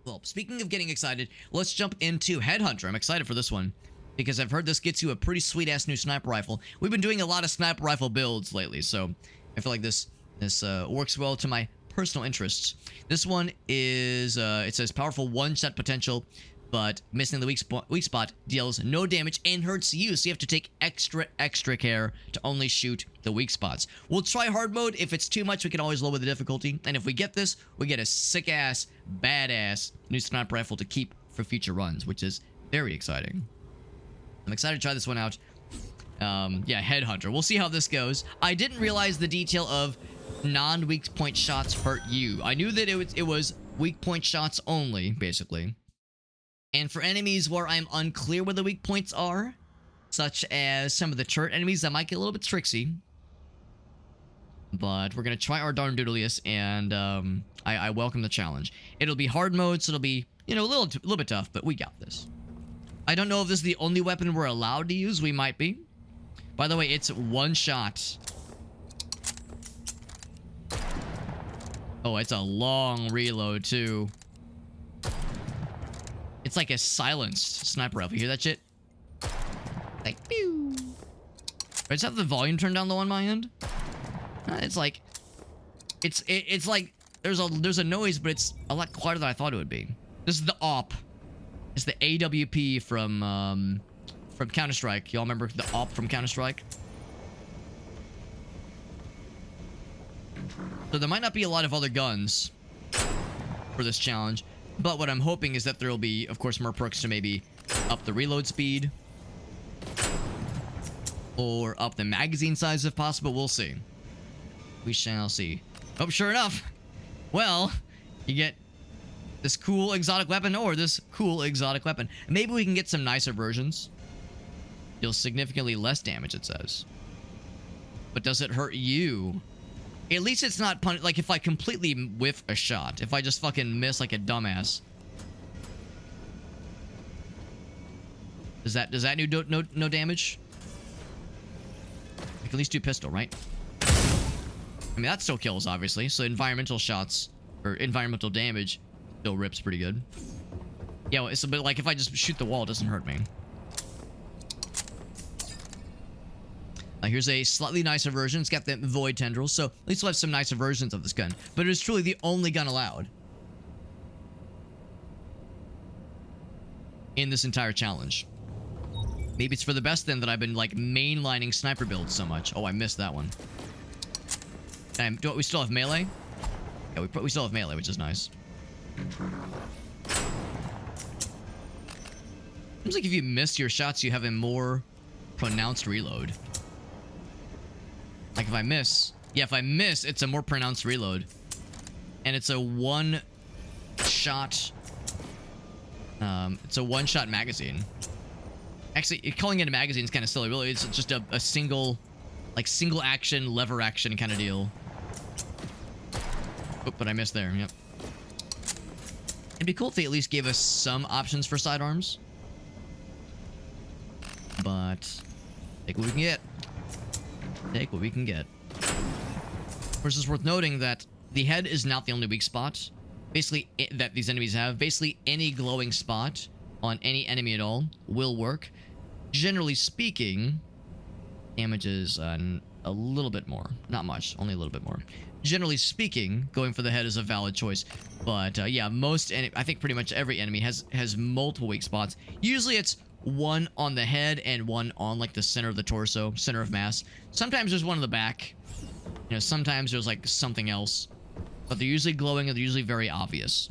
Well, speaking of getting excited, let's jump into Headhunter. I'm excited for this one because I've heard this gets you a pretty sweet-ass new sniper rifle. We've been doing a lot of sniper rifle builds lately, so I feel like this works well to my personal interests. This one is, it says powerful one-shot potential, but missing the weak spot deals no damage and hurts you, so you have to take extra care to only shoot the weak spots. We'll try hard mode. If it's too much, we can always lower the difficulty, and if we get this, we get a sick-ass, badass new sniper rifle to keep for future runs, which is very exciting. I'm excited to try this one out. Yeah, Headhunter. We'll see how this goes. I didn't realize the detail of non-weak point shots hurt you. I knew that it was weak point shots only, basically. And for enemies where I'm unclear where the weak points are, such as some of the turret enemies, that might get a little bit tricksy. But we're going to try our darn doodliest, and I welcome the challenge. It'll be hard mode, so it'll be, you know, a little bit tough, but we got this. I don't know if this is the only weapon we're allowed to use. We might be. By the way, it's one shot. Oh, it's a long reload, too. It's like a silenced sniper rifle. You hear that shit? Like, pew. I just have the volume turned down low on my end. It's like... It's like... There's a noise, but it's a lot quieter than I thought it would be. This is the AWP. It's the AWP from Counter-Strike. Y'all remember the AWP from Counter-Strike? So there might not be a lot of other guns for this challenge, but what I'm hoping is that there will be, of course, more perks to maybe up the reload speed or up the magazine size if possible. We'll see. We shall see. Oh, sure enough. Well, you get this cool exotic weapon or this cool exotic weapon. Maybe we can get some nicer versions. Deals significantly less damage, it says. But does it hurt you? At least it's not like if I completely whiff a shot. If I just fucking miss like a dumbass. Does that do no damage? I can at least do pistol, right? I mean, that still kills, obviously. So environmental shots or environmental damage still rips pretty good. Yeah, well, it's a bit like if I just shoot the wall, it doesn't hurt me. Here's a slightly nicer version. It's got the void tendrils, so at least we'll have some nicer versions of this gun. But it is truly the only gun allowed in this entire challenge. Maybe it's for the best then that I've been like mainlining sniper builds so much. Oh, I missed that one. Do we still have melee? Yeah, we still have melee, which is nice. Seems like if you miss your shots, you have a more pronounced reload. Like if I miss... Yeah, if I miss, it's a more pronounced reload. And it's a one-shot... it's a one-shot magazine. Actually, calling it a magazine is kind of silly. Really, it's just a single... Like, single action, lever action kind of deal. Oh, but I missed there, yep. It'd be cool if they at least gave us some options for sidearms. But... take what we can get. Take what we can get. Of course, it's worth noting that the head is not the only weak spot. Basically, that these enemies have. Basically, any glowing spot on any enemy at all will work. Generally speaking, damages a little bit more. Not much, only a little bit more. Generally speaking, going for the head is a valid choice. But yeah, I think pretty much every enemy has multiple weak spots. Usually it's one on the head and one on like the center of the torso, center of mass. Sometimes there's one in the back. You know, sometimes there's like something else. But they're usually glowing and they're usually very obvious.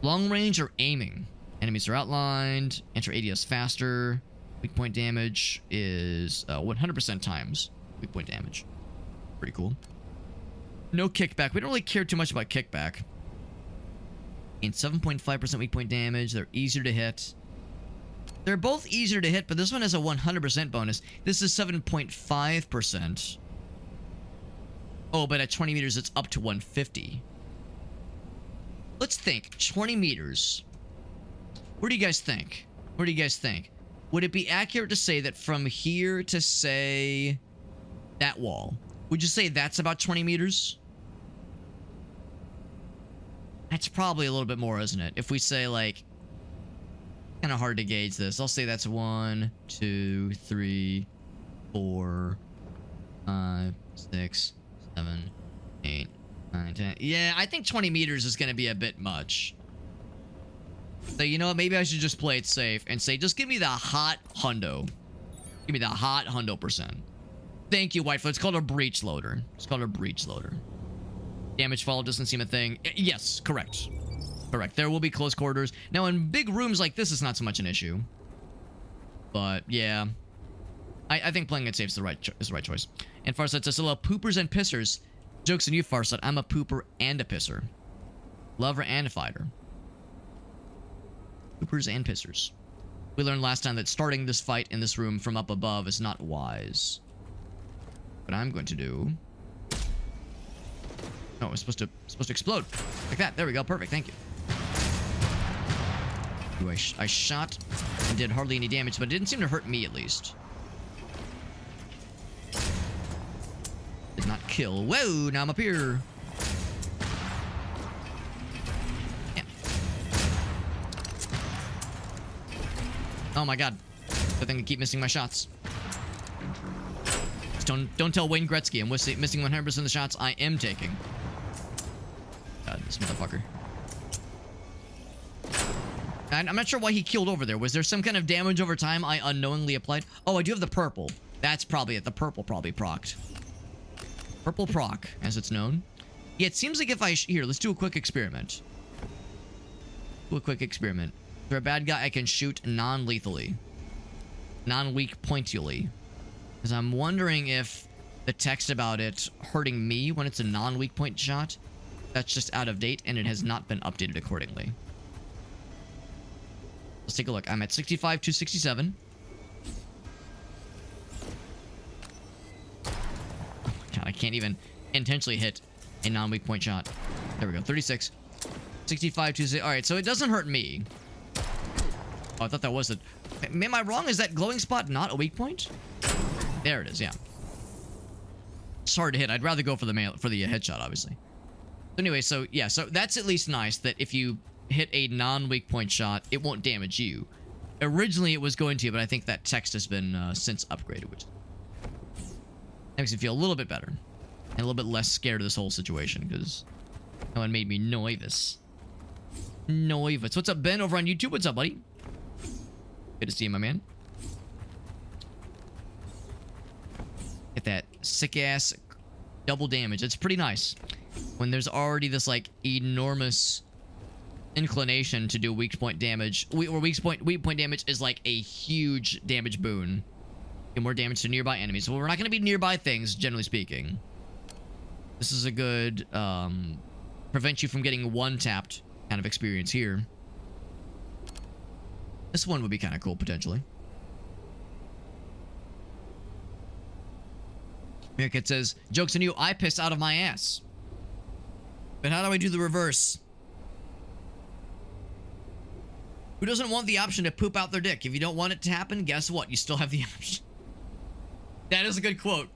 Long range or aiming. Enemies are outlined. Enter ADS faster. Weak point damage is 100% times weak point damage. Pretty cool. No kickback. We don't really care too much about kickback. And 7.5% weak point damage. They're easier to hit. They're both easier to hit, but this one has a 100% bonus. This is 7.5%. Oh, but at 20 meters, it's up to 150. Let's think. 20 meters. What do you guys think? What do you guys think? Would it be accurate to say that from here to, say, that wall, would you say that's about 20 meters? That's probably a little bit more, isn't it? If we say, like, kind of hard to gauge this. I'll say that's 1, 2, 3, 4, 5, 6, 7, 8, 9, 10. Yeah, I think 20 meters is going to be a bit much. So, you know what? Maybe I should just play it safe and say, just give me the hot hundo. Give me the hot hundo %. Thank you, Whitefoot. It's called a breach loader. It's called a breach loader. Damage fall doesn't seem a thing. Yes, correct. Correct. There will be close quarters. Now, in big rooms like this, it's not so much an issue. But, yeah. I think playing it safe is the right choice. And Farsight says, hello, poopers and pissers. Joke's on you, Farsight. I'm a pooper and a pisser. Lover and a fighter. Poopers and pissers. We learned last time that starting this fight in this room from up above is not wise. What I'm going to do... Oh, it's supposed to explode. Like that. There we go. Perfect. Thank you. Ooh, I shot and did hardly any damage, but it didn't seem to hurt me at least. Did not kill. Whoa, now I'm up here. Yeah. Oh my god. Good thing I keep missing my shots. Just don't tell Wayne Gretzky I'm missing 100% of the shots I am taking. God, this motherfucker. I'm not sure why he killed over there. Was there some kind of damage over time I unknowingly applied? Oh, I do have the purple. That's probably it. The purple probably procced. Purple proc, as it's known. Yeah, it seems like if I... Here, let's do a quick experiment. Do a quick experiment. For a bad guy, I can shoot non-lethally. Non-weak pointily. Because I'm wondering if the text about it hurting me when it's a non-weak point shot, that's just out of date and it has not been updated accordingly. Let's take a look. I'm at 65 to 67. Oh my god, I can't even intentionally hit a non-weak point shot. There we go. 36. 65 to... Alright, so it doesn't hurt me. Oh, I thought that was it. Am I wrong? Is that glowing spot not a weak point? There it is, yeah. It's hard to hit. I'd rather go for the headshot, obviously. Anyway, so yeah, so that's at least nice that if you hit a non-weak point shot, it won't damage you. Originally, it was going to, but I think that text has been since upgraded, which makes me feel a little bit better and a little bit less scared of this whole situation because no one made me nervous. Nervous. What's up, Ben, over on YouTube? What's up, buddy? Good to see you, my man. Get that sick-ass double damage. It's pretty nice when there's already this, like, enormous inclination to do weak point damage. Weak point damage is, like, a huge damage boon. Get more damage to nearby enemies. Well, we're not going to be nearby things, generally speaking. This is a good, prevent you from getting one-tapped kind of experience here. This one would be kind of cool, potentially. Meerkat says, joke's on you, I piss out of my ass. But how do I do the reverse? Who doesn't want the option to poop out their dick? If you don't want it to happen, guess what? You still have the option. That is a good quote.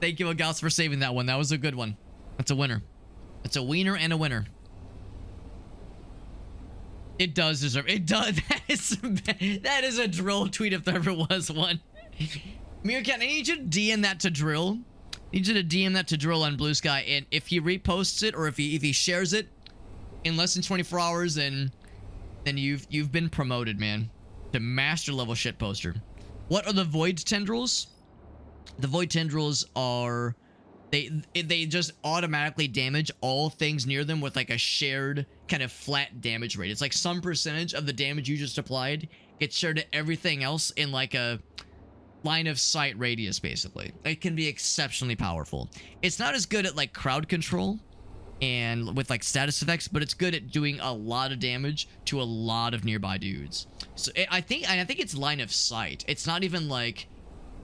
Thank you, Agos, for saving that one. That was a good one. That's a winner. That's a wiener and a winner. It does deserve... It does. That is a drill tweet if there ever was one. Meerkat, I need you to DM that to drill. I need you to DM that to drill on Blue Sky, and if he reposts it or if he shares it in less than 24 hours, then you've been promoted, man, to master level shit poster. What are the void tendrils? The void tendrils are they just automatically damage all things near them with like a shared kind of flat damage rate. It's like some percentage of the damage you just applied gets shared to everything else in like a line of sight radius, basically. It can be exceptionally powerful. It's not as good at like crowd control and with like status effects, but it's good at doing a lot of damage to a lot of nearby dudes. So I think it's line of sight. It's not even like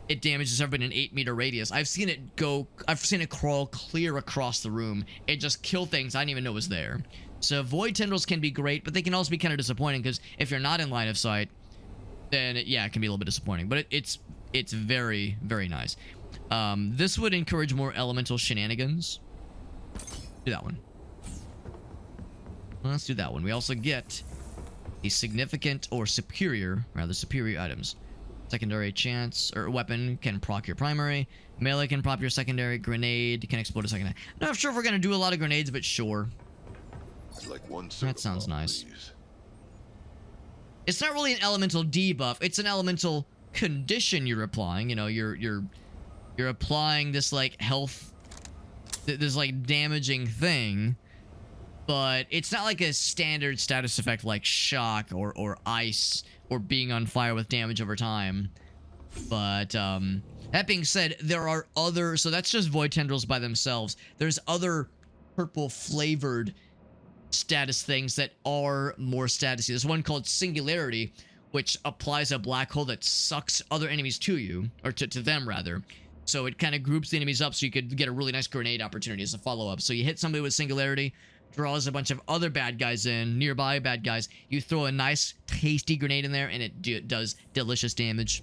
it damages everybody in an 8-meter radius. I've seen it crawl clear across the room and just kill things I didn't even know was there. So void tendrils can be great, but they can also be kind of disappointing because if you're not in line of sight, then it can be a little bit disappointing. But it's very, very nice. This would encourage more elemental shenanigans. Do that one. Well, let's do that one. We also get the significant or superior, rather superior items. Secondary chance or weapon can proc your primary. Melee can prop your secondary. Grenade can explode a secondary. Not sure if we're gonna do a lot of grenades, but sure. Like one That sounds nice. please. It's not really an elemental debuff. It's an elemental condition you're applying. You know, you're applying this like health, this like damaging thing, but it's not like a standard status effect like shock or ice or being on fire with damage over time. But that being said, there are other. So that's just void tendrils by themselves. There's other purple flavored status things that are more statusy. There's one called Singularity, which applies a black hole that sucks other enemies to you, or to them rather. So it kind of groups the enemies up so you could get a really nice grenade opportunity as a follow-up. So you hit somebody with Singularity, draws a bunch of other bad guys in, nearby bad guys. You throw a nice, tasty grenade in there, and it does delicious damage.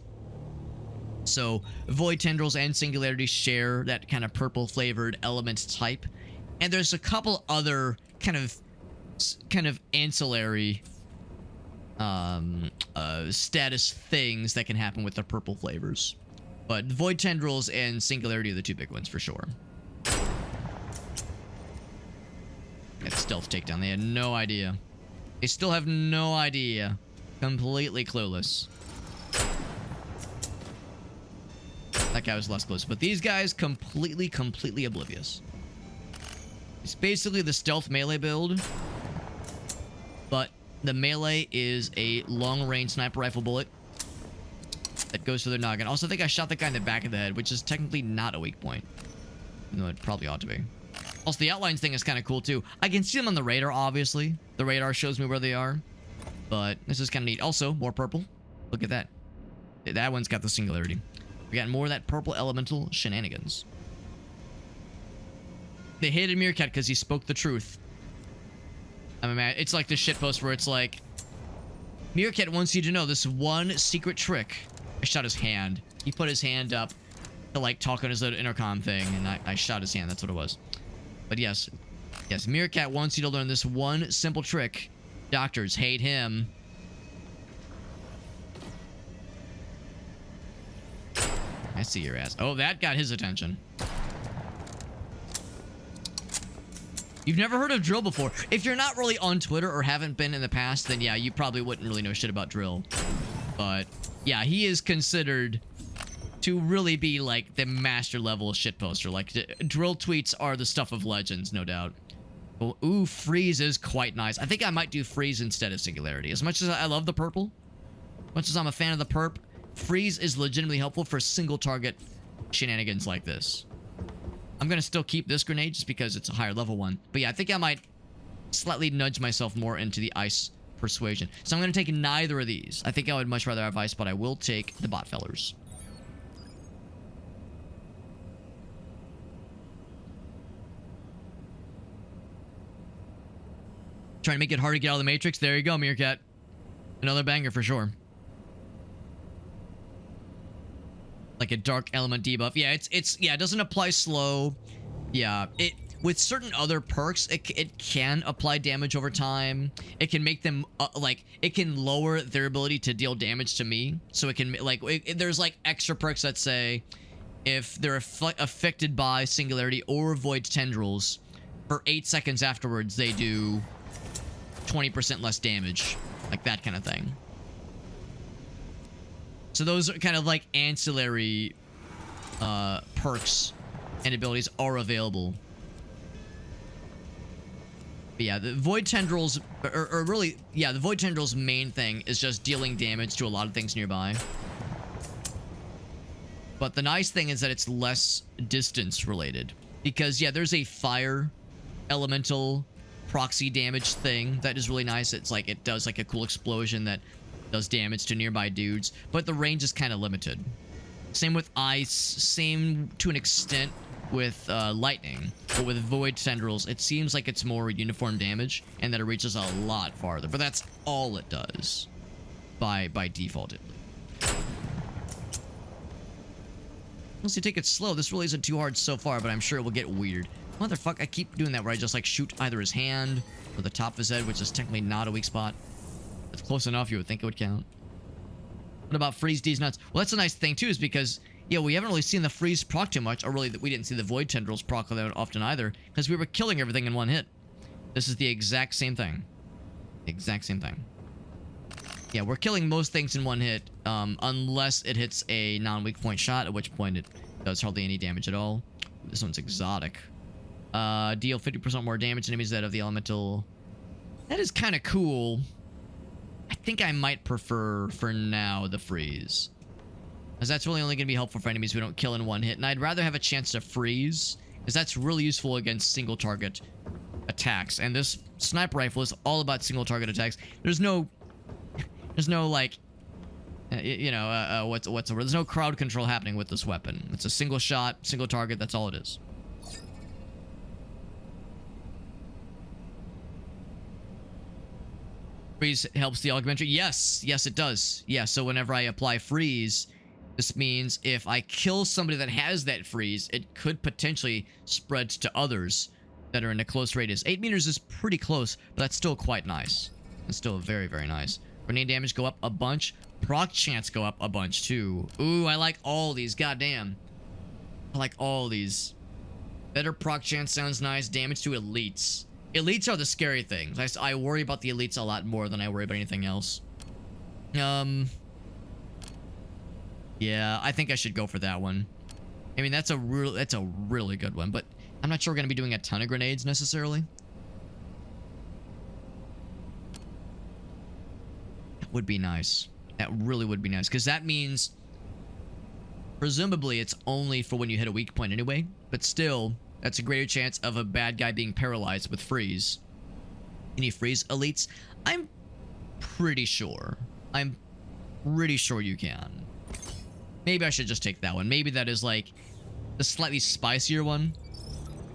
So Void Tendrils and Singularity share that kind of purple-flavored element type. And there's a couple other kind of ancillary status things that can happen with the purple flavors. But Void Tendrils and Singularity are the two big ones for sure. That stealth takedown. They had no idea. They still have no idea. Completely clueless. That guy was less close. But these guys completely oblivious. It's basically the stealth melee build. But the melee is a long-range sniper rifle bullet that goes through their noggin. Also, I think I shot that guy in the back of the head, which is technically not a weak point. No, it probably ought to be. Also, the outlines thing is kind of cool, too. I can see them on the radar, obviously. The radar shows me where they are. But this is kind of neat. Also, more purple. Look at that. That one's got the Singularity. We got more of that purple elemental shenanigans. They hated Meerkat because he spoke the truth. I mean, man, it's like the shitpost where it's like, Meerkat wants you to know this one secret trick. I shot his hand. He put his hand up to like talk on his little intercom thing, and I shot his hand. That's what it was. But yes, Meerkat wants you to learn this one simple trick. Doctors hate him. I see your ass. Oh, that got his attention. You've never heard of Drill before. If you're not really on Twitter or haven't been in the past, then yeah, you probably wouldn't really know shit about Drill. But yeah, he is considered to really be like the master level shitposter. Like, Drill tweets are the stuff of legends, no doubt. Well, ooh, Freeze is quite nice. I think I might do Freeze instead of Singularity. As much as I love the purple, as much as I'm a fan of the perp, Freeze is legitimately helpful for single target shenanigans like this. I'm going to still keep this grenade just because it's a higher level one. But yeah, I think I might slightly nudge myself more into the ice persuasion. So I'm going to take neither of these. I think I would much rather have ice, but I will take the bot fellers. Trying to make it hard to get out of the Matrix. There you go, Meerkat. Another banger for sure. Like a dark element debuff. Yeah, it doesn't apply slow. Yeah, with certain other perks, it can apply damage over time. It can make them it can lower their ability to deal damage to me. So it can there's like extra perks that say if they're affected by Singularity or Void Tendrils for 8 seconds afterwards, they do 20% less damage, like that kind of thing. So those are kind of like ancillary perks and abilities are available. But yeah, the Void Tendrils, or really, yeah, the Void Tendrils' main thing is just dealing damage to a lot of things nearby. But the nice thing is that it's less distance related. Because, yeah, there's a fire elemental proxy damage thing that is really nice. It's like, it does like a cool explosion that does damage to nearby dudes, but the range is kind of limited. Same with ice, same to an extent with lightning, but with Void Tendrils, it seems like it's more uniform damage and that it reaches a lot farther, but that's all it does by default. Unless you take it slow, this really isn't too hard so far, but I'm sure it will get weird. Motherfuck, I keep doing that where I just like shoot either his hand Or the top of his head, which is technically not a weak spot. It's close enough, you would think it would count. What about freeze D's nuts? Well, that's a nice thing too, is because, yeah, we haven't really seen the freeze proc too much, or really we didn't see the void tendrils proc that often either, because we were killing everything in one hit. This is the exact same thing. Exact same thing. Yeah, we're killing most things in one hit, unless it hits a non-weak point shot, at which point it does hardly any damage at all. This one's exotic. Deal 50% more damage to enemies that have the elemental. That is kind of cool. I think I might prefer, for now, the freeze. Because that's really only going to be helpful for enemies we don't kill in one hit. And I'd rather have a chance to freeze, because that's really useful against single target attacks. And this sniper rifle is all about single target attacks. There's no like, there's no crowd control happening with this weapon. It's a single shot, single target, that's all it is. Freeze helps the augmentary. Yes, it does. Yeah, so whenever I apply freeze, this means if I kill somebody that has that freeze, it could potentially spread to others that are in a close radius. 8 meters is pretty close, but that's still quite nice. It's still very, very nice. Grenade damage go up a bunch. Proc chance go up a bunch, too. Ooh, I like all these. Goddamn. I like all these. Better proc chance sounds nice. Damage to elites. Elites are the scary things. I worry about the elites a lot more than I worry about anything else. Yeah, I think I should go for that one. I mean, that's a really good one, but I'm not sure we're going to be doing a ton of grenades necessarily. That would be nice. That really would be nice, because that means presumably it's only for when you hit a weak point anyway, but still, that's a greater chance of a bad guy being paralyzed with freeze. Can you freeze elites? I'm pretty sure. I'm pretty sure you can. Maybe I should just take that one. Maybe that is like the slightly spicier one.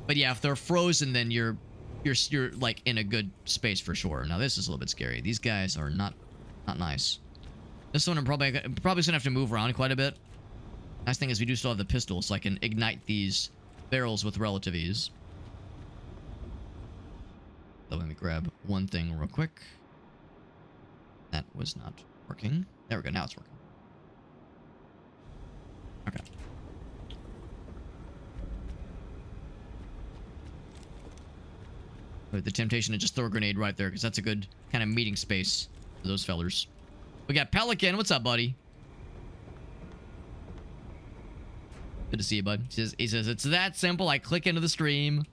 But yeah, if they're frozen, then you're like in a good space for sure. Now this is a little bit scary. These guys are not nice. This one I'm probably gonna have to move around quite a bit. Nice thing is we do still have the pistol, so I can ignite these barrels with relative ease. So let me grab one thing real quick. That was not working. There we go. Now it's working. Okay. With the temptation to just throw a grenade right there, because that's a good kind of meeting space for those fellers. We got Pelican. What's up, buddy? Good to see you, bud. He says, it's that simple. I click into the stream.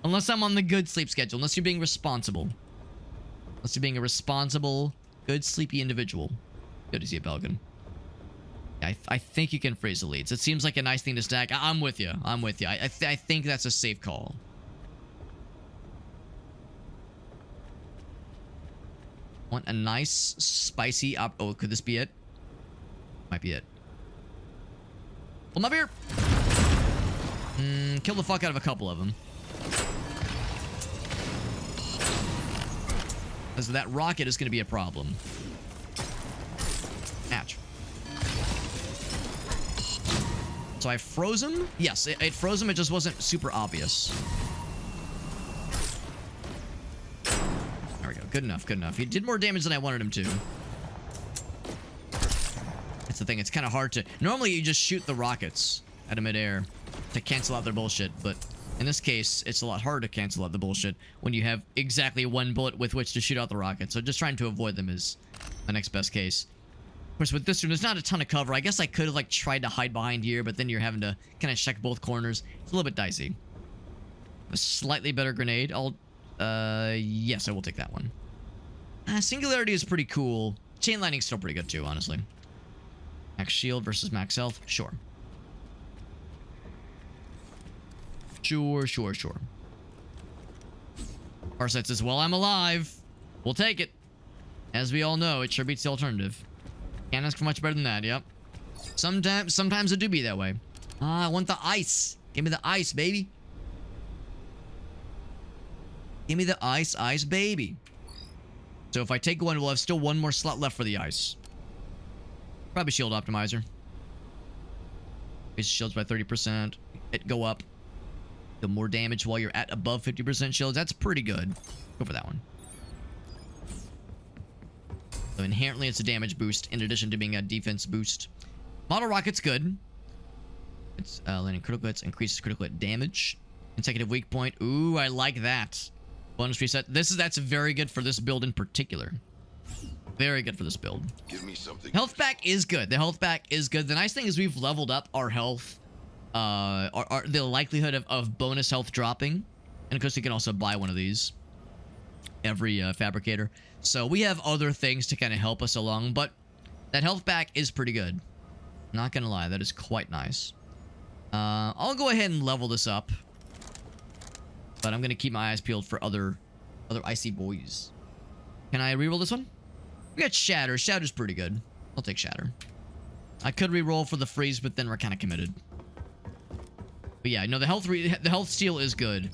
Unless I'm on the good sleep schedule. Unless you're being responsible. Unless you're being a responsible, good, sleepy individual. Good to see you, Pelican. I think you can freeze elites. It seems like a nice thing to stack. I'm with you. I'm with you. I think that's a safe call. Want a nice, spicy... oh, could this be it? Might be it. Hold my beer! Kill the fuck out of a couple of them. Because that rocket is going to be a problem. Ouch. So I froze him? Yes, it froze him. It just wasn't super obvious. There we go. Good enough, good enough. He did more damage than I wanted him to. That's the thing. It's kind of hard to... Normally, you just shoot the rockets out of midair to cancel out their bullshit, but in this case, it's a lot harder to cancel out the bullshit when you have exactly one bullet with which to shoot out the rocket. So just trying to avoid them is the next best case. Of course, with this room, there's not a ton of cover. I guess I could have, like, tried to hide behind here, but then you're having to kind of check both corners. It's a little bit dicey. A slightly better grenade. Yes, I will take that one. Singularity is pretty cool. Chain lightning's still pretty good, too, honestly. Max shield versus max health. Sure. Sure. Farsight says, well, I'm alive. We'll take it. As we all know, it sure beats the alternative. Can't ask for much better than that, yep. Sometimes it do be that way. I want the ice. Give me the ice, baby. Give me the ice, baby. So if I take one, we'll have still one more slot left for the ice. Probably shield optimizer. Increase shields by 30%. It go up. The more damage while you're at above 50% shields. That's pretty good. Go for that one. So inherently, it's a damage boost in addition to being a defense boost. Model rocket's good. It's landing critical hits, increases critical hit damage. Consecutive weak point. Ooh, I like that. Bonus reset. That's very good for this build in particular. Very good for this build. Give me something. Health back is good. The health back is good. The nice thing is we've leveled up our health, the likelihood of bonus health dropping, and of course you can also buy one of these every fabricator. So we have other things to kind of help us along, but that health back is pretty good. Not gonna lie, that is quite nice. I'll go ahead and level this up, but I'm gonna keep my eyes peeled for other icy boys. Can I reroll this one? We got Shatter. Shatter's pretty good. I'll take Shatter. I could reroll for the freeze, but then we're kind of committed. But yeah, no, the health steal is good.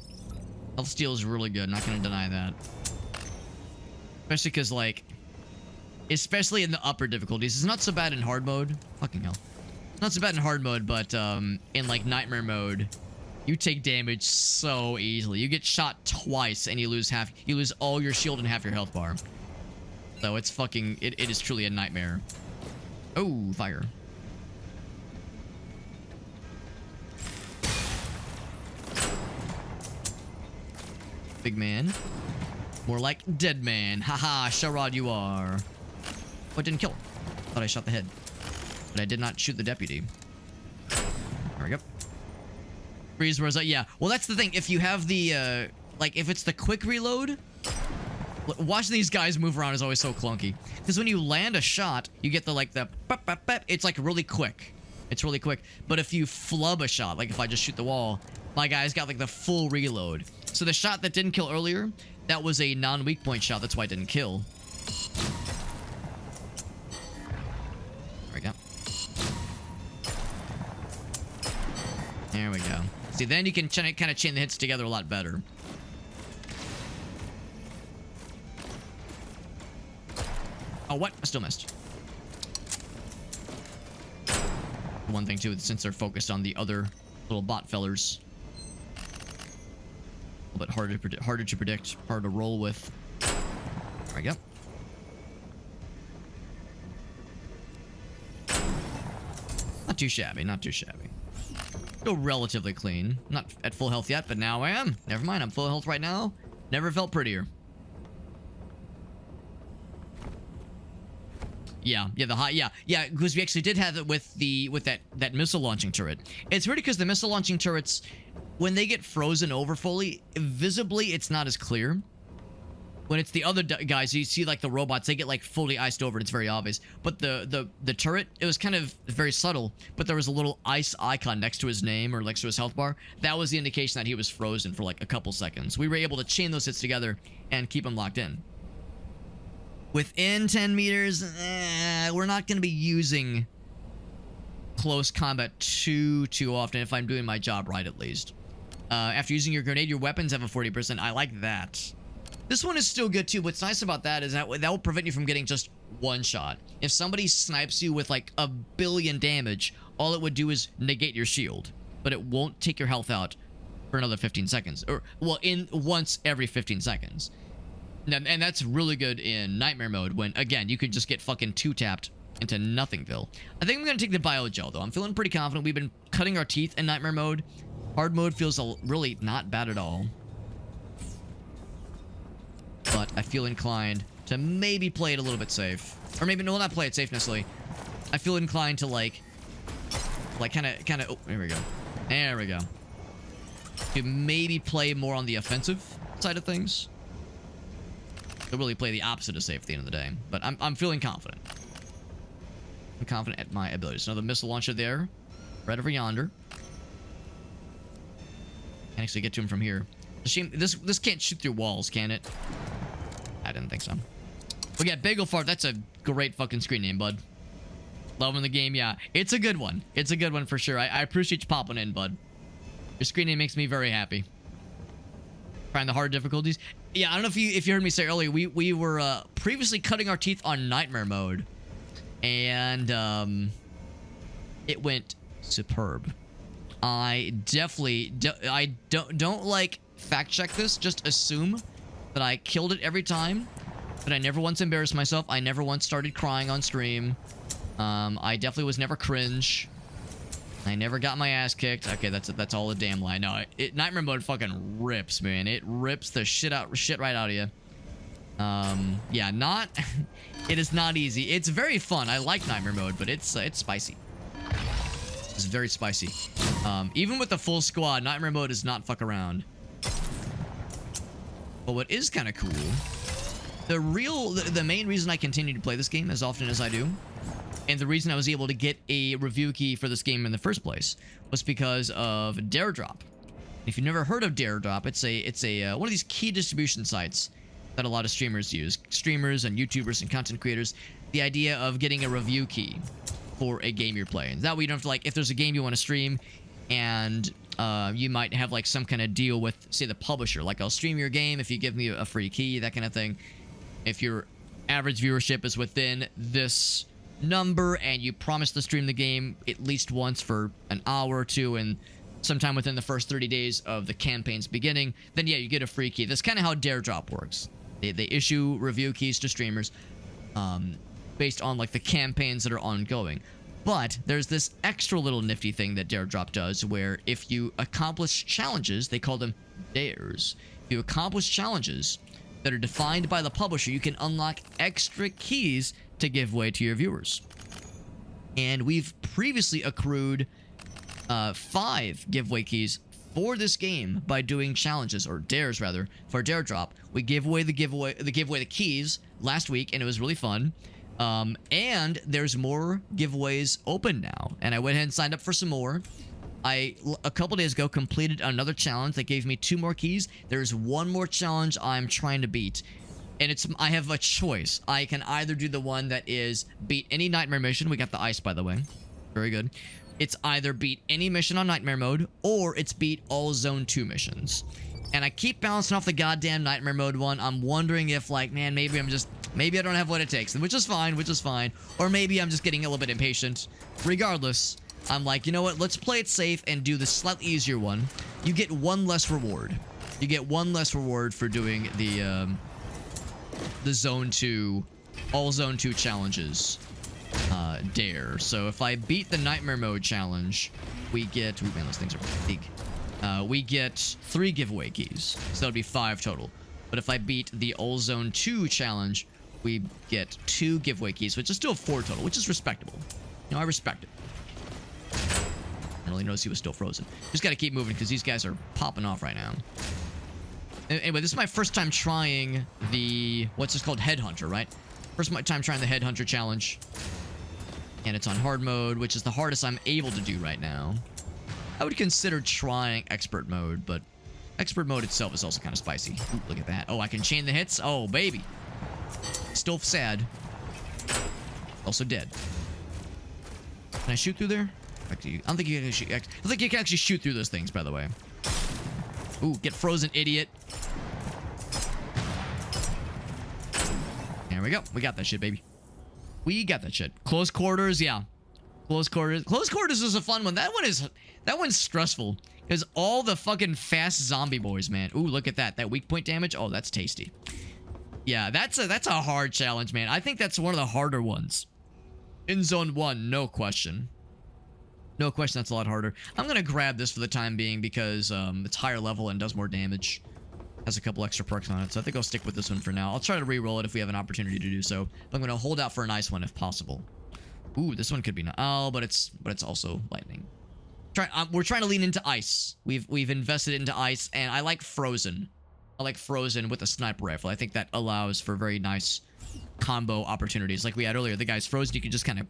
Health steal is really good. Not gonna deny that. Especially because, like, especially in the upper difficulties, it's not so bad in hard mode. Fucking hell. Not so bad in hard mode, but in like nightmare mode, you take damage so easily. You get shot twice and you lose all your shield and half your health bar. So it's fucking, it is truly a nightmare. Oh, fire. Big man. More like dead man. Haha, Sharad you are. Oh, didn't kill him. Thought I shot the head. But I did not shoot the deputy. There we go. Freeze was yeah. Well, that's the thing. If you have the, like, if it's the quick reload, watching these guys move around is always so clunky. Because when you land a shot, you get the, like, the... It's, like, really quick. It's really quick. But if you flub a shot, like if I just shoot the wall, my guy's got, like, the full reload. So the shot that didn't kill earlier, that was a non-weak point shot. That's why it didn't kill. There we go. There we go. See, then you can kind of chain the hits together a lot better. Oh, what? I still missed. One thing, too, since they're focused on the other little bot fellers. A little bit harder to predict, harder to roll with. There we go. Not too shabby, not too shabby. Still relatively clean. Not at full health yet, but now I am. Never mind, I'm full health right now. Never felt prettier. Yeah, because we actually did have it with that missile launching turret. It's weird because the missile launching turrets, when they get frozen over fully, visibly it's not as clear. When it's the other guys, you see like the robots, they get like fully iced over and it's very obvious. But the turret, it was kind of very subtle, but there was a little ice icon next to his name or next to his health bar. That was the indication that he was frozen for like a couple seconds. We were able to chain those hits together and keep him locked in. Within 10 meters, we're not going to be using close combat too often if I'm doing my job right, at least. After using your grenade, your weapons have a 40%. I like that. This one is still good, too. What's nice about that is that will prevent you from getting just one shot. If somebody snipes you with, like, 1 billion damage, all it would do is negate your shield. But it won't take your health out for another 15 seconds. Or, well, once every 15 seconds. And that's really good in nightmare mode when, again, you could just get fucking two-tapped into nothingville. I think I'm going to take the biogel, though. I'm feeling pretty confident. We've been cutting our teeth in nightmare mode. Hard mode feels really not bad at all. But I feel inclined to maybe play it a little bit safe. Or maybe, no, not play it safe necessarily. I feel inclined to, like kind of, oh, there we go. There we go. To maybe play more on the offensive side of things. To really play the opposite of safe at the end of the day. But I'm feeling confident. I'm confident at my abilities. Another missile launcher there. Right over yonder. Can't actually get to him from here. Shame, this can't shoot through walls, can it? I didn't think so. But yeah, Bagel Fart, that's a great fucking screen name, bud. Loving the game, yeah. It's a good one. It's a good one for sure. I appreciate you popping in, bud. Your screen name makes me very happy. Trying the hard difficulties. Yeah, I don't know if you heard me say earlier, we were previously cutting our teeth on nightmare mode. And it went superb. I definitely don't like fact check this, just assume that I killed it every time. but I never once embarrassed myself. I never once started crying on stream. I definitely was never cringe. I never got my ass kicked. Okay, that's all a damn lie. No, Nightmare mode fucking rips, man. It rips the shit right out of you. Yeah, not. It is not easy. It's very fun. I like Nightmare mode, but it's spicy. It's very spicy. Even with the full squad, Nightmare mode is not fuck around. But what is kind of cool, the main reason I continue to play this game as often as I do, and the reason I was able to get a review key for this game in the first place, was because of Deadzone. If you've never heard of Deadzone, it's a one of these key distribution sites that a lot of streamers use. Streamers and YouTubers and content creators. The idea of getting a review key for a game you're playing. That way you don't have to, like, if there's a game you want to stream and you might have like some kind of deal with, say, the publisher. Like, I'll stream your game if you give me a free key, that kind of thing. If your average viewership is within this number and you promise to stream the game at least once for an hour or two and sometime within the first 30 days of the campaign's beginning, then yeah, you get a free key. That's kind of how Deadzone works. They issue review keys to streamers based on like the campaigns that are ongoing. But there's this extra little nifty thing that Deadzone does where if you accomplish challenges, they call them dares. If you accomplish challenges that are defined by the publisher, you can unlock extra keys to give away to your viewers. And we've previously accrued 5 giveaway keys for this game by doing challenges, or dares rather, for Deadzone. We gave away the keys last week, and it was really fun. And there's more giveaways open now, and I went ahead and signed up for some more. A couple days ago, completed another challenge that gave me 2 more keys. There's one more challenge I'm trying to beat, and I have a choice. I can either do the one that is beat any nightmare mission. We got the ice, by the way. Very good. It's either beat any mission on nightmare mode, or it's beat all zone 2 missions. And I keep bouncing off the goddamn nightmare mode one. I'm wondering if, like, man, maybe I don't have what it takes, which is fine. Or maybe I'm just getting a little bit impatient. Regardless, I'm like, you know what? Let's play it safe and do the slightly easier one. You get 1 less reward. You get 1 less reward for doing the zone 2, all zone 2 challenges. Dare. So if I beat the nightmare mode challenge, we get... Ooh, man, those things are big. We get 3 giveaway keys. So that'll be 5 total. But if I beat the all zone 2 challenge, we get 2 giveaway keys, which is still 4 total, which is respectable. You know, I respect it. I didn't really notice he was still frozen. Just gotta keep moving because these guys are popping off right now. Anyway, this is my first time trying the... What's this called? Headhunter, right? First time trying the Headhunter challenge. And it's on hard mode, which is the hardest I'm able to do right now. I would consider trying expert mode, but expert mode itself is also kind of spicy. Ooh, look at that. Oh, I can chain the hits. Oh, baby. Still sad. Also dead. Can I shoot through there? Actually, I don't think you can shoot. I don't think you can actually shoot through those things, by the way. Ooh, get frozen, idiot. There we go. We got that shit, baby. We got that shit. Close quarters, yeah. Close quarters. Close quarters is a fun one. That one's stressful. Because all the fucking fast zombie boys, man. Ooh, look at that. That weak point damage. Oh, that's tasty. Yeah, that's a hard challenge, man. I think that's one of the harder ones. In zone 1, no question. No question, that's a lot harder. I'm gonna grab this for the time being because it's higher level and does more damage. Has a couple extra perks on it, so I think I'll stick with this one for now. I'll try to re-roll it if we have an opportunity to do so. But I'm gonna hold out for a nice one if possible. Ooh, this one could be but it's also lightning. We're trying to lean into ice. We've invested into ice, and I like frozen. I like frozen with a sniper rifle. I think that allows for very nice combo opportunities, like we had earlier. The guy's frozen. You can just kind of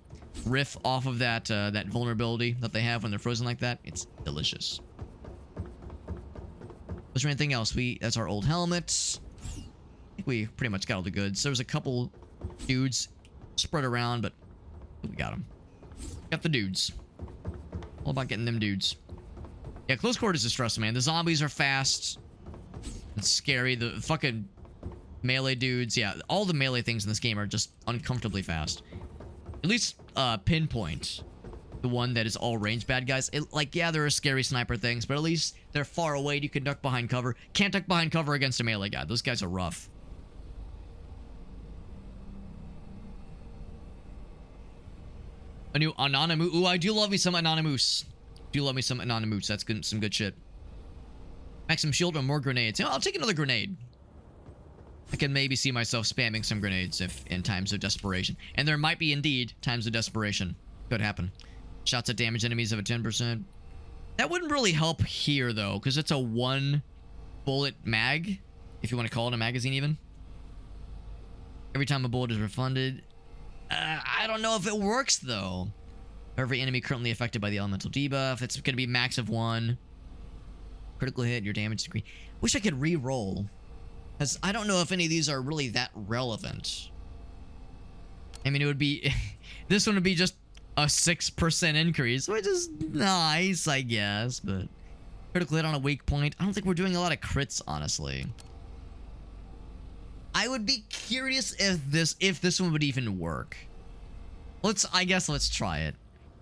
riff off of that that vulnerability that they have when they're frozen like that. It's delicious. Was there anything else? That's our old helmets. I think we pretty much got all the goods. There was a couple dudes spread around, but we got them. Got the dudes. All about getting them dudes. Yeah, close quarters is stressful, man. The zombies are fast. It's scary. The fucking melee dudes. Yeah, all the melee things in this game are just uncomfortably fast. At least Pinpoint, the one that is all range bad guys. Yeah, there are scary sniper things, but at least they're far away and you can duck behind cover. Can't duck behind cover against a melee guy. Those guys are rough. A new Anonymous. Ooh, I do love me some Anonymous. Do love me some Anonymous. That's good. Some good shit. Maximum shield or more grenades. You know, I'll take another grenade. I can maybe see myself spamming some grenades if in times of desperation. And there might be indeed times of desperation. Could happen. Shots at damage enemies of a 10%. That wouldn't really help here though, because it's a 1 bullet mag, if you want to call it a magazine even. Every time a bullet is refunded. I don't know if it works though. Every enemy currently affected by the elemental debuff. It's going to be max of 1. Critical hit, your damage degree. Wish I could re-roll. Because I don't know if any of these are really that relevant. I mean, it would be... this one would be just a 6% increase, which is nice, I guess, but... Critical hit on a weak point. I don't think we're doing a lot of crits, honestly. I would be curious if this one would even work. I guess let's try it.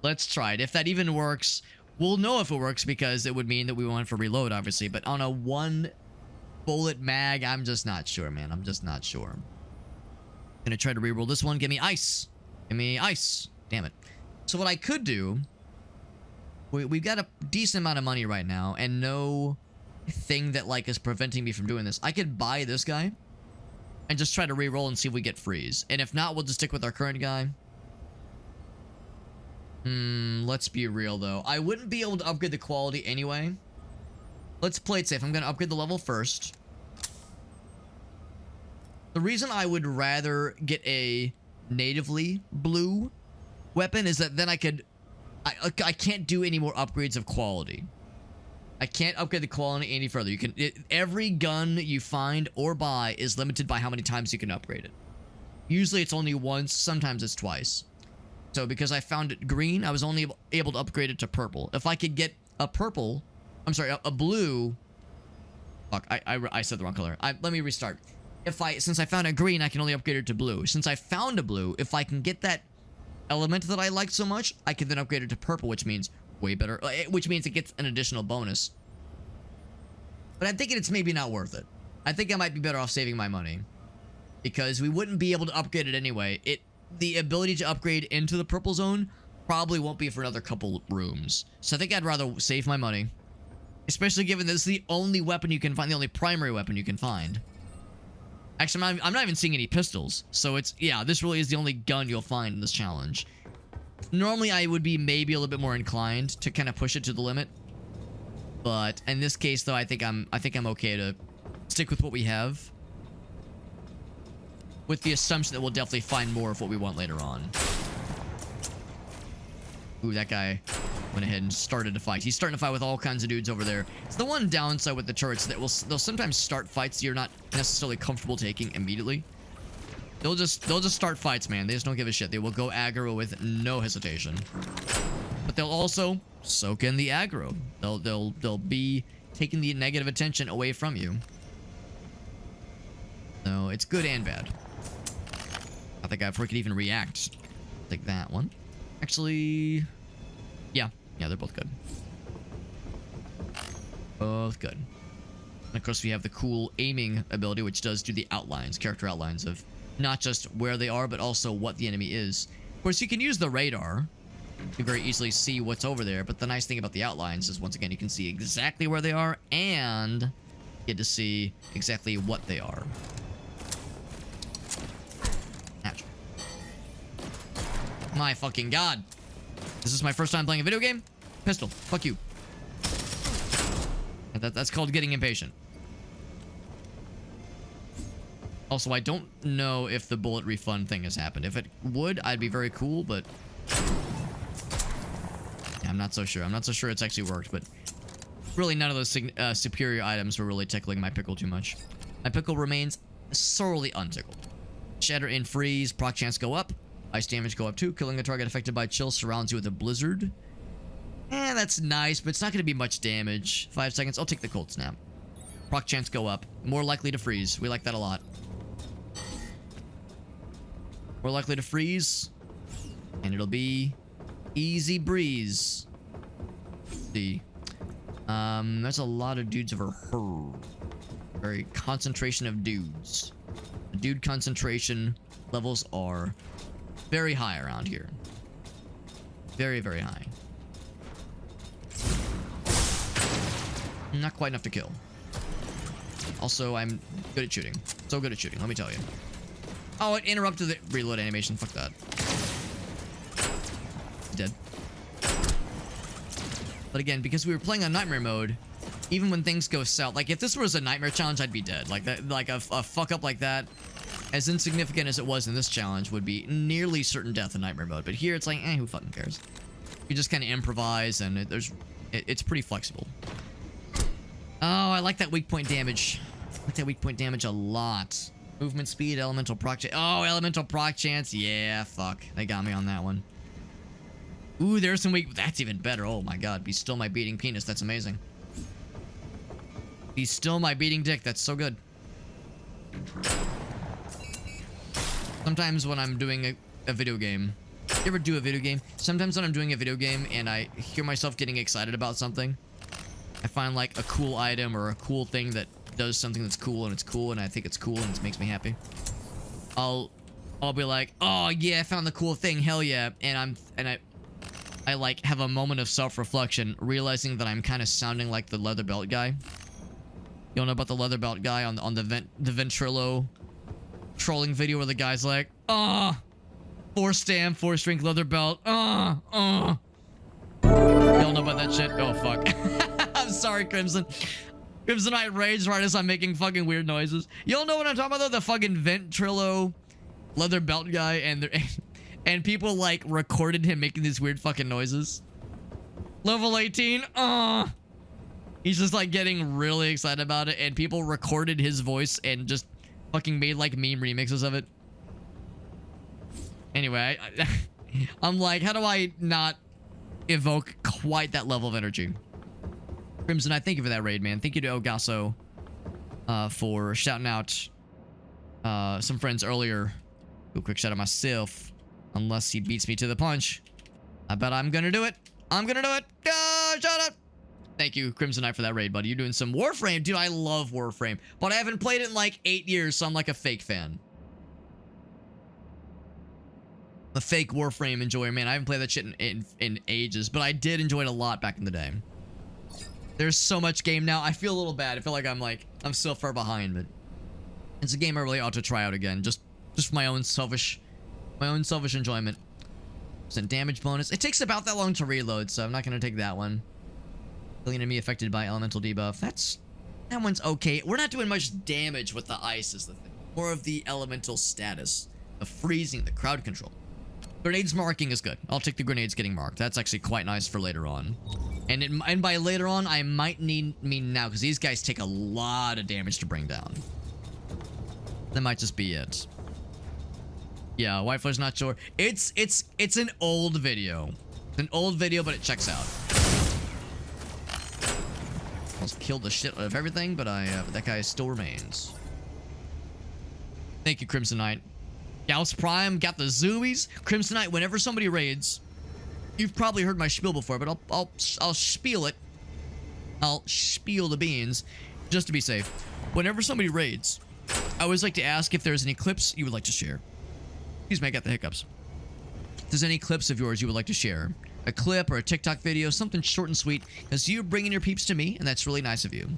Let's try it. If that even works, we'll know if it works because it would mean that we won't have to reload, obviously. But on a 1 bullet mag, I'm just not sure, man. I'm just not sure. Gonna try to reroll this one. Give me ice. Give me ice. Damn it. So what I could do, we've got a decent amount of money right now and no thing that like is preventing me from doing this. I could buy this guy and just try to reroll and see if we get freeze. And if not, we'll just stick with our current guy. Let's be real though. I wouldn't be able to upgrade the quality anyway. Let's play it safe. I'm gonna upgrade the level first. The reason I would rather get a natively blue weapon is that then I can't do any more upgrades of quality. I can't upgrade the quality any further. Every gun you find or buy is limited by how many times you can upgrade it. Usually it's only once, sometimes it's twice. So because I found it green, I was only able to upgrade it to purple. If I could get a purple, I'm sorry, a blue. Fuck, I said the wrong color. Let me restart. Since I found a green, I can only upgrade it to blue. Since I found a blue, if I can get that element that I like so much, I can then upgrade it to purple, which means way better, which means it gets an additional bonus. But I'm thinking it's maybe not worth it. I think I might be better off saving my money because we wouldn't be able to upgrade it anyway. The ability to upgrade into the purple zone probably won't be for another couple rooms. So I think I'd rather save my money, especially given this is the only weapon you can find, the only primary weapon you can find. Actually, I'm not even seeing any pistols. So yeah, this really is the only gun you'll find in this challenge. Normally, I would be maybe a little bit more inclined to kind of push it to the limit. But in this case, though, I think I'm okay to stick with what we have. With the assumption that we'll definitely find more of what we want later on. Ooh, that guy went ahead and started a fight. He's starting to fight with all kinds of dudes over there. It's the one downside with the turrets that they'll sometimes start fights you're not necessarily comfortable taking immediately. They'll just start fights, man. They just don't give a shit. They will go aggro with no hesitation. But they'll also soak in the aggro. They'll be taking the negative attention away from you. So it's good and bad. I think I could even react. Take that one. Actually, yeah, they're both good. Both good. And of course, we have the cool aiming ability, which does do the outlines, character outlines of not just where they are, but also what the enemy is. Of course, you can use the radar to very easily see what's over there, but the nice thing about the outlines is, once again, you can see exactly where they are and get to see exactly what they are. My fucking god. This is my first time playing a video game? Pistol. Fuck you. That's called getting impatient. Also, I don't know if the bullet refund thing has happened. If it would, I'd be very cool, but... yeah, I'm not so sure. I'm not so sure it's actually worked, but... really, none of those superior items were really tickling my pickle too much. My pickle remains sorely untickled. Shatter and freeze. Proc chance go up. Ice damage go up too. Killing a target affected by chill surrounds you with a blizzard. That's nice, but it's not going to be much damage. 5 seconds. I'll take the cold snap. Proc chance go up. More likely to freeze. We like that a lot. More likely to freeze. And it'll be easy breeze. See. There's a lot of dudes over her. Very concentration of dudes. The dude concentration levels are very high around here. Very, very high. Not quite enough to kill. Also, I'm good at shooting. So good at shooting, let me tell you. Oh, it interrupted the reload animation. Fuck that. Dead. But again, because we were playing on nightmare mode, even when things go south, like if this was a nightmare challenge, I'd be dead. Like that, like a fuck up like that, as insignificant as it was in this challenge, would be nearly certain death in nightmare mode. But here it's like, who fucking cares? You just kind of improvise, and it's pretty flexible. Oh, I like that weak point damage. I like that weak point damage a lot. Movement speed, elemental proc chance. Oh, elemental proc chance. Yeah, fuck. They got me on that one. Ooh, there's some weak. That's even better. Oh my god. Be still my beating penis. That's amazing. Be still my beating dick. That's so good. Sometimes when I'm doing a video game. You ever do a video game? Sometimes when I'm doing a video game and I hear myself getting excited about something, I find like a cool item or a cool thing that does something that's cool, and it's cool, and I think it's cool, and it makes me happy. I'll be like, oh yeah, I found the cool thing, hell yeah, and I like have a moment of self-reflection, realizing that I'm kind of sounding like the leather belt guy. You all know about the leather belt guy on the Ventrilo trolling video where the guy's like, 4 strength leather belt, Y'all know about that shit? Oh fuck. I'm sorry, Crimson. Crimsonite rage right as I'm making fucking weird noises. Y'all know what I'm talking about though? The fucking Ventrilo leather belt guy, and people like recorded him making these weird fucking noises. Level 18. He's just like getting really excited about it, and people recorded his voice and just fucking made like meme remixes of it. Anyway, I'm like, how do I not evoke quite that level of energy? Crimson, I thank you for that raid, man. Thank you to Ogasso for shouting out some friends earlier. Do a quick shout out myself. Unless he beats me to the punch. I bet I'm gonna do it. I'm gonna do it. Shout out. Thank you, Crimsonite, for that raid, buddy. You're doing some Warframe. Dude, I love Warframe. But I haven't played it in like 8 years, so I'm like a fake fan. A fake Warframe enjoyer, man. I haven't played that shit in ages, but I did enjoy it a lot back in the day. There's so much game now. I feel a little bad. I feel like I'm so far behind, but it's a game I really ought to try out again. Just for my own selfish enjoyment. % damage bonus. It takes about that long to reload, so I'm not gonna take that one. Killing enemy affected by elemental debuff. That one's okay. We're not doing much damage with the ice is the thing. More of the elemental status. The freezing, the crowd control. Grenades marking is good. I'll take the grenades getting marked. That's actually quite nice for later on. And by later on, I might need now, because these guys take a lot of damage to bring down. That might just be it. Yeah, Whiteflare's not sure. It's an old video. It's an old video, but it checks out. Almost killed the shit out of everything, but that guy still remains. Thank you, Crimsonite. Gauss Prime got the zoomies. Crimsonite, whenever somebody raids, you've probably heard my spiel before, but I'll spiel it. I'll spiel the beans, just to be safe. Whenever somebody raids, I always like to ask if there's any clips you would like to share. Excuse me, I got the hiccups. If there's any clips of yours you would like to share, a clip or a TikTok video, something short and sweet, because you're bringing your peeps to me, and that's really nice of you.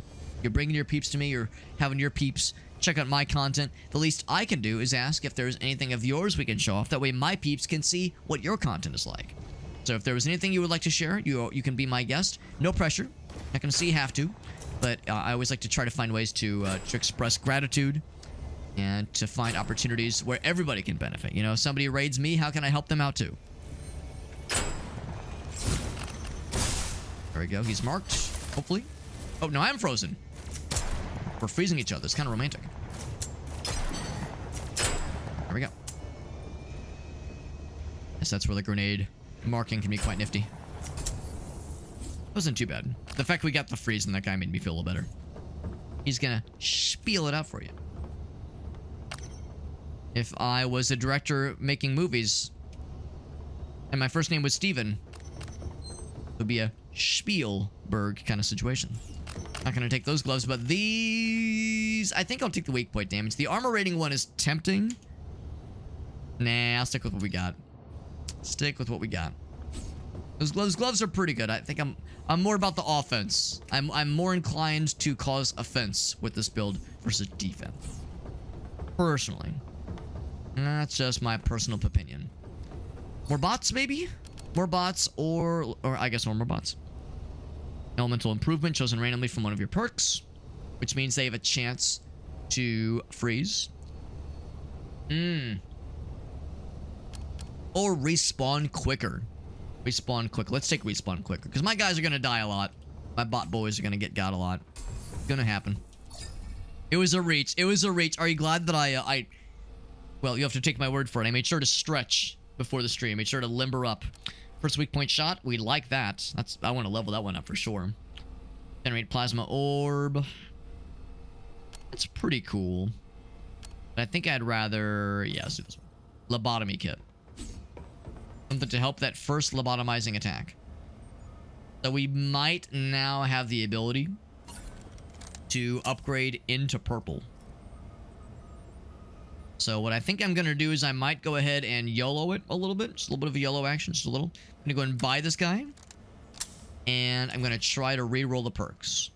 You're bringing your peeps to me, you're having your peeps check out my content. The least I can do is ask if there's anything of yours we can show off. That way my peeps can see what your content is like. So if there was anything you would like to share, you can be my guest. No pressure. Not gonna say you have to, but I always like to try to find ways to express gratitude and to find opportunities where everybody can benefit. You know, if somebody raids me, how can I help them out too? There we go. He's marked. Hopefully. Oh, no, I'm frozen. We're freezing each other. It's kind of romantic. There we go. Guess that's where the grenade marking can be quite nifty. Wasn't too bad. The fact we got the freeze and that guy made me feel a little better. He's gonna spiel it out for you. If I was a director making movies and my first name was Steven, it would be a Spielberg kind of situation. Not gonna take those gloves, but these... I think I'll take the weak point damage. The armor rating one is tempting. Nah, I'll stick with what we got. Stick with what we got. Those gloves are pretty good. I think I'm more about the offense. I'm more inclined to cause offense with this build versus defense. Personally. That's just my personal opinion. More bots, maybe? More bots, or I guess more bots. Elemental improvement chosen randomly from one of your perks, which means they have a chance to freeze. Or respawn quicker. Respawn quick. Let's take respawn quicker, because my guys are gonna die a lot. My bot boys are gonna get got a lot. It's gonna happen. It was a reach. It was a reach. Are you glad that I well, you have to take my word for it. I made sure to stretch before the stream. Made sure to limber up. First weak point shot. We like that. I want to level that one up for sure. Generate plasma orb. That's pretty cool. But I think I'd rather... Yeah, let's do this one. Lobotomy kit. Something to help that first lobotomizing attack. So we might now have the ability to upgrade into purple. So what I think I'm going to do is I might go ahead and YOLO it a little bit. Just a little bit of a YOLO action, just a little. I'm going to go ahead and buy this guy. And I'm going to try to re-roll the perks.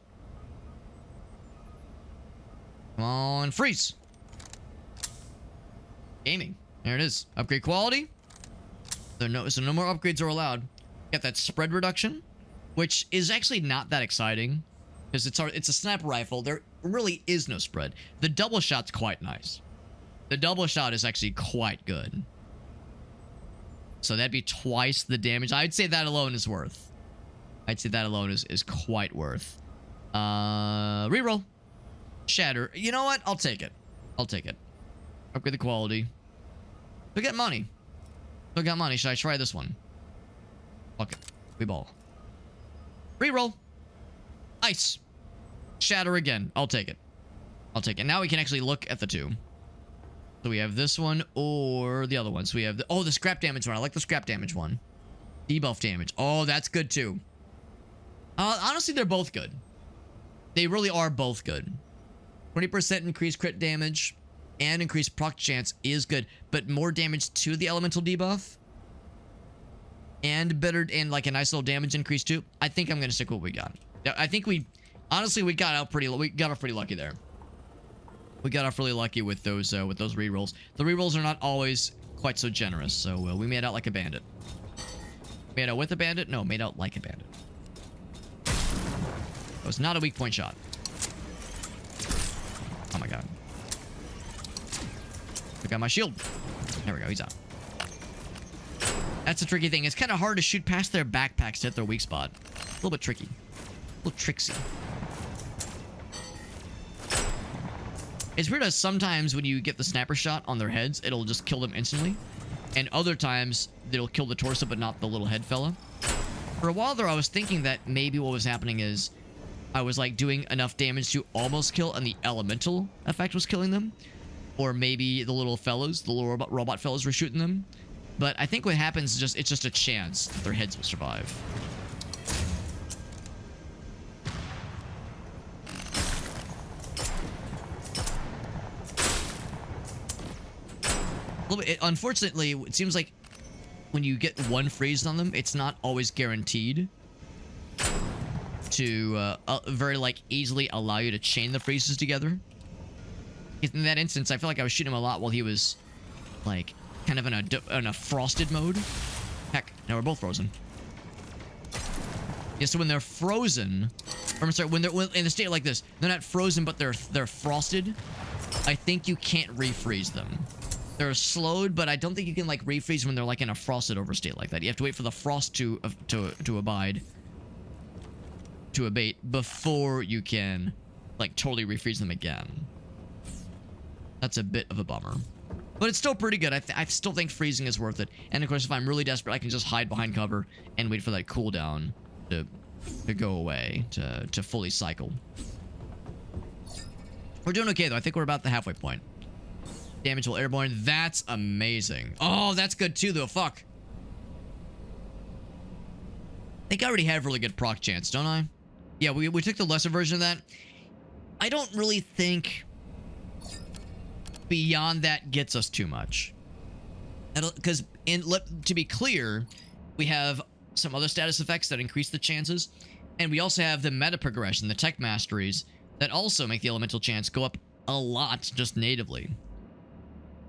Come on, freeze. Gaming. There it is. Upgrade quality. So no more upgrades are allowed. Got that spread reduction, which is actually not that exciting. Because it's a sniper rifle. There really is no spread. The double shot's quite nice. The double shot is actually quite good. So that'd be twice the damage. I'd say that alone is worth. I'd say that alone is quite worth. Reroll. Shatter. You know what? I'll take it. I'll take it. Upgrade the quality. Still got money. Still got money. Should I try this one? Fuck it. We ball. Reroll. Ice. Shatter again. I'll take it. I'll take it. Now we can actually look at the two. So we have this one or the other one. So we have the scrap damage one. I like the scrap damage one. Debuff damage. Oh, that's good too. Honestly, they're both good. They really are both good. 20% increased crit damage and increased proc chance is good, but more damage to the elemental debuff and better and like a nice little damage increase too. I think I'm gonna stick with what we got. I think honestly we got off pretty lucky there. We got off really lucky with those rerolls. The rerolls are not always quite so generous, so we made out like a bandit. Made out with a bandit? No, made out like a bandit. It was not a weak point shot. Oh my god. Look at my shield. There we go, he's out. That's a tricky thing. It's kind of hard to shoot past their backpacks to hit their weak spot. A little bit tricky. A little tricksy. It's weird as sometimes when you get the sniper shot on their heads, it'll just kill them instantly. And other times, it'll kill the torso, but not the little head fella. For a while there, I was thinking that maybe what was happening is I was like doing enough damage to almost kill, and the elemental effect was killing them. Or maybe the little fellows, the little robot fellows were shooting them. But I think what happens is it's just a chance that their heads will survive. Unfortunately, it seems like when you get one freeze on them, it's not always guaranteed to very like easily allow you to chain the freezes together. In that instance, I feel like I was shooting him a lot while he was like kind of in a frosted mode. Heck, now we're both frozen. Yeah, so when they're frozen, or I'm sorry, when they're in a state like this, they're not frozen, but they're frosted. I think you can't refreeze them. They're slowed, but I don't think you can like refreeze when they're like in a frosted over state like that. You have to wait for the frost to abate before you can like totally refreeze them again. That's a bit of a bummer, but it's still pretty good. I still think freezing is worth it. And of course, if I'm really desperate, I can just hide behind cover and wait for that cooldown to go away to fully cycle. We're doing okay though. I think we're about the halfway point. Damage while airborne. That's amazing. Oh, that's good too, though. Fuck. I think I already have really good proc chance, don't I? Yeah, we took the lesser version of that. I don't really think beyond that gets us too much. Because to be clear, we have some other status effects that increase the chances. And we also have the meta progression, the tech masteries, that also make the elemental chance go up a lot just natively.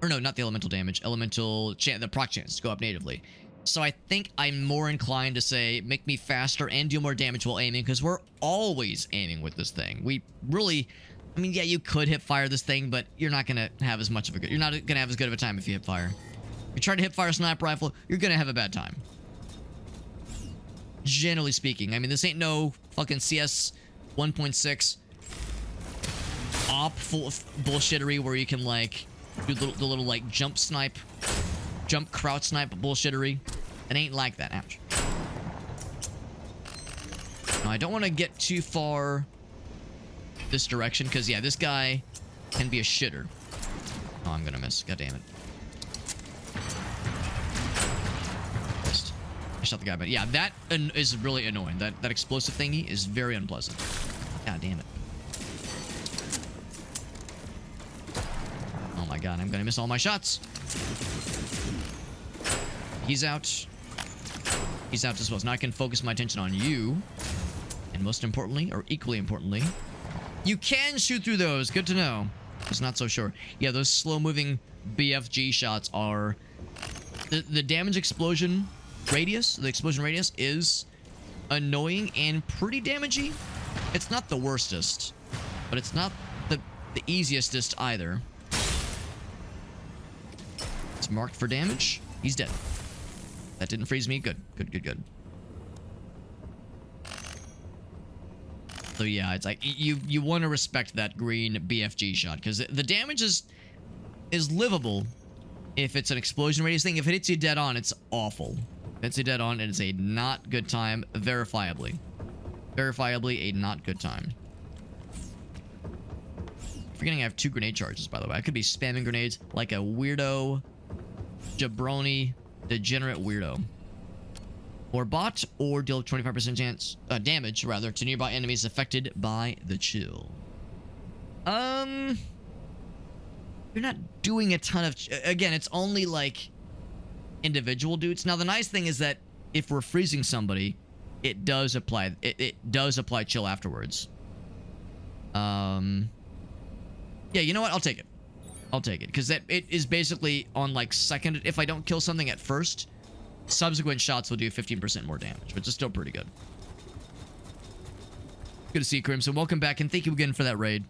Or no, not the elemental damage. The proc chance go up natively. So I think I'm more inclined to say, make me faster and deal more damage while aiming, because we're always aiming with this thing. We really... I mean, yeah, you could hip fire this thing, but you're not going to have as much of a good... You're not going to have as good of a time if you hip fire. If you try to hip fire a sniper rifle, you're going to have a bad time. Generally speaking. I mean, this ain't no fucking CS 1.6 op full of bullshittery where you can, like, do the little, like, jump crouch snipe bullshittery. It ain't like that. Ouch. Now, I don't want to get too far this direction, because, yeah, this guy can be a shitter. Oh, I'm gonna miss. God damn it. Missed. I shot the guy, but yeah, that is really annoying. That explosive thingy is very unpleasant. God damn it. Oh my god, I'm gonna miss all my shots. He's out. He's out as well. So now I can focus my attention on you. And most importantly, or equally importantly, you can shoot through those. Good to know. I was not so sure. Yeah, those slow-moving BFG shots are... The damage explosion radius, the explosion radius is annoying and pretty damaging. It's not the worstest, but it's not the easiestest either. It's marked for damage. He's dead. That didn't freeze me. Good. Good. So yeah, it's like you want to respect that green BFG shot, because the damage is livable if it's an explosion radius thing. If it hits you dead on, it's awful. If it hits you dead on, it's a not good time, verifiably a not good time. Forgetting I have 2 grenade charges, by the way. I could be spamming grenades like a weirdo, jabroni, degenerate weirdo. Or bot, or deal 25% chance damage rather to nearby enemies affected by the chill. You're not doing a ton of again, it's only like individual dudes. Now the nice thing is that if we're freezing somebody, it does apply chill afterwards. Yeah, you know what? I'll take it because it is basically on like second. If I don't kill something at first, subsequent shots will do 15% more damage, which is still pretty good. Good to see you, Crimson. Welcome back, and thank you again for that raid.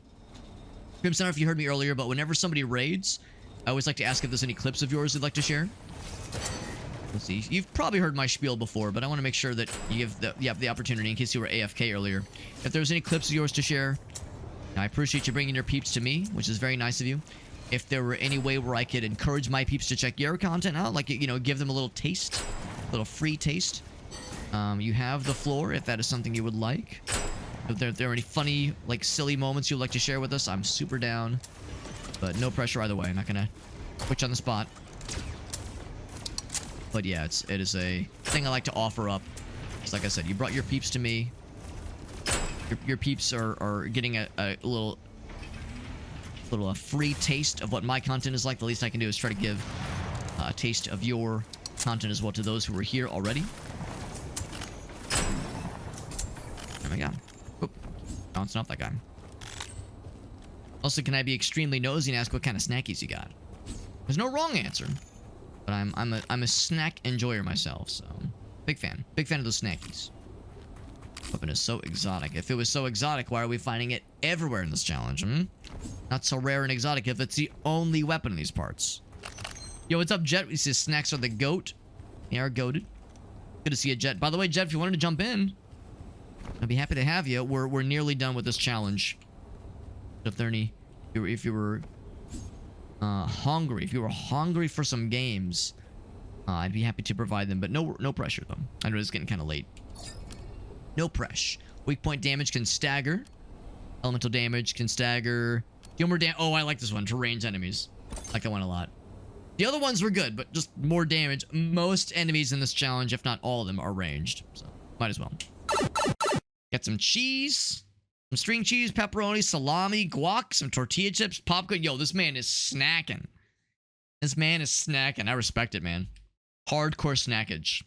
Crimson, I don't know if you heard me earlier, but whenever somebody raids, I always like to ask if there's any clips of yours you'd like to share. Let's see. You've probably heard my spiel before, but I want to make sure that you have the opportunity in case you were AFK earlier. If there's any clips of yours to share, I appreciate you bringing your peeps to me, which is very nice of you. If there were any way where I could encourage my peeps to check your content out, like, you know, give them a little taste, a little free taste, you have the floor if that is something you would like. If there are any funny, like, silly moments you'd like to share with us, I'm super down. But no pressure either way. I'm not gonna put you on the spot. But yeah, it is a thing I like to offer up. It's like I said, you brought your peeps to me. Your peeps are getting a little free taste of what my content is like. The least I can do is try to give a taste of your content as well to those who are here already. Oh my god. Oop. Bouncing off that guy. Also, can I be extremely nosy and ask what kind of snackies you got? There's no wrong answer. But I'm a snack enjoyer myself, so big fan of those snackies. Weapon is so exotic. If it was so exotic, why are we finding it everywhere in this challenge? Not so rare and exotic if it's the only weapon in these parts. Yo, what's up, Jet? We see snacks are the goat. They are goated. Good to see you, Jet. By the way, Jet, if you wanted to jump in, I'd be happy to have you. We're nearly done with this challenge. If there any, if you were hungry, if you were hungry for some games, I'd be happy to provide them. But no pressure though. I know it's getting kind of late. No pressure. Weak point damage can stagger. Elemental damage can stagger. Deal more damage. Oh, I like this one. To range enemies. I like that one a lot. The other ones were good, but just more damage. Most enemies in this challenge, if not all of them, are ranged. So, might as well. Get some cheese. Some string cheese, pepperoni, salami, guac, some tortilla chips, popcorn. Yo, this man is snacking. This man is snacking. I respect it, man. Hardcore snackage.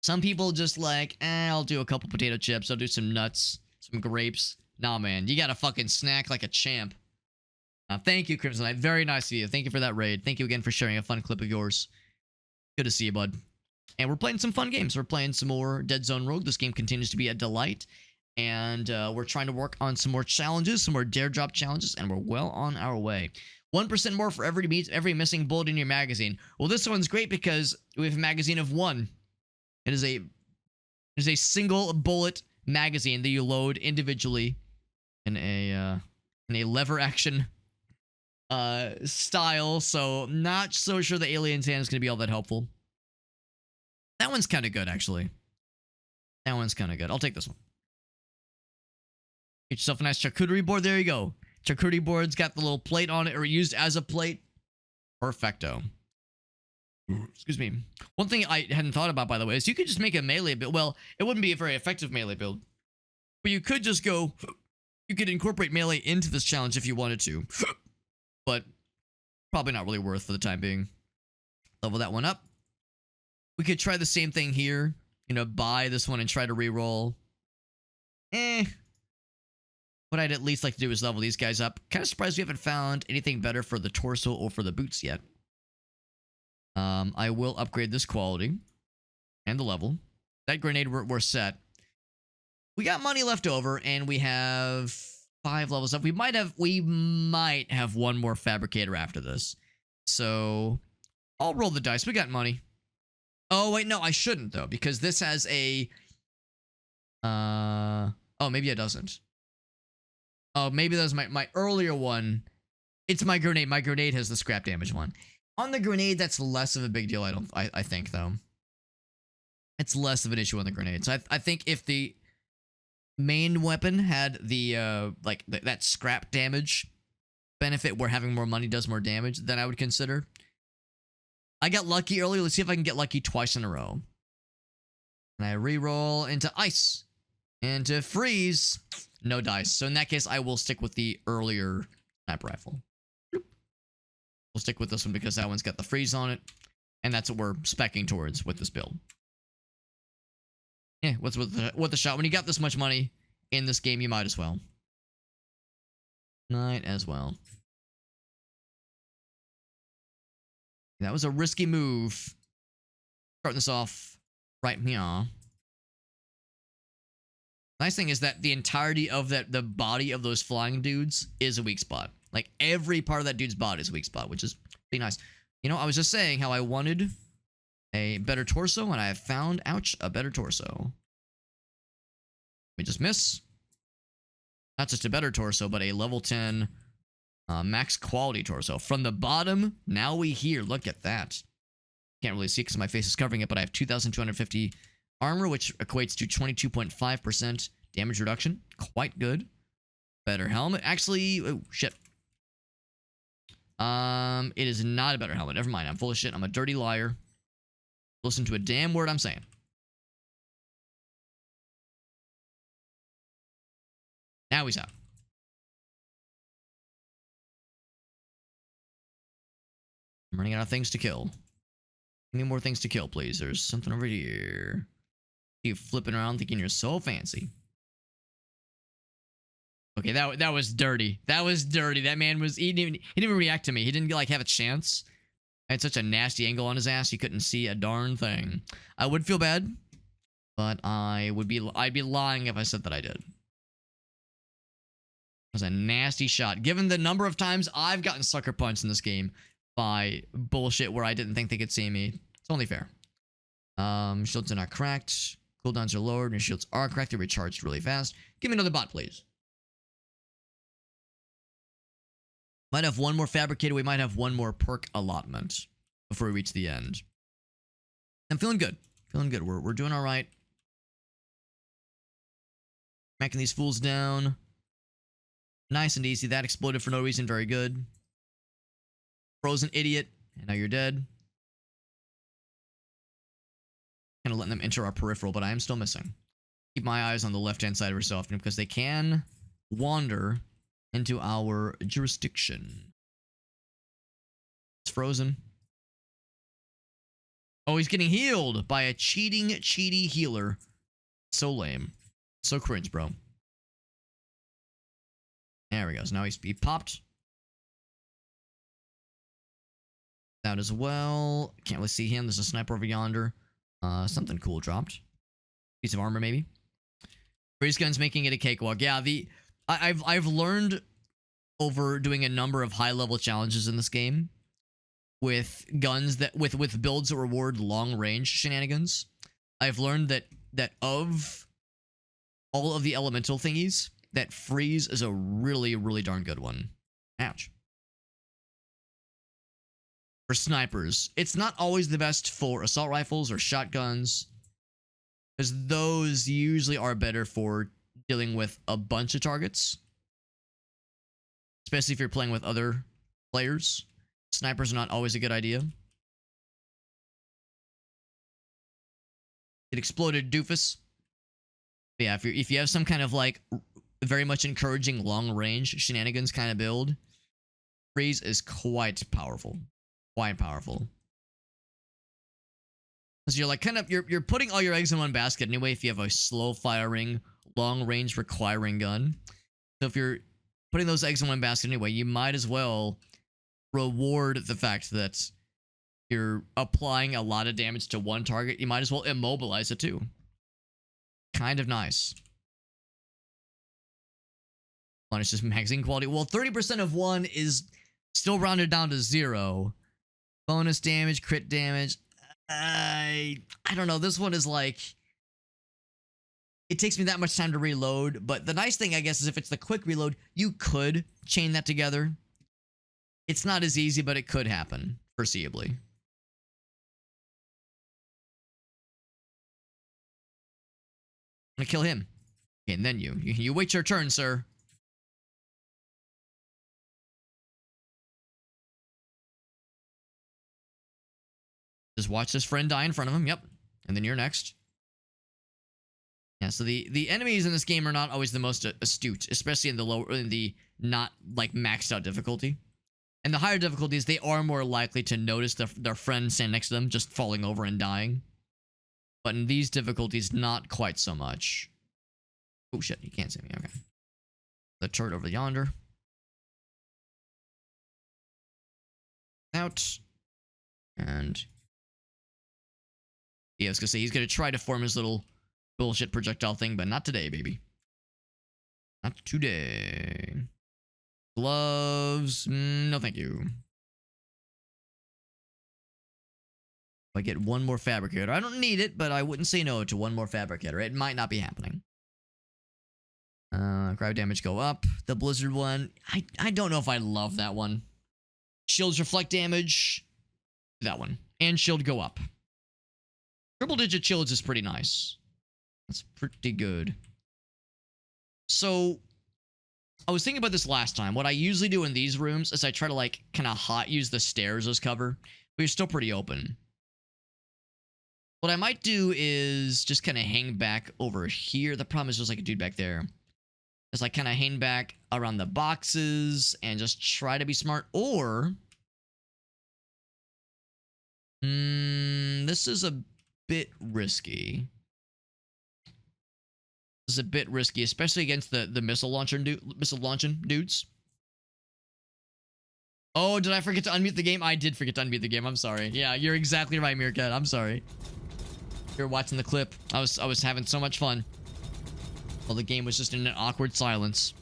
Some people just like, I'll do a couple potato chips. I'll do some nuts, some grapes. Nah, man, you gotta fucking snack like a champ. Thank you, Crimson Knight. Very nice of you. Thank you for that raid. Thank you again for sharing a fun clip of yours. Good to see you, bud. And we're playing some fun games. We're playing some more Deadzone Rogue. This game continues to be a delight. And we're trying to work on some more challenges, some more dare drop challenges, and we're well on our way. 1% more for every missing bullet in your magazine. Well, this one's great because we have a magazine of 1. It is a single bullet magazine that you load individually in a lever action style. So not so sure the alien's hand is going to be all that helpful. That one's kind of good, actually. That one's kind of good. I'll take this one. Get yourself a nice charcuterie board. There you go. Charcuterie board's got the little plate on it, or used as a plate. Perfecto. Excuse me. One thing I hadn't thought about, by the way, is you could just make a melee build. Well, it wouldn't be a very effective melee build. But you could just go... You could incorporate melee into this challenge if you wanted to. But probably not really worth for the time being. Level that one up. We could try the same thing here. You know, buy this one and try to reroll. What I'd at least like to do is level these guys up. Kind of surprised we haven't found anything better for the torso or for the boots yet. I will upgrade this quality and the level. That grenade, we're set. We got money left over, and we have 5 levels up. We might have one more fabricator after this. So I'll roll the dice. We got money. Oh wait, no, I shouldn't though, because this has a. Oh, maybe it doesn't. Oh, maybe that was my earlier one. It's my grenade. My grenade has the scrap damage one. On the grenade, that's less of a big deal, I think, though. It's less of an issue on the grenade. So I think if the main weapon had the, that scrap damage benefit where having more money does more damage, then I would consider. I got lucky earlier. Let's see if I can get lucky twice in a row. And I re-roll into ice. Into freeze. No dice. So in that case, I will stick with the earlier sniper rifle. We'll stick with this one because that one's got the freeze on it. And that's what we're speccing towards with this build. Yeah, what's with the shot? When you got this much money in this game, you might as well. Might as well. That was a risky move. Starting this off right here. Nice thing is that the entirety of the body of those flying dudes is a weak spot. Like, every part of that dude's body is a weak spot, which is pretty nice. You know, I was just saying how I wanted a better torso, and I have found, ouch, a better torso. We just miss. Not just a better torso, but a level 10 max quality torso. From the bottom, now we hear, look at that. Can't really see because my face is covering it, but I have 2,250 armor, which equates to 22.5% damage reduction. Quite good. Better helmet. Actually, oh, shit. It is not a better helmet. Never mind. I'm full of shit. I'm a dirty liar. Listen to a damn word I'm saying. Now he's out. I'm running out of things to kill. Give me more things to kill, please. There's something over here. You flipping around thinking you're so fancy. Okay, that was dirty. That was dirty. That man was he didn't even react to me. He didn't like have a chance. I had such a nasty angle on his ass, you couldn't see a darn thing. I would feel bad, but I'd be lying if I said that I did. It was a nasty shot. Given the number of times I've gotten sucker punched in this game by bullshit where I didn't think they could see me, it's only fair. Shields are not cracked. Cooldowns are lowered, and your shields are cracked. They're recharged really fast. Give me another bot, please. Might have one more fabricator. We might have one more perk allotment before we reach the end. I'm feeling good. Feeling good. We're doing all right. Macking these fools down. Nice and easy. That exploded for no reason. Very good. Frozen idiot. And now you're dead. Kind of letting them enter our peripheral, but I am still missing. Keep my eyes on the left-hand side every so often because they can wander into our jurisdiction. It's frozen. Oh, he's getting healed by a cheaty healer. So lame. So cringe, bro. There we go. So now he popped. Out as well. Can't really see him. There's a sniper over yonder. Something cool dropped. Piece of armor, maybe. Freeze gun's making it a cakewalk. Yeah, I've learned over doing a number of high-level challenges in this game with guns that with builds that reward long-range shenanigans. I've learned that of all of the elemental thingies, that freeze is a really, really darn good one. Ouch. For snipers, it's not always the best for assault rifles or shotguns, because those usually are better for dealing with a bunch of targets, especially if you're playing with other players. Snipers are not always a good idea. It exploded, doofus. But yeah, if you have some kind of like very much encouraging long range shenanigans kind of build, freeze is quite powerful. Quite powerful. Because you're like you're putting all your eggs in one basket anyway if you have a slow firing, long range requiring gun. So if you're putting those eggs in one basket anyway, you might as well reward the fact that you're applying a lot of damage to one target. You might as well immobilize it too. Kind of nice. It's just magazine quality. Well, 30% of one is still rounded down to 0. Bonus damage, crit damage. I don't know. This one is like, it takes me that much time to reload. But the nice thing, I guess, is if it's the quick reload, you could chain that together. It's not as easy, but it could happen, foreseeably. I'm gonna kill him. Okay, and then you wait your turn, sir. Just watch this friend die in front of him. Yep. And then you're next. Yeah, so the enemies in this game are not always the most astute, especially in the not like maxed out difficulty. And the higher difficulties, they are more likely to notice their friend standing next to them just falling over and dying. But in these difficulties, not quite so much. Oh shit, you can't see me. Okay. The turret over yonder. Out. And yeah, I was gonna say he's gonna try to form his little bullshit projectile thing, but not today, baby. Not today. Gloves, no thank you. If I get one more fabricator, I don't need it, but I wouldn't say no to one more fabricator. It might not be happening. Cryo damage go up. The blizzard one, I don't know if I love that one. Shields reflect damage. That one. And shield go up. Triple digit shields is pretty nice. That's pretty good. So, I was thinking about this last time. What I usually do in these rooms is I try to like kind of use the stairs as cover, but you're still pretty open. What I might do is just kind of hang back over here. The problem is there's like a dude back there. Just like kind of hang back around the boxes and just try to be smart. Or this is a bit risky. This is a bit risky, especially against the missile launching dudes. Oh, did I forget to unmute the game? I did forget to unmute the game. I'm sorry. Yeah, you're exactly right, Meerkat. I'm sorry. You're watching the clip. I was having so much fun. Well, the game was just in an awkward silence.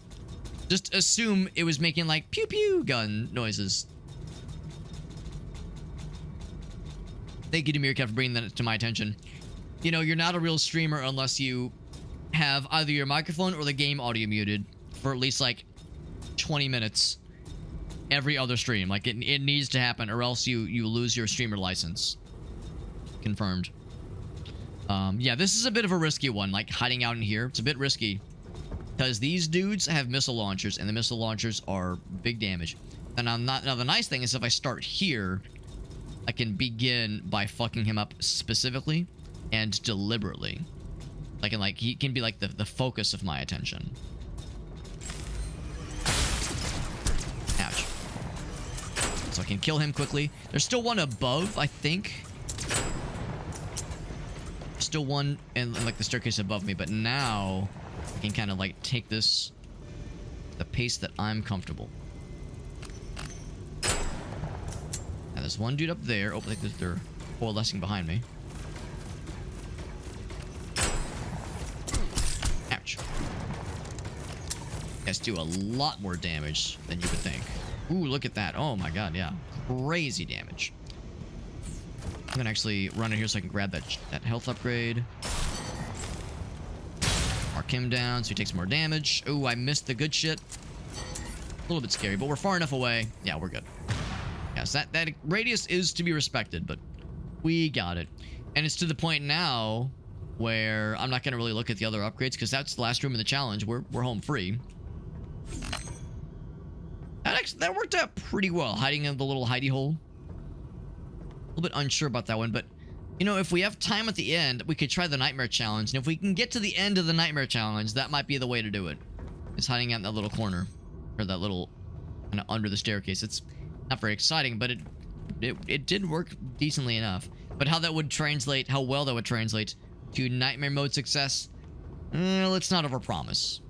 Just assume it was making like pew pew gun noises. Thank you to Meerkat for bringing that to my attention. You know, you're not a real streamer unless you have either your microphone or the game audio muted for at least like 20 minutes every other stream. Like it needs to happen or else you lose your streamer license. Confirmed. Yeah, this is a bit of a risky one, like hiding out in here. It's a bit risky because these dudes have missile launchers and the missile launchers are big damage. And now the nice thing is if I start here, I can begin by fucking him up specifically and deliberately. He can be like the focus of my attention. Ouch. So I can kill him quickly. There's still one above, I think. still one in like the staircase above me, but now I can kind of like take this the pace that I'm comfortable. Now there's one dude up there. Oh, like they're coalescing behind me. Ouch. Guys do a lot more damage than you would think. Ooh, look at that. Oh my god, yeah. Crazy damage. I'm gonna actually run in here so I can grab that health upgrade. Mark him down so he takes more damage. Ooh, I missed the good shit. A little bit scary, but we're far enough away. Yeah, we're good. Yes, that radius is to be respected, but we got it. And it's to the point now where I'm not gonna really look at the other upgrades because that's the last room in the challenge. We're home free. That worked out pretty well, hiding in the little hidey hole. A little bit unsure about that one, but you know, if we have time at the end, we could try the nightmare challenge. And if we can get to the end of the nightmare challenge, that might be the way to do it. It's hiding out in that little corner, or that little kind of under the staircase. It's not very exciting, but it did work decently enough. But how that would translate, how well that would translate to nightmare mode success, let's not overpromise.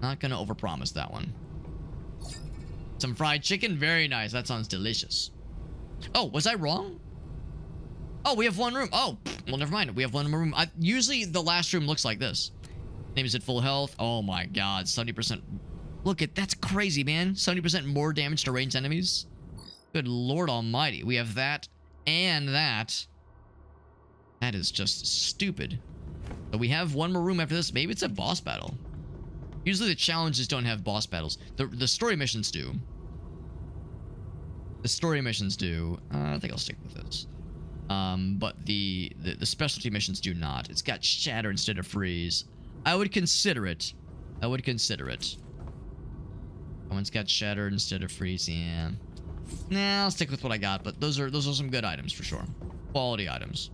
Not gonna overpromise that one. Some fried chicken, very nice. That sounds delicious. Oh, was I wrong? Oh, we have one room. Oh, well, never mind. We have one more room. Usually the last room looks like this. Name is at full health. Oh my god, 70%. Look at that's crazy, man. 70% more damage to ranged enemies. Good lord almighty. We have that and that. That is just stupid. But we have one more room after this. Maybe it's a boss battle. Usually the challenges don't have boss battles. The story missions do. The story missions do. I think I'll stick with this. But the specialty missions do not. It's got shatter instead of freeze. I would consider it. I would consider it. That one's got shatter instead of freeze. Yeah. Nah, I'll stick with what I got. But those are some good items for sure. Quality items.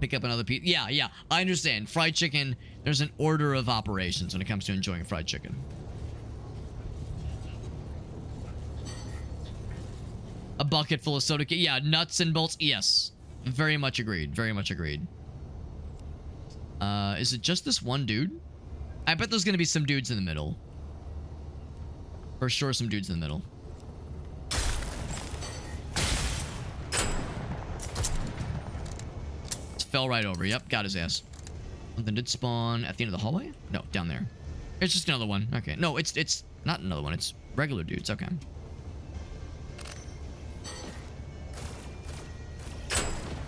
Pick up another piece. Yeah, I understand. Fried chicken, there's an order of operations when it comes to enjoying fried chicken. A bucket full of soda. Yeah, nuts and bolts. Yes. Very much agreed. Very much agreed. Is it just this one dude? I bet there's going to be some dudes in the middle. For sure, some dudes in the middle. Fell right over. Yep, got his ass. Something did spawn at the end of the hallway? No, down there. It's just another one. Okay. No, it's not another one. It's regular dudes. Okay.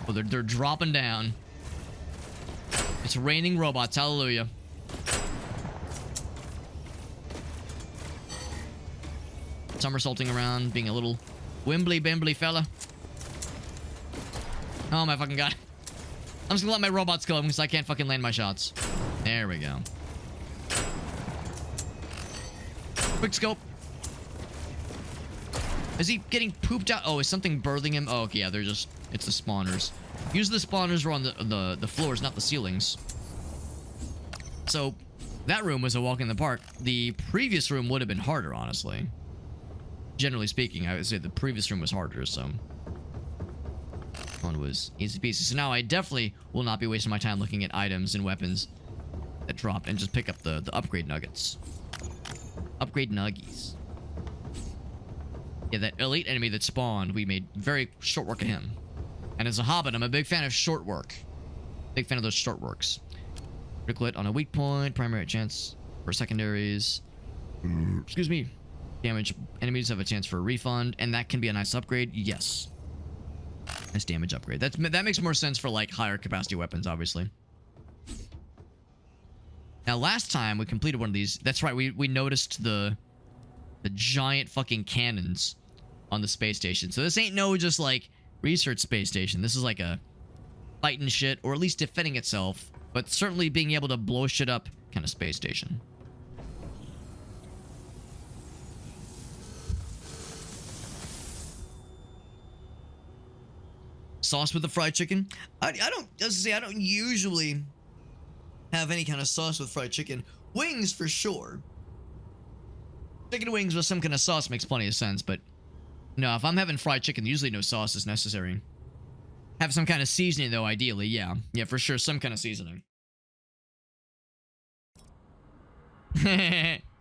Oh, they're dropping down. It's raining robots. Hallelujah. Somersaulting around, being a little wimbly-bimbly fella. Oh my fucking god. I'm just gonna let my robots go because I can't fucking land my shots. There we go. Quick scope. Is he getting pooped out? Oh, is something birthing him? Oh, okay, yeah, they're just... It's the spawners. Usually the spawners are on the floors, not the ceilings. So, that room was a walk in the park. The previous room would have been harder, honestly. Generally speaking, I would say the previous room was harder, so... One was easy peasy. So now I definitely will not be wasting my time looking at items and weapons that dropped and just pick up the upgrade nuggets. Upgrade nuggies. Yeah, that elite enemy that spawned, we made very short work of him. And as a hobbit, I'm a big fan of short work. Big fan of those short works. Critical hit on a weak point, primary chance for secondaries. Excuse me. Damage enemies have a chance for a refund, and that can be a nice upgrade. Yes. Nice damage upgrade. That makes more sense for like higher capacity weapons, obviously. Now, last time we completed one of these, that's right, we noticed the giant fucking cannons on the space station. So this ain't no just like research space station. This is like a fighting shit, or at least defending itself, but certainly being able to blow shit up kind of space station. Sauce with the fried chicken? I don't usually have any kind of sauce with fried chicken. Wings for sure. Chicken wings with some kind of sauce makes plenty of sense, but No, if I'm having fried chicken, usually no sauce is necessary. Have some kind of seasoning, though, ideally. Yeah. Yeah, for sure. Some kind of seasoning.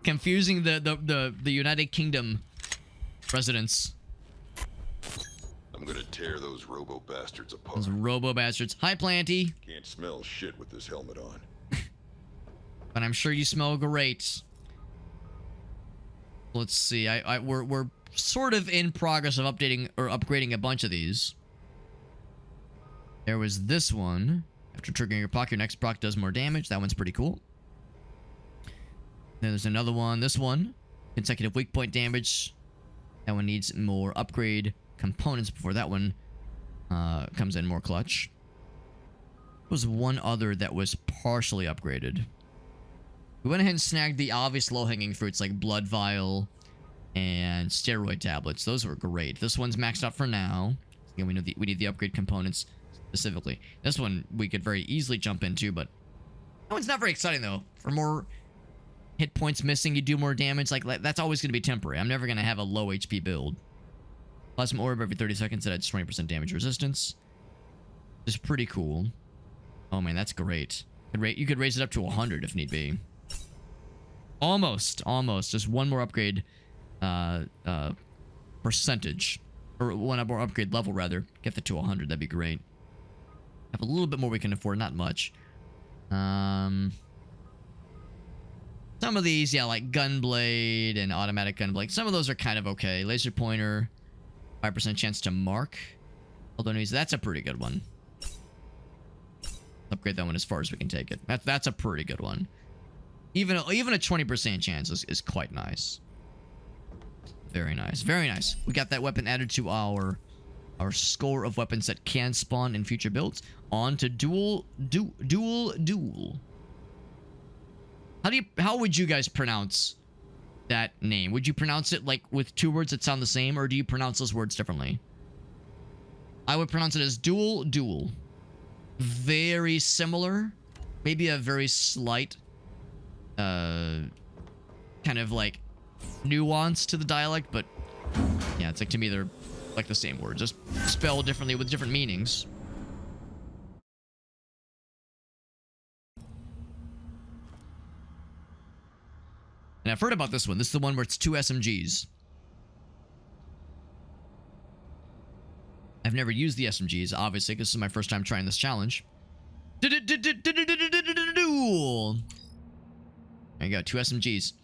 Confusing the United Kingdom residents. I'm gonna tear those robo bastards apart. Those robo bastards. Hi, Planty. Can't smell shit with this helmet on. But I'm sure you smell great. Let's see. We're sort of in progress of updating or upgrading a bunch of these. There was this one. After triggering your proc, your next proc does more damage. That one's pretty cool. Then there's another one. This one. Consecutive weak point damage. That one needs more upgrade components before that one comes in more clutch. There was one other that was partially upgraded. We went ahead and snagged the obvious low-hanging fruits like blood vial and steroid tablets. Those were great. This one's maxed out for now. Again, we need the upgrade components specifically. This one we could very easily jump into, but that one's not very exciting though. For more hit points missing, you do more damage. Like that's always going to be temporary. I'm never going to have a low HP build. Plasma orb every 30 seconds that adds 20% damage resistance. It's pretty cool. Oh man, that's great. You could raise it up to 100 if need be. Almost. Just one more upgrade percentage. Or one more upgrade level, rather. Get that to 100. That'd be great. Have a little bit more we can afford. Not much. Some of these, yeah, like Gunblade and Automatic Gunblade. Some of those are kind of okay. Laser Pointer. 5% chance to mark. Although that's a pretty good one. Upgrade that one as far as we can take it. That's a pretty good one. Even a 20% chance is quite nice. Very nice. Very nice. We got that weapon added to our score of weapons that can spawn in future builds. On to dual. How would you guys pronounce that name? Would you pronounce it like with two words that sound the same, or do you pronounce those words differently? I would pronounce it as dual. Very similar. Maybe a very slight kind of like nuance to the dialect, but yeah, it's like to me they're like the same word, just spelled differently with different meanings. And I've heard about this one. This is the one where it's 2 SMGs. I've never used the SMGs, obviously, because this is my first time trying this challenge. There you go, 2 SMGs.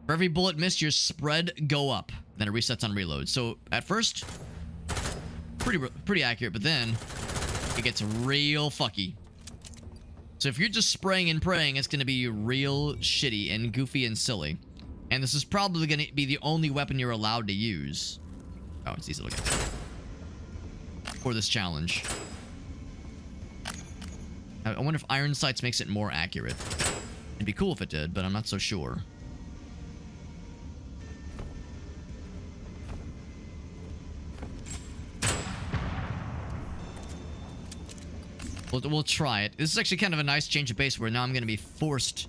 For every bullet missed, your spread go up. Then it resets on reload. So, at first, pretty accurate, but then it gets real fucky. So if you're just spraying and praying, it's going to be real shitty and goofy and silly. And this is probably going to be the only weapon you're allowed to use. Oh, it's easy to look at. For this challenge. I wonder if Iron Sights makes it more accurate. It'd be cool if it did, but I'm not so sure. We'll try it. This is actually kind of a nice change of pace where now I'm going to be forced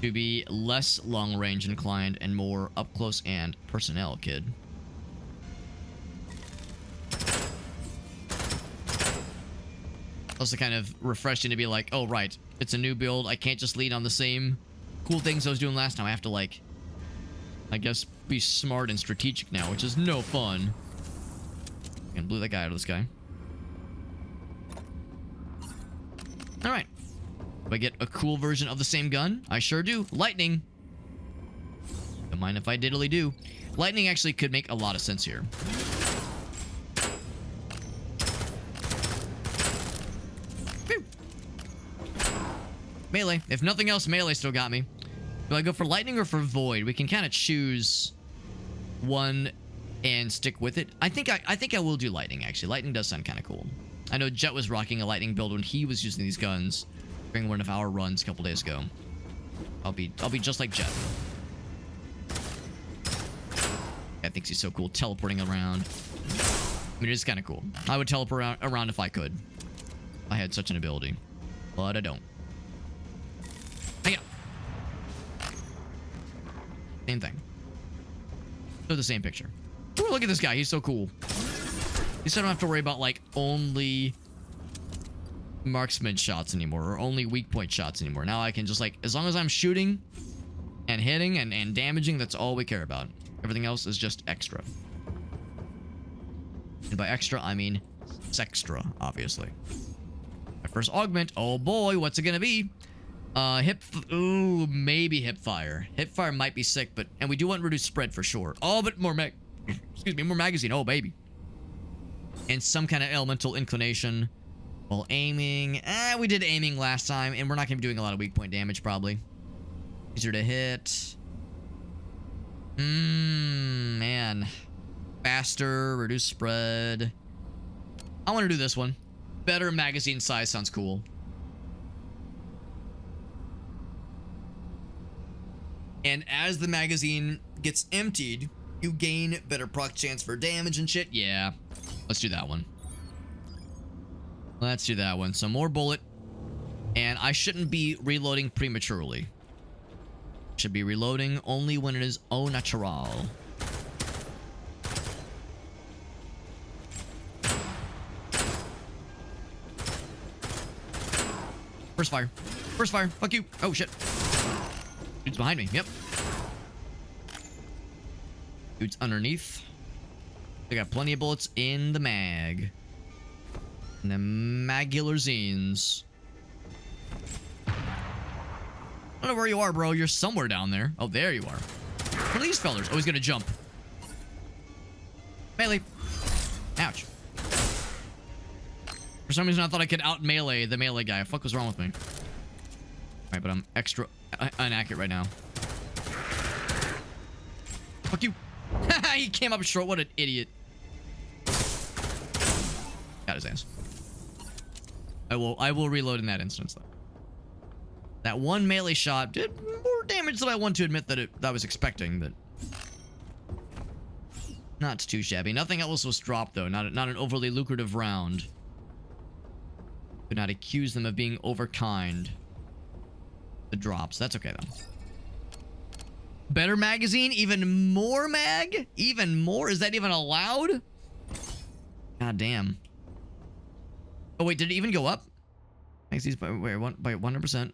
to be less long range inclined and more up close and personnel, kid. Also kind of refreshing to be like, oh right, it's a new build. I can't just lean on the same cool things I was doing last time. I have to like, I guess, be smart and strategic now, which is no fun. And blew that guy out of the sky. Alright. Do I get a cool version of the same gun? I sure do. Lightning. Don't mind if I diddly do. Lightning actually could make a lot of sense here. Whew. Melee. If nothing else, melee still got me. Do I go for lightning or for void? We can kind of choose one and stick with it. I think I will do lightning, actually. Lightning does sound kind of cool. I know Jet was rocking a lightning build when he was using these guns during one of our runs a couple days ago. I'll be just like Jet. I think he's so cool, teleporting around. I mean, it is kind of cool. I would teleport around if I could. If I had such an ability. But I don't. Hang on. Same thing. So the same picture. Ooh, look at this guy. He's so cool. At least I don't have to worry about, like, only marksman shots anymore, or only weak point shots anymore. Now I can just, like, as long as I'm shooting and hitting and damaging, that's all we care about. Everything else is just extra. And by extra, I mean sextra, obviously. My first augment. Oh boy, what's it gonna be? Ooh, maybe hip fire. Hip fire might be sick, but and we do want reduced spread for sure. Oh, but more excuse me, more magazine. Oh baby. And some kind of elemental inclination while aiming. We did aiming last time, and we're not gonna be doing a lot of weak point damage probably. Easier to hit. Man. Faster, reduced spread. I want to do this one. Better magazine size sounds cool. And as the magazine gets emptied, you gain better proc chance for damage and shit. Yeah, let's do that one. Let's do that one. So more bullet. And I shouldn't be reloading prematurely. Should be reloading only when it is au natural. First fire. First fire. Fuck you. Oh, shit. Dude's behind me. Yep. Dude's underneath. I got plenty of bullets in the mag. And the magular zines. I don't know where you are, bro. You're somewhere down there. Oh, there you are. What are these fellers? Oh, he's gonna jump. Melee. Ouch. For some reason, I thought I could out melee the melee guy. What the fuck was wrong with me? Alright, but I'm extra inaccurate right now. Fuck you. He came up short. What an idiot. Got his ass. I will reload in that instance, though. That one melee shot did more damage than I want to admit that I was expecting, but not too shabby. Nothing else was dropped, though. Not an overly lucrative round. Could not accuse them of being overkind. The drops. That's okay, though. Better magazine? Even more mag? Even more? Is that even allowed? God damn. Oh, wait. Did it even go up? Magazines by 100%.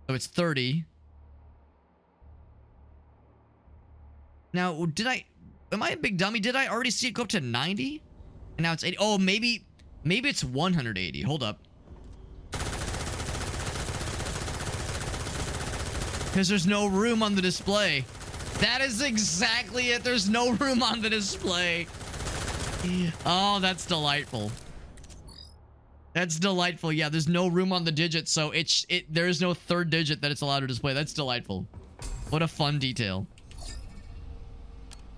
So it's 30. Now, am I a big dummy? Did I already see it go up to 90? And now it's 80. Oh, maybe it's 180. Hold up. Because there's no room on the display. That is exactly it. There's no room on the display. Oh, that's delightful. That's delightful. Yeah, there's no room on the digit, so there is no third digit that it's allowed to display. That's delightful. What a fun detail.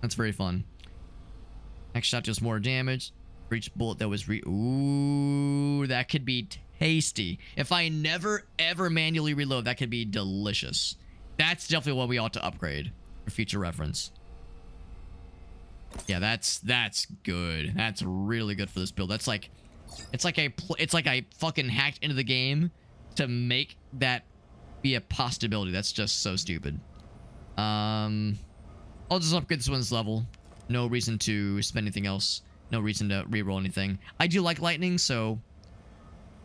That's very fun. Next shot does more damage. For each bullet that was ooh, that could be tasty. If I never ever manually reload, that could be delicious. That's definitely what we ought to upgrade for future reference. Yeah, that's good. That's really good for this build. That's like it's like I fucking hacked into the game to make that be a possibility. That's just so stupid. I'll just upgrade this one's level. No reason to spend anything else. No reason to reroll anything. I do like lightning, so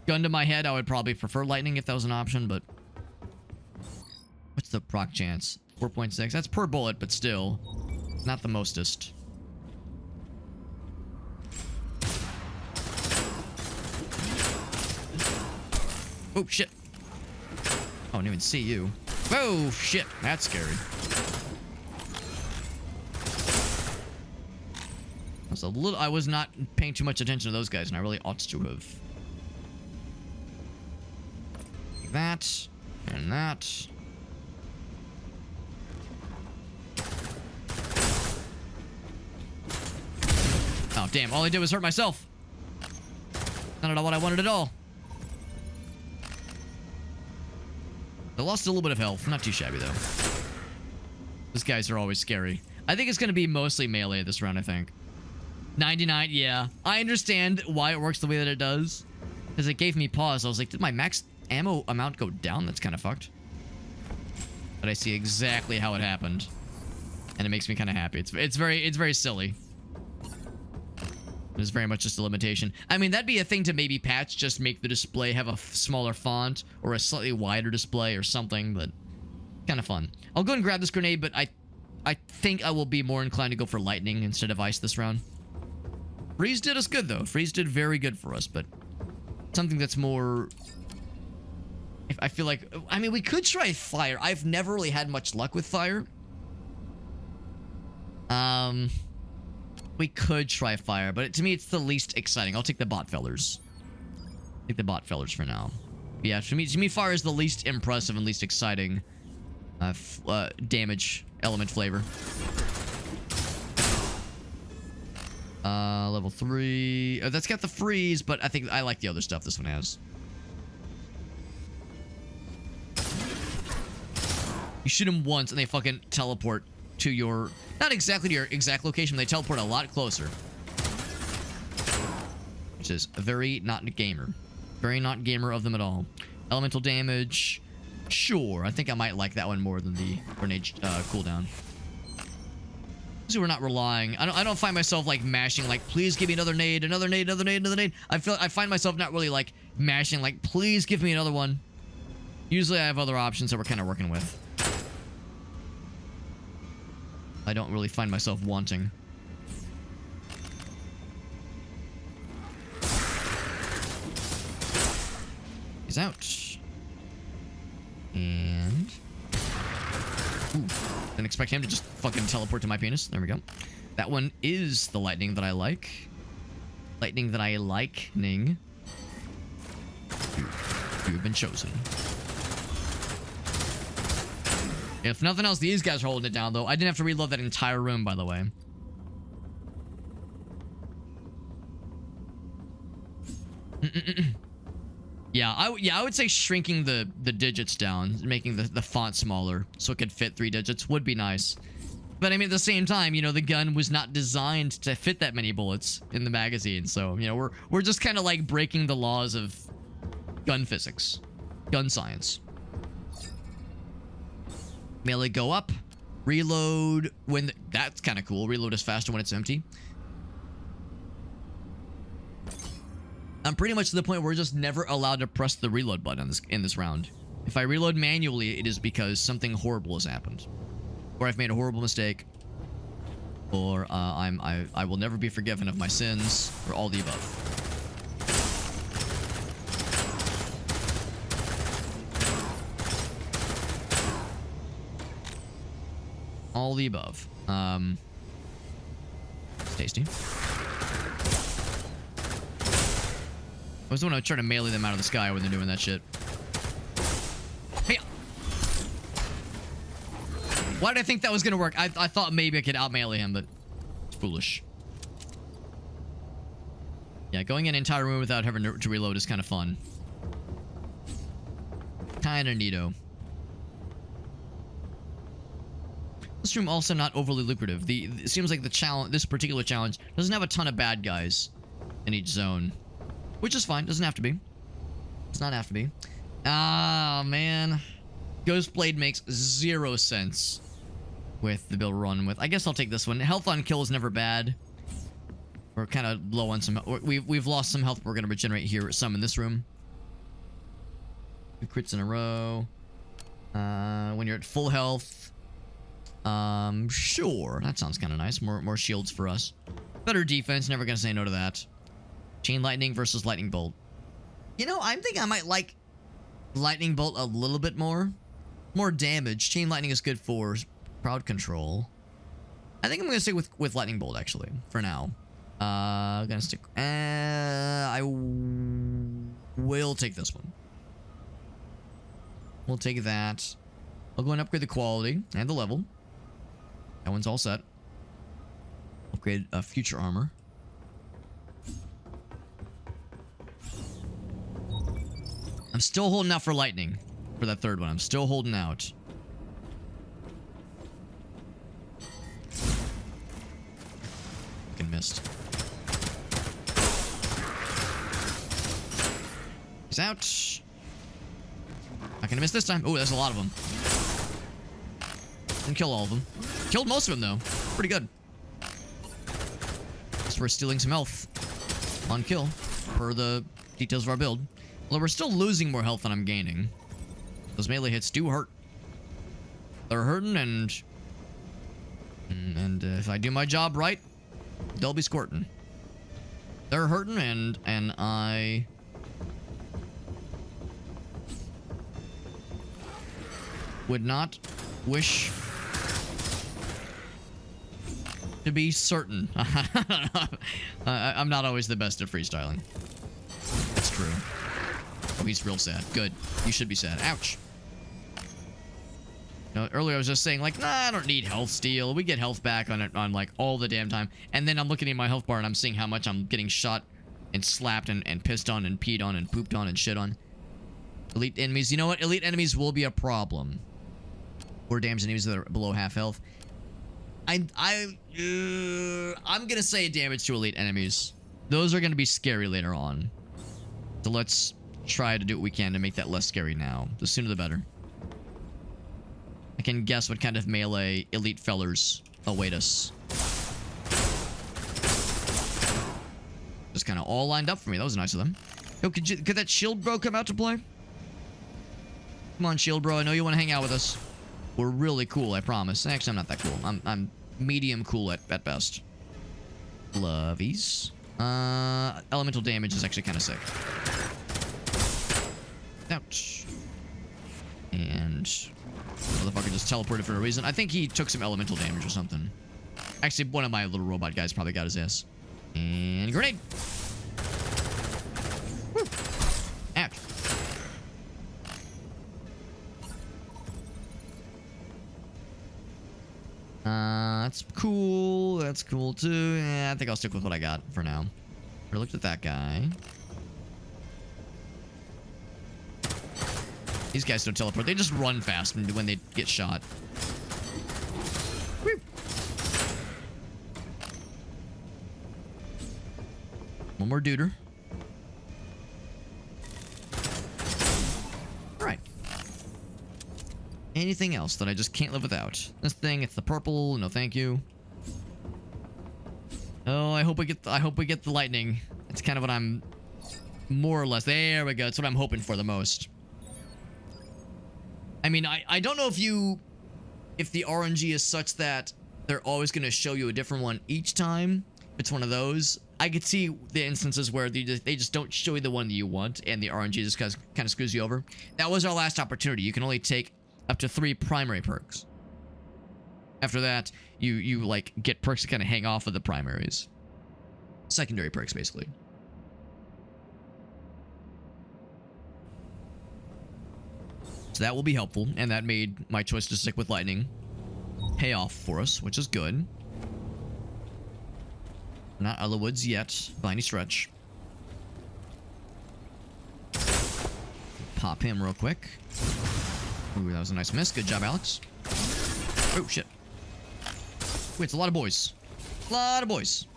gun to my head, I would probably prefer lightning if that was an option, but what's the proc chance? 4.6. That's per bullet, but still not the mostest. Oh, shit. Oh, I didn't even see you. Oh, shit. That's scary. I was not paying too much attention to those guys, and I really ought to have. Like that. And that. Oh, damn. All I did was hurt myself. Not at all what I wanted at all. I lost a little bit of health. Not too shabby, though. These guys are always scary. I think it's going to be mostly melee this round, I think. 99, yeah. I understand why it works the way that it does. Because it gave me pause. I was like, did my max ammo amount go down? That's kind of fucked. But I see exactly how it happened. and it makes me kind of happy. It's very silly. It's very much just a limitation. I mean, that'd be a thing to maybe patch, just make the display have a smaller font or a slightly wider display or something, but kind of fun. I'll go and grab this grenade, but I think I will be more inclined to go for lightning instead of ice this round. Freeze did us good, though. Freeze did very good for us, but something that's more... I feel like... I mean, we could try fire. I've never really had much luck with fire. We could try fire, but to me, it's the least exciting. I'll take the bot fellers. Take the bot fellers for now. Yeah, to me, fire is the least impressive and least exciting damage element flavor. Level 3. That's got the freeze, but I think I like the other stuff this one has. You shoot them once and they fucking teleport to your... Not exactly to your exact location, but they teleport a lot closer. Which is very not gamer. Very not gamer of them at all. Elemental damage. Sure, I think I might like that one more than the grenade cooldown. So we're not relying... I don't find myself like mashing like, please give me another nade, another nade, another nade, another nade. I find myself not really like mashing like, please give me another one. Usually I have other options that we're kind of working with. I don't really find myself wanting. He's out. And... Ooh. Didn't expect him to just fucking teleport to my penis. There we go. That one is the lightning that I like. Lightning that I like. Ning. You've been chosen. If nothing else, these guys are holding it down, though. I didn't have to reload that entire room, by the way. Yeah, I would say shrinking the digits down, making the font smaller so it could fit 3 digits would be nice. But I mean, at the same time, you know, the gun was not designed to fit that many bullets in the magazine. So, you know, we're just kind of like breaking the laws of gun physics, gun science. Melee go up, reload when that's kind of cool. Reload is faster when it's empty. I'm pretty much to the point where we're just never allowed to press the reload button in this round. If I reload manually, it is because something horrible has happened, or I've made a horrible mistake, or I will never be forgiven of my sins, or all the above. All the above. It's tasty. I was the one who tried to melee them out of the sky when they're doing that shit. Hey! Why did I think that was gonna work? I thought maybe I could out-melee him, but it's foolish. Yeah, going in an entire room without having to reload is kind of fun. Kinda neato. This room also not overly lucrative. It seems like the challenge, this particular challenge, doesn't have a ton of bad guys in each zone, which is fine. Doesn't have to be. Does not have to be. Ah, man, Ghostblade makes 0 sense with the build we're running with. I guess I'll take this one. Health on kill is never bad. We're kind of low on some. We've lost some health. We're gonna regenerate here. Some in this room. 2 crits in a row. When you're at full health. Sure. That sounds kind of nice. More shields for us. Better defense. Never gonna say no to that. Chain lightning versus lightning bolt. You know, I think I might like lightning bolt a little bit more. More damage. Chain lightning is good for crowd control. I think I'm gonna stick with lightning bolt actually for now. Gonna stick. I will take this one. We'll take that. I'll go and upgrade the quality and the level. That one's all set. Upgrade future armor. I'm still holding out for lightning for that third one. I'm still holding out. Fucking missed. He's out. Not gonna miss this time. Oh, there's a lot of them. Didn't kill all of them. Killed most of them, though. Pretty good. Guess we're stealing some health on kill, per the details of our build. Although we're still losing more health than I'm gaining. Those melee hits do hurt. They're hurting, and if I do my job right, they'll be squirting. They're hurting, and I would not wish to be certain. I'm not always the best at freestyling. That's true. Oh, he's real sad. Good. You should be sad. Ouch. You know, earlier I was just saying, like, nah, I don't need health steal. We get health back on it on, like, all the damn time. And then I'm looking at my health bar and I'm seeing how much I'm getting shot and slapped and pissed on and peed on and pooped on and shit on. Elite enemies. You know what? Elite enemies will be a problem. Or damage enemies that are below half health. I'm gonna say damage to elite enemies. Those are gonna be scary later on. So let's try to do what we can to make that less scary now. The sooner the better. I can guess what kind of melee elite fellers await us. Just kind of all lined up for me. That was nice of them. Yo, could that shield bro come out to play? Come on, shield bro. I know you want to hang out with us. We're really cool, I promise. Actually, I'm not that cool. I'm medium cool at best. Lovies. Elemental damage is actually kind of sick. Ouch. And motherfucker just teleported for a reason. I think he took some elemental damage or something. Actually, one of my little robot guys probably got his ass. And grenade. Woo. Ouch. That's cool. That's cool too. Yeah, I think I'll stick with what I got for now. I looked at that guy. These guys don't teleport. They just run fast when they get shot. Woo. One more duder. Alright. Anything else that I just can't live without? This thing, it's the purple. No, thank you. Oh, I hope we get the lightning. It's kind of what I'm more or less. There we go. It's what I'm hoping for the most. I mean, I don't know if the RNG is such that they're always going to show you a different one each time. If it's one of those. I could see the instances where they just don't show you the one that you want, and the RNG just kind of screws you over. That was our last opportunity. You can only take up to 3 primary perks. After that, you like get perks to kind of hang off of the primaries. Secondary perks, basically. So that will be helpful, and that made my choice to stick with lightning pay off for us, which is good. Not out of the woods yet, by any stretch. Pop him real quick. Ooh, that was a nice miss. Good job, Alex. Oh, shit. Wait, it's a lot of boys. A lot of boys.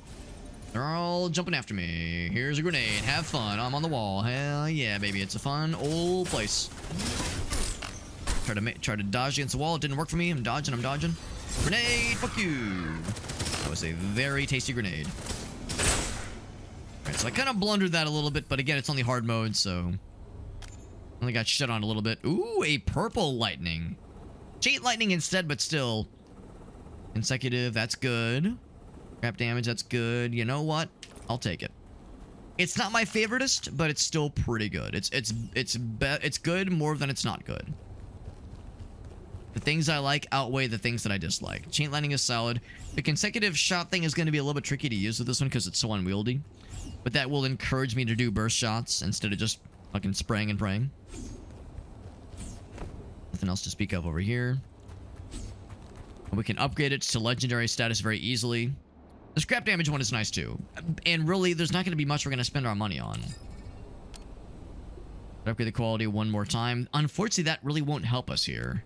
They're all jumping after me. Here's a grenade. Have fun. I'm on the wall. Hell yeah, baby. It's a fun old place. Try to dodge against the wall. It didn't work for me. I'm dodging. Grenade. Fuck you. That was a very tasty grenade. Alright, so I kind of blundered that a little bit, but again, it's only hard mode, so only got shit on a little bit. Ooh, a purple lightning. Cheat lightning instead, but still consecutive. That's good. Crap damage. That's good. You know what? I'll take it. It's not my favoritist, but it's still pretty good. It's good more than it's not good. The things I like outweigh the things that I dislike. Chain lightning is solid. The consecutive shot thing is going to be a little bit tricky to use with this one because it's so unwieldy. But that will encourage me to do burst shots instead of just fucking spraying and praying. Nothing else to speak of over here. We can upgrade it to legendary status very easily. The scrap damage one is nice too. And really, there's not going to be much we're going to spend our money on. Upgrade the quality one more time. Unfortunately, that really won't help us here.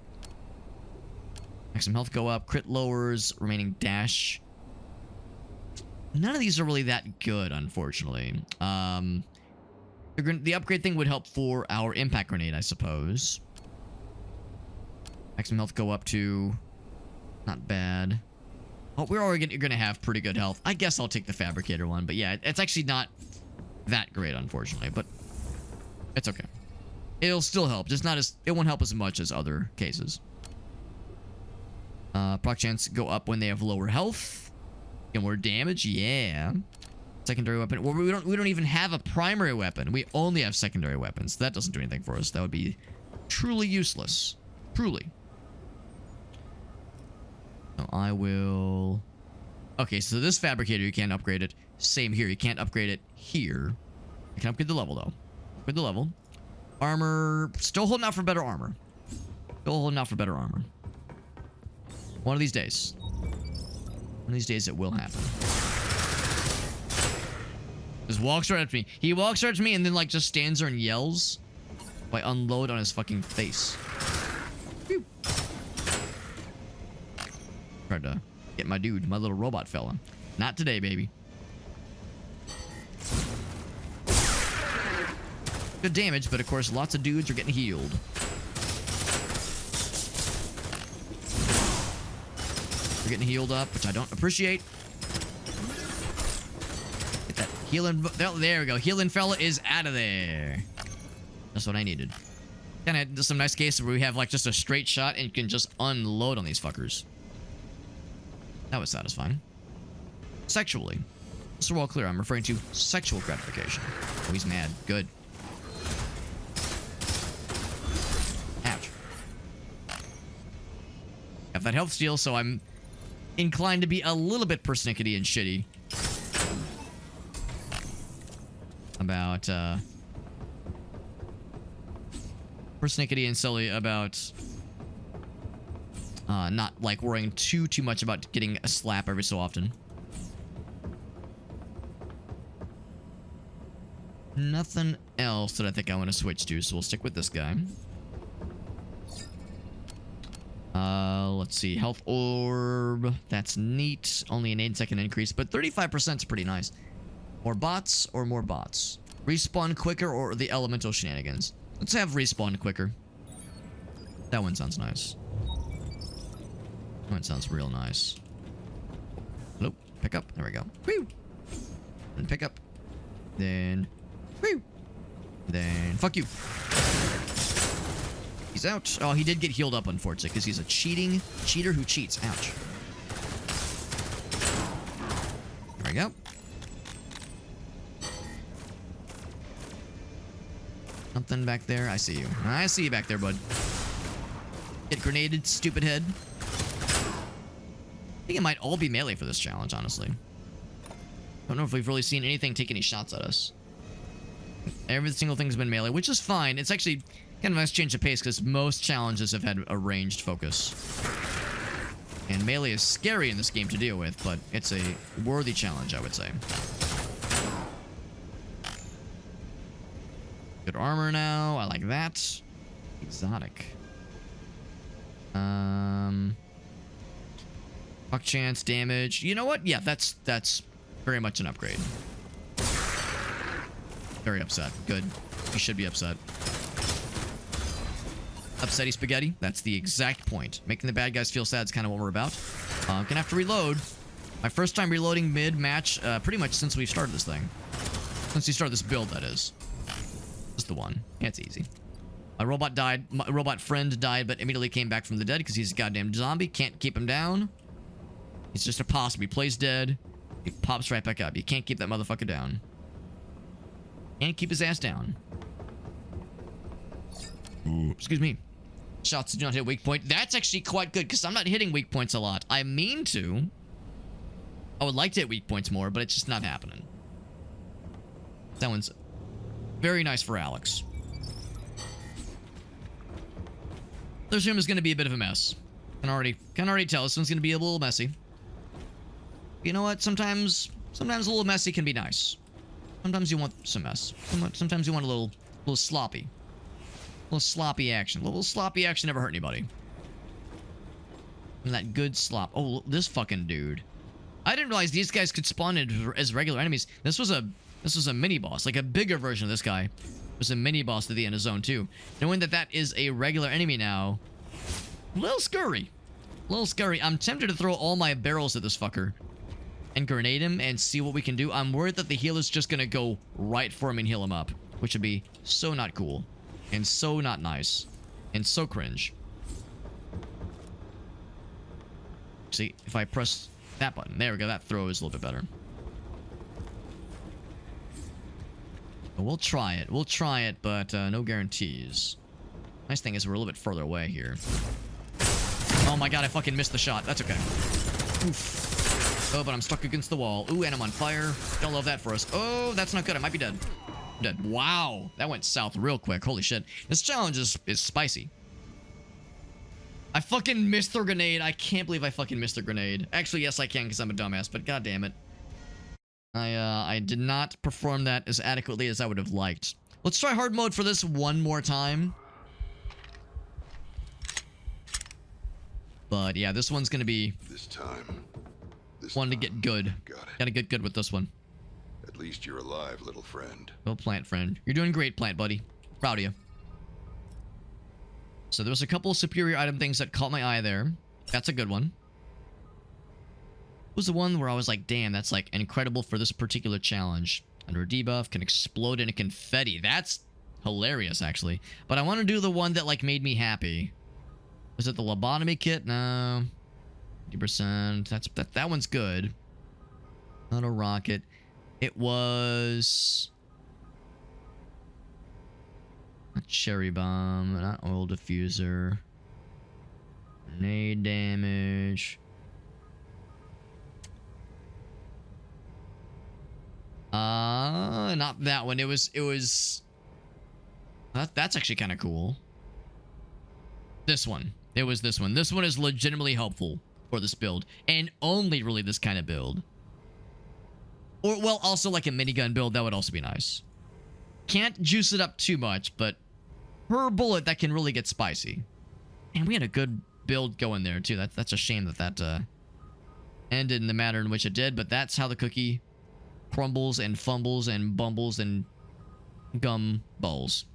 Maximum health go up. Crit lowers. Remaining dash. None of these are really that good, unfortunately. The upgrade thing would help for our impact grenade, I suppose. Maximum health go up to Not bad. Oh, we're already gonna have pretty good health. I guess I'll take the fabricator one, but yeah, it's actually not that great, unfortunately, but it's okay. It'll still help, just not as, it won't help as much as other cases. Proc chance go up when they have lower health. Get more damage, yeah. Secondary weapon. Well, we don't even have a primary weapon. We only have secondary weapons. That doesn't do anything for us. That would be truly useless. Truly. So I will... Okay, so this fabricator, you can't upgrade it. Same here. You can't upgrade it here. You can upgrade the level, though. Upgrade the level. Armor. Still holding out for better armor. Still holding out for better armor. One of these days. One of these days it will happen. Just walks right up to me. He walks right up to me and then, like, just stands there and yells. I unload on his fucking face. Whew. Tried to get my dude, my little robot fella. Not today, baby. Good damage, but of course, lots of dudes are getting healed. They're getting healed up, which I don't appreciate. Get that healing. There we go. Healing fella is out of there. That's what I needed. Kind of some nice cases where we have like just a straight shot and you can just unload on these fuckers. That was satisfying. Sexually. Just so we're all clear, I'm referring to sexual gratification. Oh, he's mad. Good. Ouch. Got that health steal, so I'm inclined to be a little bit persnickety and shitty about persnickety and silly about not like worrying too much about getting a slap every so often. Nothing else that I think I want to switch to, so we'll stick with this guy. Let's see. Health orb. That's neat. Only an 8-second increase, but 35% is pretty nice. More bots or more bots? Respawn quicker or the elemental shenanigans? Let's have respawn quicker. That one sounds nice. That one sounds real nice. Hello. Pick up. There we go. Woo! And pick up. Then... Woo! Then... Fuck you. He's out. Oh, he did get healed up, unfortunately, because he's a cheater who cheats. Ouch. There we go. Something back there. I see you. I see you back there, bud. Get grenaded, stupid head. I think it might all be melee for this challenge, honestly. Don't know if we've really seen anything take any shots at us. Every single thing's been melee, which is fine. It's actually kind of a nice change of pace because most challenges have had a ranged focus. And melee is scary in this game to deal with, but it's a worthy challenge, I would say. Good armor now. I like that. Exotic. Puck chance, damage. You know what? Yeah, that's very much an upgrade. Very upset. Good. You should be upset. Upsetty spaghetti. That's the exact point. Making the bad guys feel sad is kind of what we're about. I'm gonna have to reload. My first time reloading mid-match, pretty much since we started this thing. Since we started this build, that is. Just the one. Yeah, it's easy. My robot died. My robot friend died, but immediately came back from the dead because he's a goddamn zombie. Can't keep him down. He's just a possum. He plays dead. He pops right back up. You can't keep that motherfucker down. Can't keep his ass down. Ooh, excuse me. Shots do not hit weak point. That's actually quite good because I'm not hitting weak points a lot. I mean to. I would like to hit weak points more, but it's just not happening. That one's very nice for Alex. This room is going to be a bit of a mess. Can already tell this one's going to be a little messy. You know what? Sometimes a little messy can be nice. Sometimes you want some mess. Sometimes you want a little sloppy. A little sloppy action. A little sloppy action never hurt anybody. And that good slop. Oh, this fucking dude. I didn't realize these guys could spawn as regular enemies. This was a mini boss, like a bigger version of this guy. It was a mini boss at the end of Zone 2. Knowing that is a regular enemy now, a little scurry. A little scary. I'm tempted to throw all my barrels at this fucker and grenade him and see what we can do. I'm worried that the healer's just gonna go right for him and heal him up, which would be so not cool and so not nice and so cringe. See, if I press that button, there we go. That throw is a little bit better. But we'll try it. We'll try it, but no guarantees. Nice thing is we're a little bit further away here. Oh my god, I fucking missed the shot. That's okay. Oof. Oh, but I'm stuck against the wall. Ooh, and I'm on fire. Don't love that for us. Oh, that's not good. I might be dead. I'm dead. Wow. That went south real quick. Holy shit. This challenge is spicy. I fucking missed the grenade. I can't believe I fucking missed the grenade. Actually, yes, I can because I'm a dumbass, but god damn it. I did not perform that as adequately as I would have liked. Let's try hard mode for this one more time. But yeah, this one's gonna be this one to get good. Got it. Gotta get good with this one. At least you're alive, little friend. Little plant friend. You're doing great, plant buddy. Proud of you. So there was a couple superior item things that caught my eye there. That's a good one. It was the one where I was like, damn, that's like incredible for this particular challenge. Under a debuff, can explode into confetti. That's hilarious, actually. But I want to do the one that like made me happy. Was it the lobotomy kit? No. 50%. That one's good. Not a rocket. It was... not cherry bomb, not oil diffuser. Grenade damage. Not that one. It was that's actually kind of cool. This one. It was this one. This one is legitimately helpful for this build, and only really this kind of build. Or well, also like a minigun build, that would also be nice. Can't juice it up too much, but per bullet that can really get spicy. And we had a good build going there too. That's a shame that ended in the manner in which it did, but that's how the cookie crumbles and fumbles and bumbles and gum balls.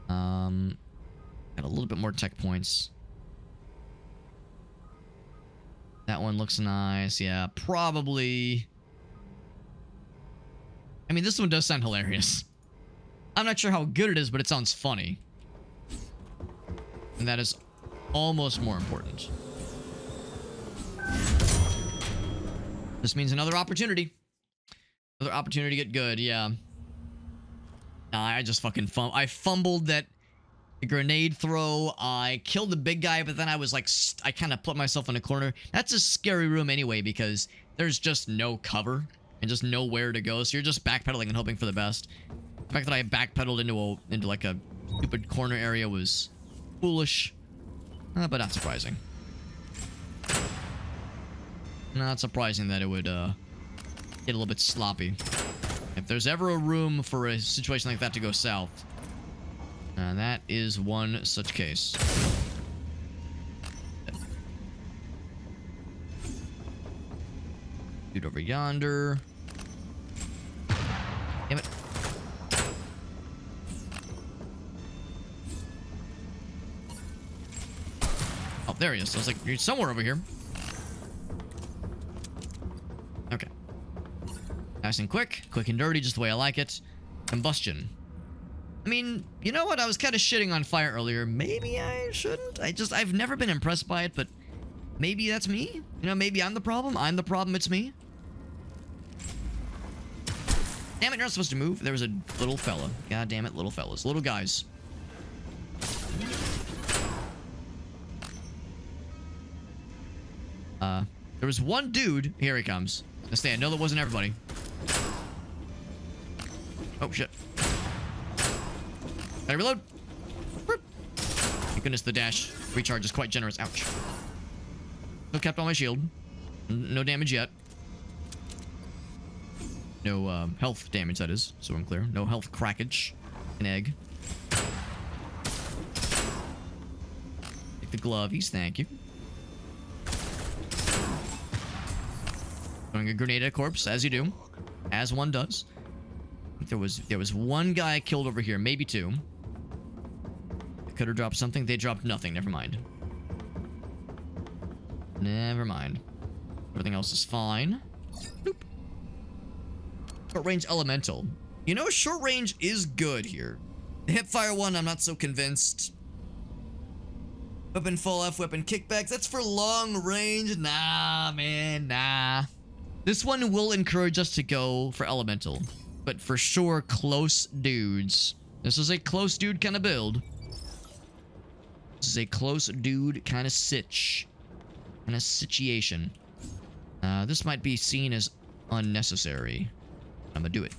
Got a little bit more tech points. That one looks nice. Yeah, probably. I mean, this one does sound hilarious. I'm not sure how good it is, but it sounds funny. And that is almost more important. This means another opportunity. Another opportunity to get good, yeah. Nah, I just fucking I fumbled that grenade throw. I killed the big guy, but then I was like, I kind of put myself in a corner. That's a scary room anyway, because there's just no cover and just nowhere to go. So you're just backpedaling and hoping for the best. The fact that I backpedaled into like a stupid corner area was foolish, but not surprising. Not surprising that it would get a little bit sloppy. If there's ever a room for a situation like that to go south, that is one such case. Dude over yonder. Damn it. Oh, there he is. I was like, you're somewhere over here. Okay. Nice and quick. Quick and dirty, just the way I like it. Combustion. I mean, you know what? I was kind of shitting on fire earlier. Maybe I shouldn't. I've never been impressed by it, but maybe that's me. You know, maybe I'm the problem. I'm the problem. It's me. Damn it, you're not supposed to move. There was a little fella. God damn it, little fellas. Little guys. There was one dude. Here he comes. I know that wasn't everybody. Oh, shit. Gotta reload. Thank goodness the dash recharge is quite generous. Ouch. Still kept on my shield. No damage yet. No health damage, that is, so I'm clear. No health crackage. An egg. Take the glovies, thank you. Throwing a grenade at a corpse, as you do. As one does. There was one guy killed over here, maybe two. Could have dropped something. They dropped nothing. Never mind. Never mind. Everything else is fine. Boop. Short range elemental. You know, short range is good here. The hipfire one, I'm not so convinced. Weapon fall off, weapon kickbacks. That's for long range. Nah, man, nah. This one will encourage us to go for elemental, but for sure, close dudes. This is a close dude kind of build. This is a close dude kind of situation. This might be seen as unnecessary. I'm gonna do it.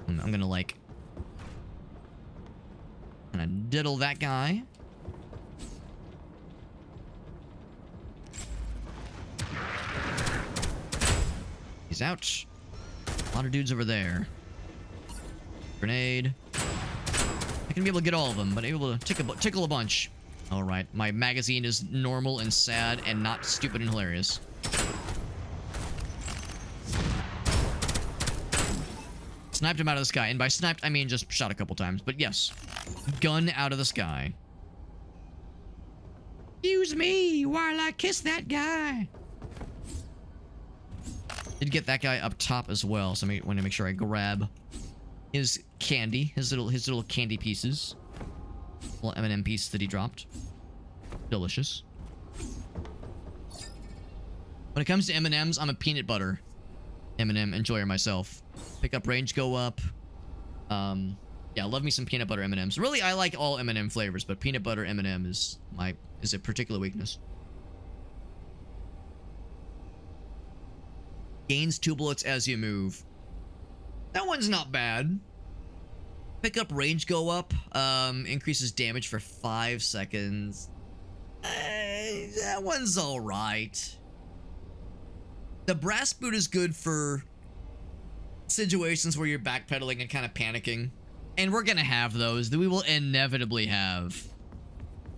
I'm gonna like diddle that guy. He's out. A lot of dudes over there. Grenade. I can be able to get all of them, but able to tickle a bunch. All right, my magazine is normal and sad and not stupid and hilarious. Sniped him out of the sky, and by sniped I mean just shot a couple times, but yes, gun out of the sky. Excuse me while I kiss that guy. Did get that guy up top as well, so I want to make sure I grab his candy, his little candy pieces, little M&M pieces that he dropped. Delicious. When it comes to M&Ms, I'm a peanut butter M&M enjoyer myself. Pick up range, go up. Yeah, love me some peanut butter M&Ms. Really, I like all M&M flavors, but peanut butter M&M is a particular weakness. Gains 2 bullets as you move. That one's not bad. Pick up range, go up. Increases damage for 5 seconds. That one's alright. The brass boot is good for situations where you're backpedaling and kind of panicking. And we're gonna have those. We will inevitably have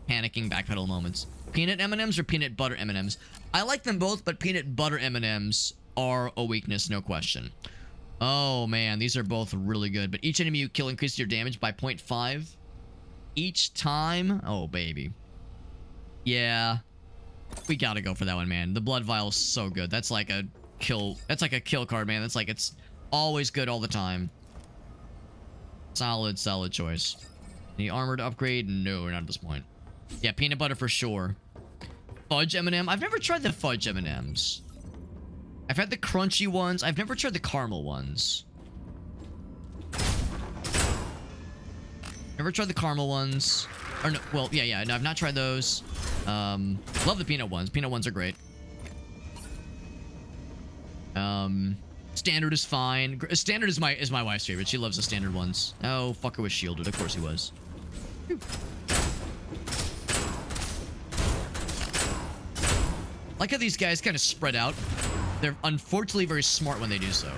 panicking backpedal moments. Peanut M&Ms or peanut butter M&Ms? I like them both, but peanut butter M&Ms are a weakness, no question. Oh man, these are both really good. But each enemy you kill increases your damage by 0.5 each time. Oh baby. Yeah. We gotta go for that one, man. The blood vial is so good. That's like a kill. That's like a kill card, man. That's like, it's always good all the time. Solid choice. Any armored upgrade? No, not at this point. Yeah, peanut butter for sure. Fudge M&M. I've never tried the fudge M&Ms. I've had the crunchy ones. I've never tried the caramel ones. Never tried the caramel ones. Or no, well, yeah. No, I've not tried those. Love the peanut ones. Peanut ones are great. Standard is fine. Standard is my wife's favorite. She loves the standard ones. Oh, fucker was shielded. Of course he was. Like how these guys kind of spread out. They're unfortunately very smart when they do so.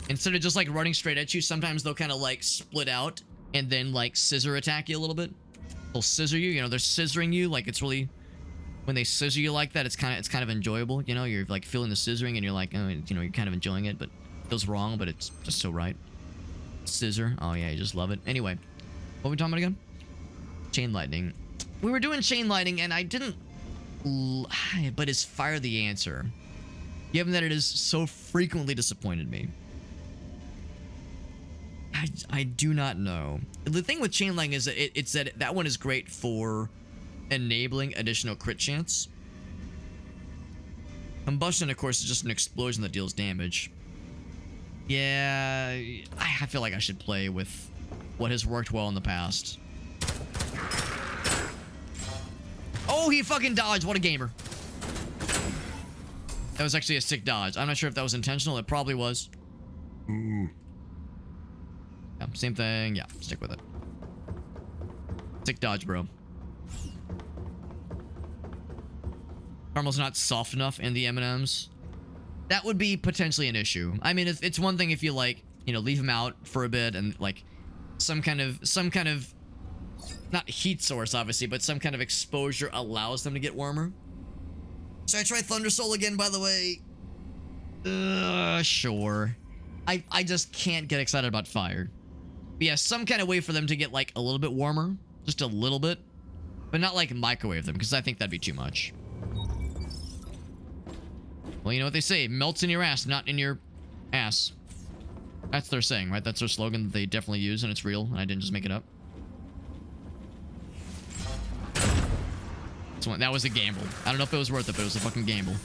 Instead of just like running straight at you, sometimes they'll kind of like split out and then like scissor attack you a little bit. They'll scissor you, you know, they're scissoring you. Like it's really, when they scissor you like that, it's kind of enjoyable. You know, you're like feeling the scissoring and you're like, oh, you know, you're kind of enjoying it, but it feels wrong, but it's just so right. Scissor. Oh yeah, you just love it. Anyway, what were we talking about again? Chain lightning. We were doing chain lightning and I didn't, but is fire the answer? Given that it has so frequently disappointed me. I do not know. The thing with chain lightning is that it's that one is great for enabling additional crit chance. Combustion, of course, is just an explosion that deals damage. Yeah, I feel like I should play with what has worked well in the past. Oh, he fucking dodged. What a gamer. That was actually a sick dodge. I'm not sure if that was intentional. It probably was. Yeah, same thing. Yeah, stick with it. Sick dodge, bro. Caramel's not soft enough in the M&Ms. That would be potentially an issue. I mean, it's one thing if you like, you know, leave them out for a bit and like some kind of not heat source, obviously, but some kind of exposure allows them to get warmer. Should I try Thunder Soul again, by the way? Sure. I just can't get excited about fire. But yeah, some kind of way for them to get, like, a little bit warmer. Just a little bit. But not like microwave them, because I think that'd be too much. Well, you know what they say, melts in your ass, not in your ass. That's their saying, right? That's their slogan that they definitely use, and it's real, and I didn't just make it up. That was a gamble. I don't know if it was worth it, but it was a fucking gamble.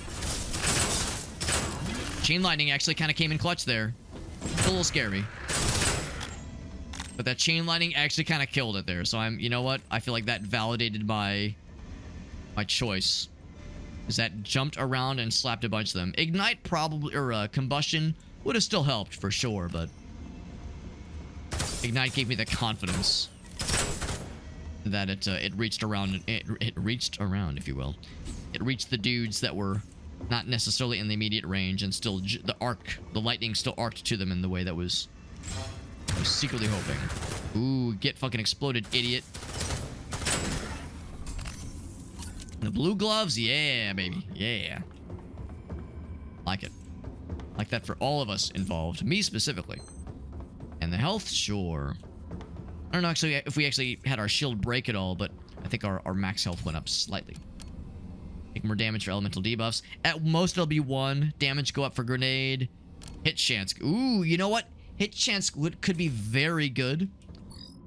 Chain lightning actually kind of came in clutch there. It's a little scary. But that chain lightning actually kind of killed it there. So you know what? I feel like that validated my choice. Is that jumped around and slapped a bunch of them. Ignite probably, or combustion would have still helped for sure, but Ignite gave me the confidence that it reached around, it reached around, if you will. It reached the dudes that were not necessarily in the immediate range, and still the lightning still arced to them in the way that was I was secretly hoping. Ooh, get fucking exploded, idiot. The blue gloves, yeah, baby, yeah. Like it. Like that for all of us involved, me specifically. And the health, sure. I don't know actually if we actually had our shield break at all, but I think our max health went up slightly. Take more damage for elemental debuffs. At most it'll be 1. Damage go up for grenade. Hit chance. Ooh, you know what? Hit chance could be very good,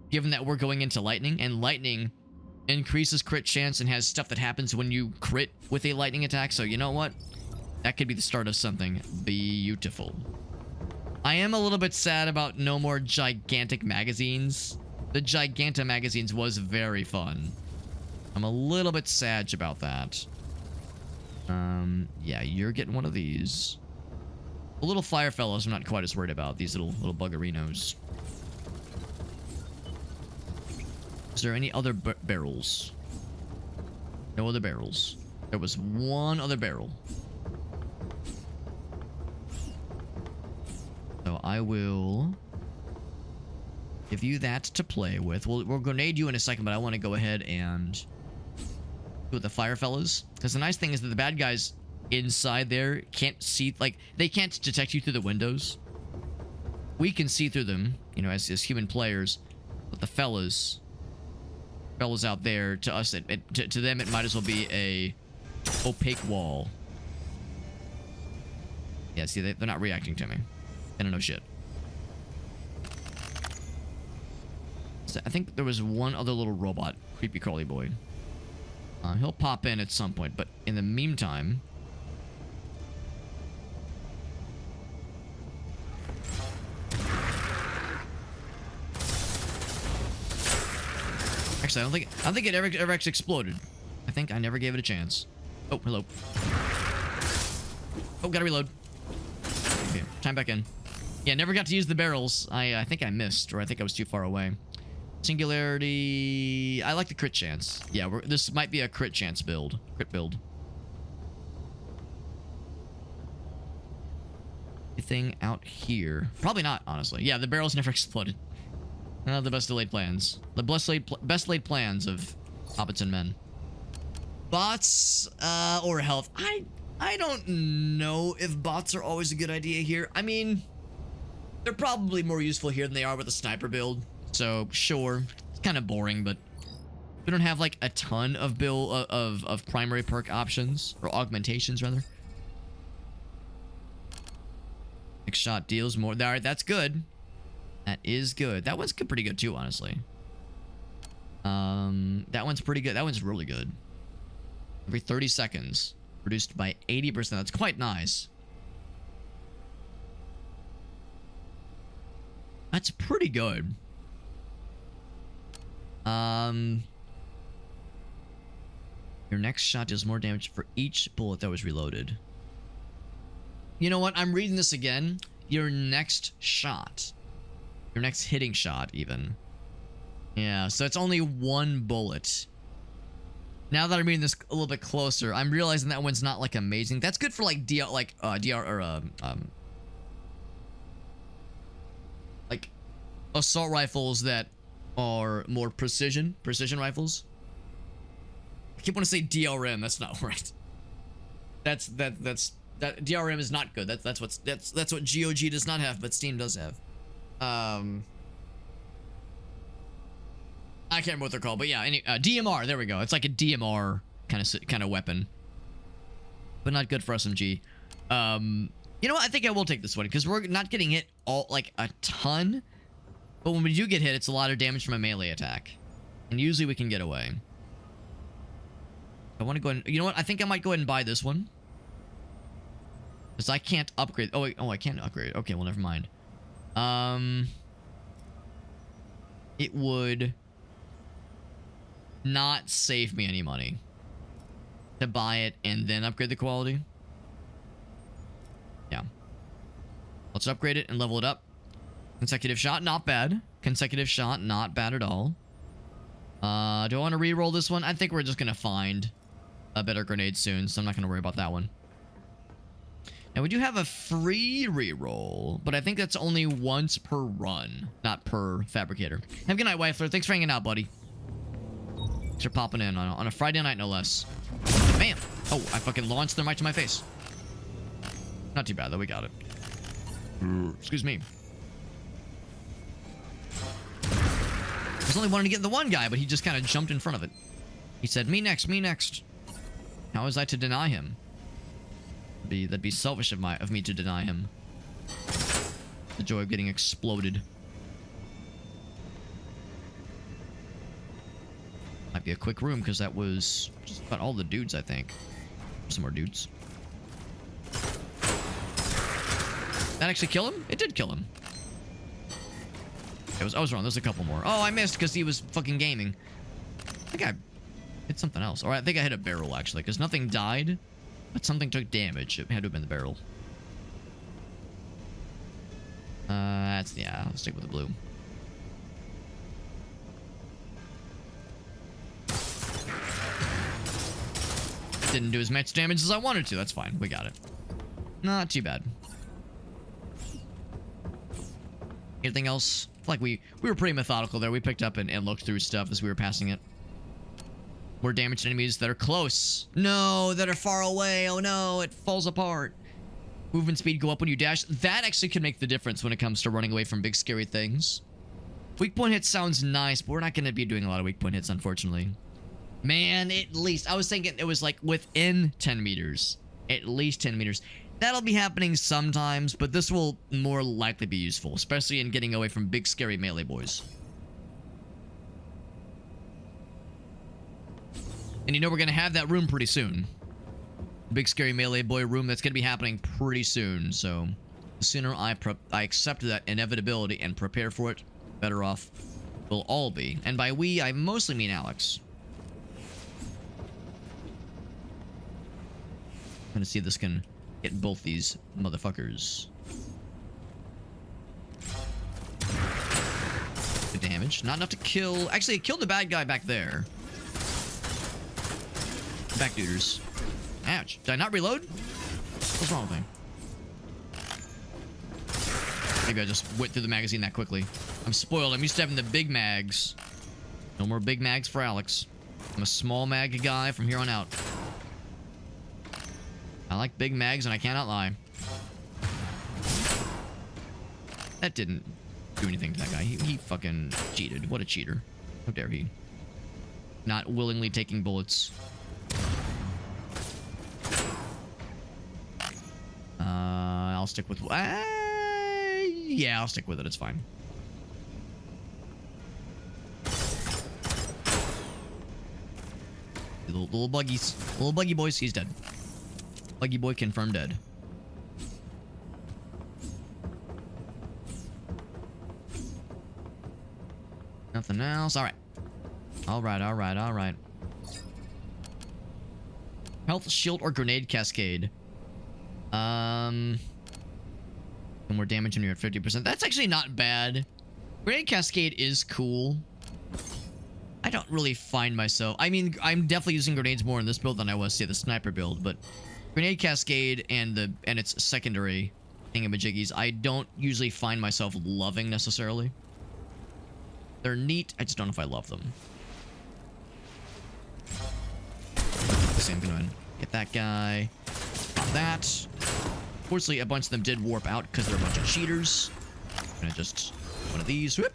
given that we're going into lightning, and lightning increases crit chance and has stuff that happens when you crit with a lightning attack. So you know what? That could be the start of something beautiful. I am a little bit sad about no more gigantic magazines. The Giganta magazines was very fun. I'm a little bit sad about that. Yeah, you're getting one of these. The little fire fellows I'm not quite as worried about. These little buggerinos. Is there any other barrels? No other barrels. There was one other barrel. So I will give you that to play with. We'll grenade you in a second, but I want to go ahead and do with the fire fellas. Because the nice thing is that the bad guys inside there can't see, like, they can't detect you through the windows. We can see through them, you know, as human players. But the fellas out there, to us, to them, it might as well be a opaque wall. Yeah, see, they're not reacting to me. I don't know shit. So I think there was one other little robot, creepy crawly boy. He'll pop in at some point, but in the meantime, actually, I don't think it ever actually exploded. I think I never gave it a chance. Oh, hello. Oh, gotta reload. Okay, time back in. Yeah, never got to use the barrels. I think I missed, or I think I was too far away. Singularity. I like the crit chance. Yeah, this might be a crit chance build. Crit build. Anything out here? Probably not, honestly. Yeah, the barrels never exploded. The best laid plans. The best laid plans of hobbits and men. Bots or health. I don't know if bots are always a good idea here. I mean, they're probably more useful here than they are with a sniper build. So sure, it's kind of boring, but we don't have like a ton of of primary perk options, or augmentations rather. Next shot deals more. All right, that's good. That is good. That one's pretty good too, honestly. That one's pretty good. That one's really good. Every 30 seconds, reduced by 80%. That's quite nice. That's pretty good. Your next shot does more damage for each bullet that was reloaded. You know what? I'm reading this again. Your next shot. Your next hitting shot, even. Yeah, so it's only one bullet. Now that I'm reading this a little bit closer, I'm realizing that one's not, like, amazing. That's good for, like, like, assault rifles that are more precision rifles. I keep wanting to say DRM. That's not right. That DRM is not good. That's what GOG does not have, but Steam does have. I I can't remember what they're called, but yeah, DMR. There we go. It's like a DMR kind of weapon, but not good for SMG. You know what? I think I will take this one because we're not getting hit all like a ton, but when we do get hit, it's a lot of damage from a melee attack, and usually we can get away. I want to go ahead. You know what? I think I might go ahead and buy this one because I can't upgrade. Oh wait, I can't upgrade. Okay, well never mind. It would not save me any money to buy it and then upgrade the quality. Yeah. Let's upgrade it and level it up. Consecutive shot, not bad. Consecutive shot, not bad at all. Do I want to re-roll this one? I think we're just going to find a better grenade soon, so I'm not going to worry about that one. Now, we do have a free re-roll, but I think that's only once per run, not per fabricator. Have a good night, Wifler. Thanks for hanging out, buddy. Thanks for popping in on a Friday night, no less. Bam! Oh, I fucking launched them right to my face. Not too bad, though. We got it. Excuse me. I was only wanting to get the one guy, but he just kind of jumped in front of it. He said, me next, me next. How was I to deny him? That'd be selfish of me to deny him. The joy of getting exploded. Might be a quick room, because that was just about all the dudes, I think. Some more dudes. That actually kill him? It did kill him. I was wrong. There's a couple more. Oh, I missed because he was fucking gaming. I think I hit something else. Or I think I hit a barrel, actually, because nothing died, but something took damage. It had to have been the barrel. Yeah, I'll stick with the blue. Didn't do as much damage as I wanted to. That's fine. We got it. Not too bad. Anything else? I feel like we were pretty methodical there. We picked up and looked through stuff as we were passing it. More damage to enemies that are close. No, that are far away. Oh no, it falls apart. Movement speed go up when you dash. That actually can make the difference when it comes to running away from big scary things. Weak point hits sounds nice, but we're not going to be doing a lot of weak point hits, unfortunately. Man, at least. I was thinking it was like within 10 meters. At least 10 meters. That'll be happening sometimes, but this will more likely be useful, especially in getting away from big scary melee boys. And you know we're going to have that room pretty soon. Big scary melee boy room, that's going to be happening pretty soon, so the sooner I accept that inevitability and prepare for it, better off we'll all be. And by we, I mostly mean Alex. I'm going to see if this can hit both these motherfuckers. Good damage. Not enough to kill. Actually, it killed the bad guy back there. Backdooders. Ouch. Did I not reload? What's wrong with me? Maybe I just went through the magazine that quickly. I'm spoiled. I'm used to having the big mags. No more big mags for Alex. I'm a small mag guy from here on out. I like big mags and I cannot lie. That didn't do anything to that guy. He fucking cheated. What a cheater. How dare he. Not willingly taking bullets. I'll stick with... yeah, I'll stick with it. It's fine. Little buggies. Little buggy boys. He's dead. Buggy boy confirmed dead. Nothing else. Alright. Alright. Health, shield, or grenade cascade. More damage when you're at 50%. That's actually not bad. Grenade cascade is cool. I don't really find myself... I mean, I'm definitely using grenades more in this build than I was, say, the sniper build, but... Grenade cascade and its secondary thingamajiggies, I don't usually find myself loving necessarily. They're neat, I just don't know if I love them. So I'm gonna get that guy. Pop that. Fortunately, a bunch of them did warp out because they're a bunch of cheaters. I'm gonna just one of these. Whoop.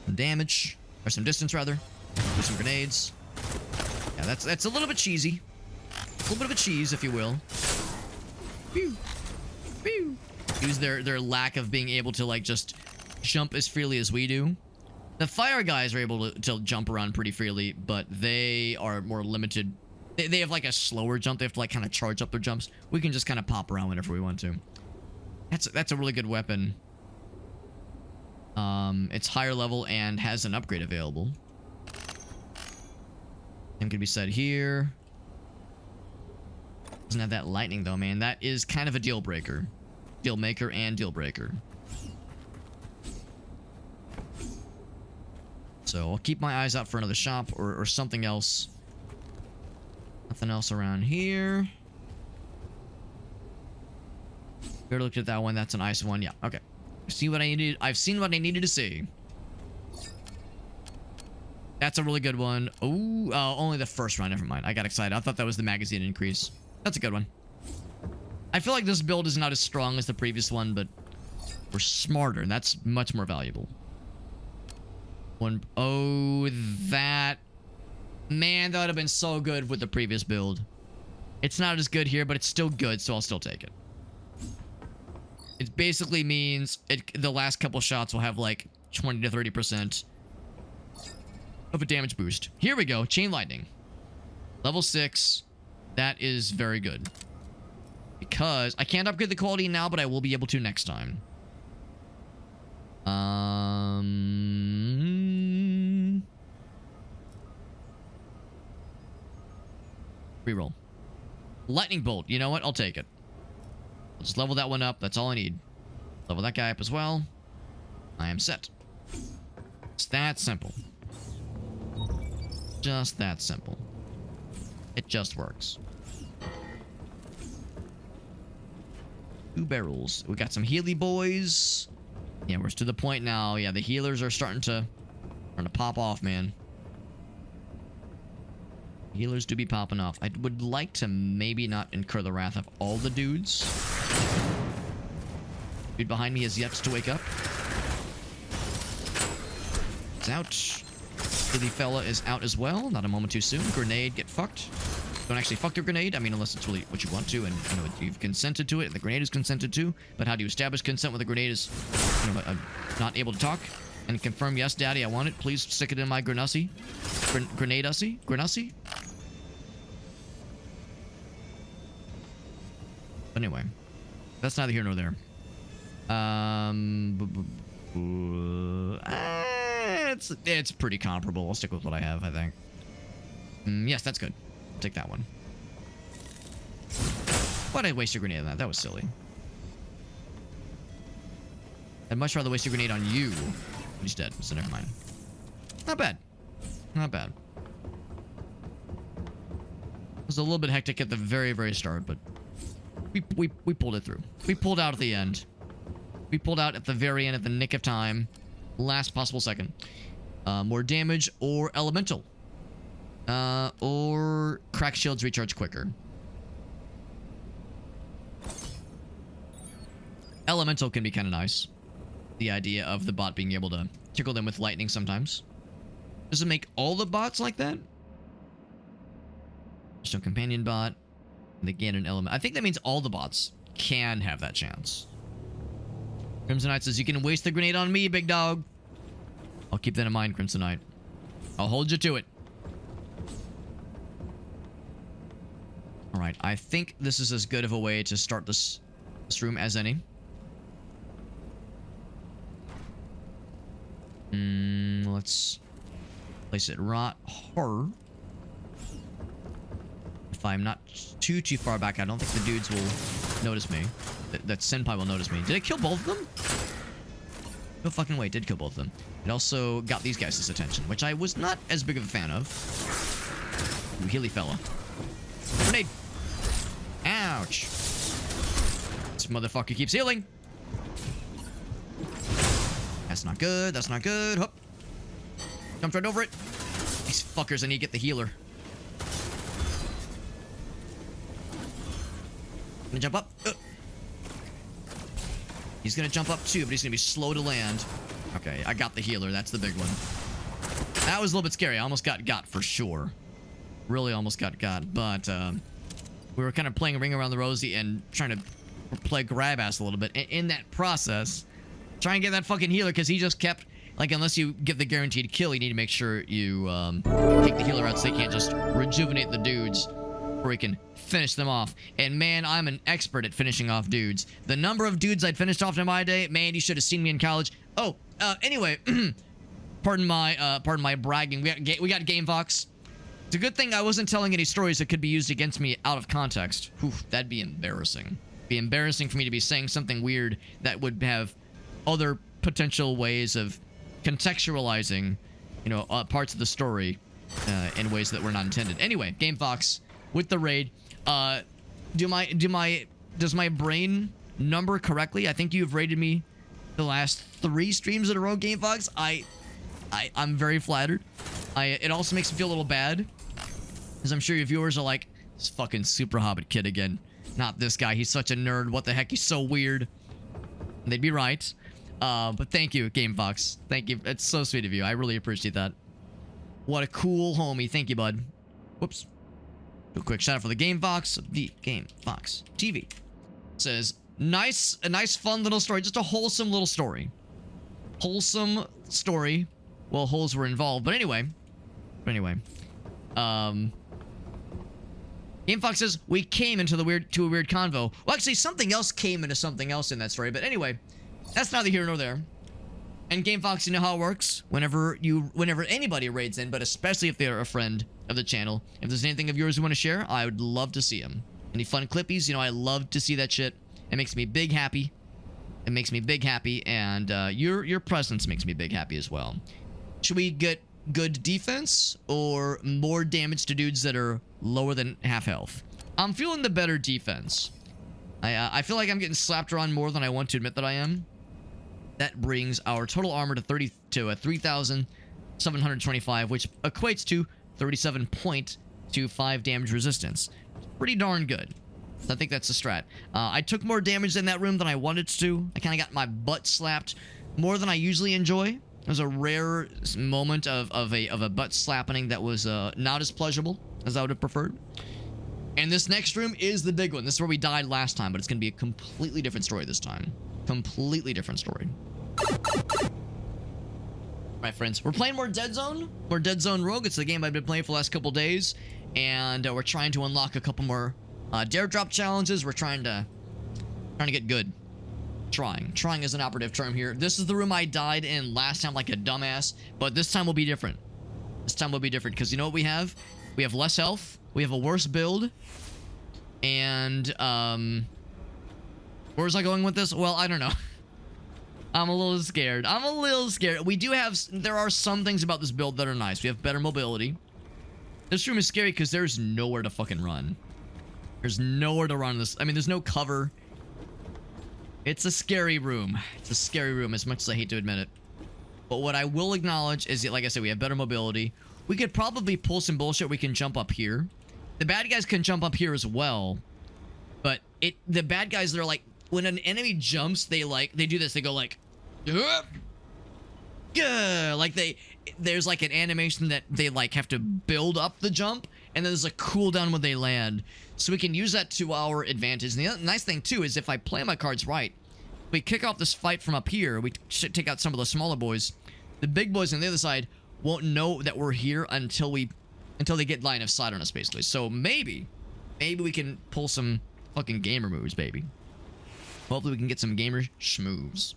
Some damage. Or some distance, rather. Do some grenades. Yeah, that's a little bit cheesy. A little bit of a cheese, if you will. Pew! Pew! Use their lack of being able to, like, just jump as freely as we do. The fire guys are able to jump around pretty freely, but they are more limited. They have, like, a slower jump. They have to, like, kind of charge up their jumps. We can just kind of pop around whenever we want to. That's a really good weapon. It's higher level and has an upgrade available. Same could be said here. Doesn't have that lightning, though, man. That is kind of a deal breaker. Deal maker and deal breaker. So I'll keep my eyes out for another shop or something else. Nothing else around here. We already looked at that one. That's an ice one. Yeah, okay. See what I needed. I've seen what I needed to see. That's a really good one. Oh, only the first round. Never mind. I got excited. I thought that was the magazine increase. That's a good one. I feel like this build is not as strong as the previous one, but we're smarter, and that's much more valuable. Oh, that... Man, that would have been so good with the previous build. It's not as good here, but it's still good, so I'll still take it. It basically means the last couple shots will have like 20 to 30% of a damage boost. Here we go. Chain lightning. Level 6. That is very good. Because I can't upgrade the quality now, but I will be able to next time. Reroll. Lightning bolt. You know what? I'll take it. I'll just level that one up. That's all I need. Level that guy up as well. I am set. It's that simple. Just that simple. It just works. 2 barrels. We got some Healy boys. Yeah, we're to the point now. Yeah, the healers are starting to pop off, man. Healers do be popping off. I would like to maybe not incur the wrath of all the dudes. Dude behind me has yet to wake up. It's out. Healy fella is out as well. Not a moment too soon. Grenade, get fucked. Don't actually fuck your grenade. I mean, unless it's really what you want to, and you know you've consented to it, and the grenade is consented to. But how do you establish consent when the grenade is, you know, not able to talk and confirm? Yes, daddy, I want it. Please stick it in my grenussie. Grenade-ussy? Grenussie? But anyway, that's neither here nor there. It's pretty comparable. I'll stick with what I have, I think. Yes, that's good. I'll take that one. Why'd I waste your grenade on that? That was silly. I'd much rather waste your grenade on you. But he's dead, so never mind. Not bad. Not bad. It was a little bit hectic at the very, very start, but we pulled it through. We pulled out at the end. We pulled out at the very end, at the nick of time. Last possible second. More damage or elemental. Or crack shields recharge quicker. Elemental can be kind of nice. The idea of the bot being able to tickle them with lightning sometimes. Does it make all the bots like that? There's no companion bot. They gain an element. I think that means all the bots can have that chance. Crimson Knight says, you can waste the grenade on me, big dog. I'll keep that in mind, Crimson Knight. I'll hold you to it. Alright, I think this is as good of a way to start this room as any. Let's place it right here. If I'm not too far back, I don't think the dudes will notice me. That senpai will notice me. Did it kill both of them? No fucking way, it did kill both of them. It also got these guys' attention, which I was not as big of a fan of. Ooh, Healy fella. Grenade! Ouch! This motherfucker keeps healing! That's not good, that's not good. Hup. Jumped right over it. These fuckers, I need to get the healer. Gonna jump up. He's gonna jump up too, but he's gonna be slow to land. Okay, I got the healer. That's the big one. That was a little bit scary. I almost got for sure. Really almost got. But we were kind of playing Ring Around the Rosie and trying to play grab ass a little bit. And in that process, try and get that fucking healer because he just kept, like, unless you get the guaranteed kill, you need to make sure you take the healer out so they can't just rejuvenate the dudes or he can finish them off. And man, I'm an expert at finishing off dudes. The number of dudes I'd finished off in my day, man, you should have seen me in college. Oh, anyway, pardon my bragging. We got Game Fox. It's a good thing I wasn't telling any stories that could be used against me out of context. Whew, that'd be embarrassing. It'd be embarrassing for me to be saying something weird that would have other potential ways of contextualizing, you know, parts of the story in ways that were not intended. Anyway, Game Fox with the raid. Does my brain number correctly? I think you've rated me the last 3 streams in a row, Game Fox. I'm very flattered. It also makes me feel a little bad, because I'm sure your viewers are like, this fucking Super Hobbit kid again. Not this guy. He's such a nerd. What the heck? He's so weird. And they'd be right. But thank you, Game Fox. Thank you. It's so sweet of you. I really appreciate that. What a cool homie. Thank you, bud. Whoops. Do a quick shout out for the Game Fox of the Game Fox TV. It says, a nice fun little story. Just a wholesome little story. Wholesome story. Well, holes were involved, but anyway. Game Fox says, we came into a weird convo. Well, actually, something else came into something else in that story, but anyway, that's neither here nor there. And Game Fox, you know how it works. Whenever anybody raids in, but especially if they're a friend of the channel, if there's anything of yours you want to share, I would love to see them. Any fun clippies, you know, I love to see that shit. It makes me big happy. It makes me big happy, and your presence makes me big happy as well. Should we get good defense or more damage to dudes that are lower than half health? I'm feeling the better defense. I feel like I'm getting slapped around more than I want to admit that I am. That brings our total armor to 3,725, which equates to 37.25 damage resistance. Pretty darn good. So I think that's the strat. I took more damage in that room than I wanted to. I kind of got my butt slapped more than I usually enjoy. It was a rare moment of a butt slapping that was not as pleasurable as I would have preferred. And this next room is the big one. This is where we died last time, but it's going to be a completely different story this time. Completely different story. Alright, friends. We're playing more Deadzone. More Deadzone Rogue. It's the game I've been playing for the last couple days. And we're trying to unlock a couple more dare drop challenges. We're trying to get good. Trying is an operative term here. This is the room I died in last time like a dumbass, but this time will be different. This time will be different because you know what we have? We have less health. We have a worse build. And where was I going with this? Well, I don't know. I'm a little scared. We do have, there are some things about this build that are nice. We have better mobility. This room is scary because there's nowhere to fucking run. There's nowhere to run this. I mean, there's no cover. It's a scary room. It's a scary room, as much as I hate to admit it. But what I will acknowledge is that, like I said, we have better mobility. We could probably pull some bullshit. We can jump up here. The bad guys can jump up here as well. But the bad guys, they're like, when an enemy jumps, they do this. They go like, like there's like an animation that they like have to build up the jump, and then there's a cooldown when they land. So we can use that to our advantage. And the other nice thing too is if I play my cards right, we kick off this fight from up here. We should take out some of the smaller boys. The big boys on the other side won't know that we're here until they get line of sight on us, basically. So maybe we can pull some fucking gamer moves, baby. Hopefully we can get some gamer schmoves.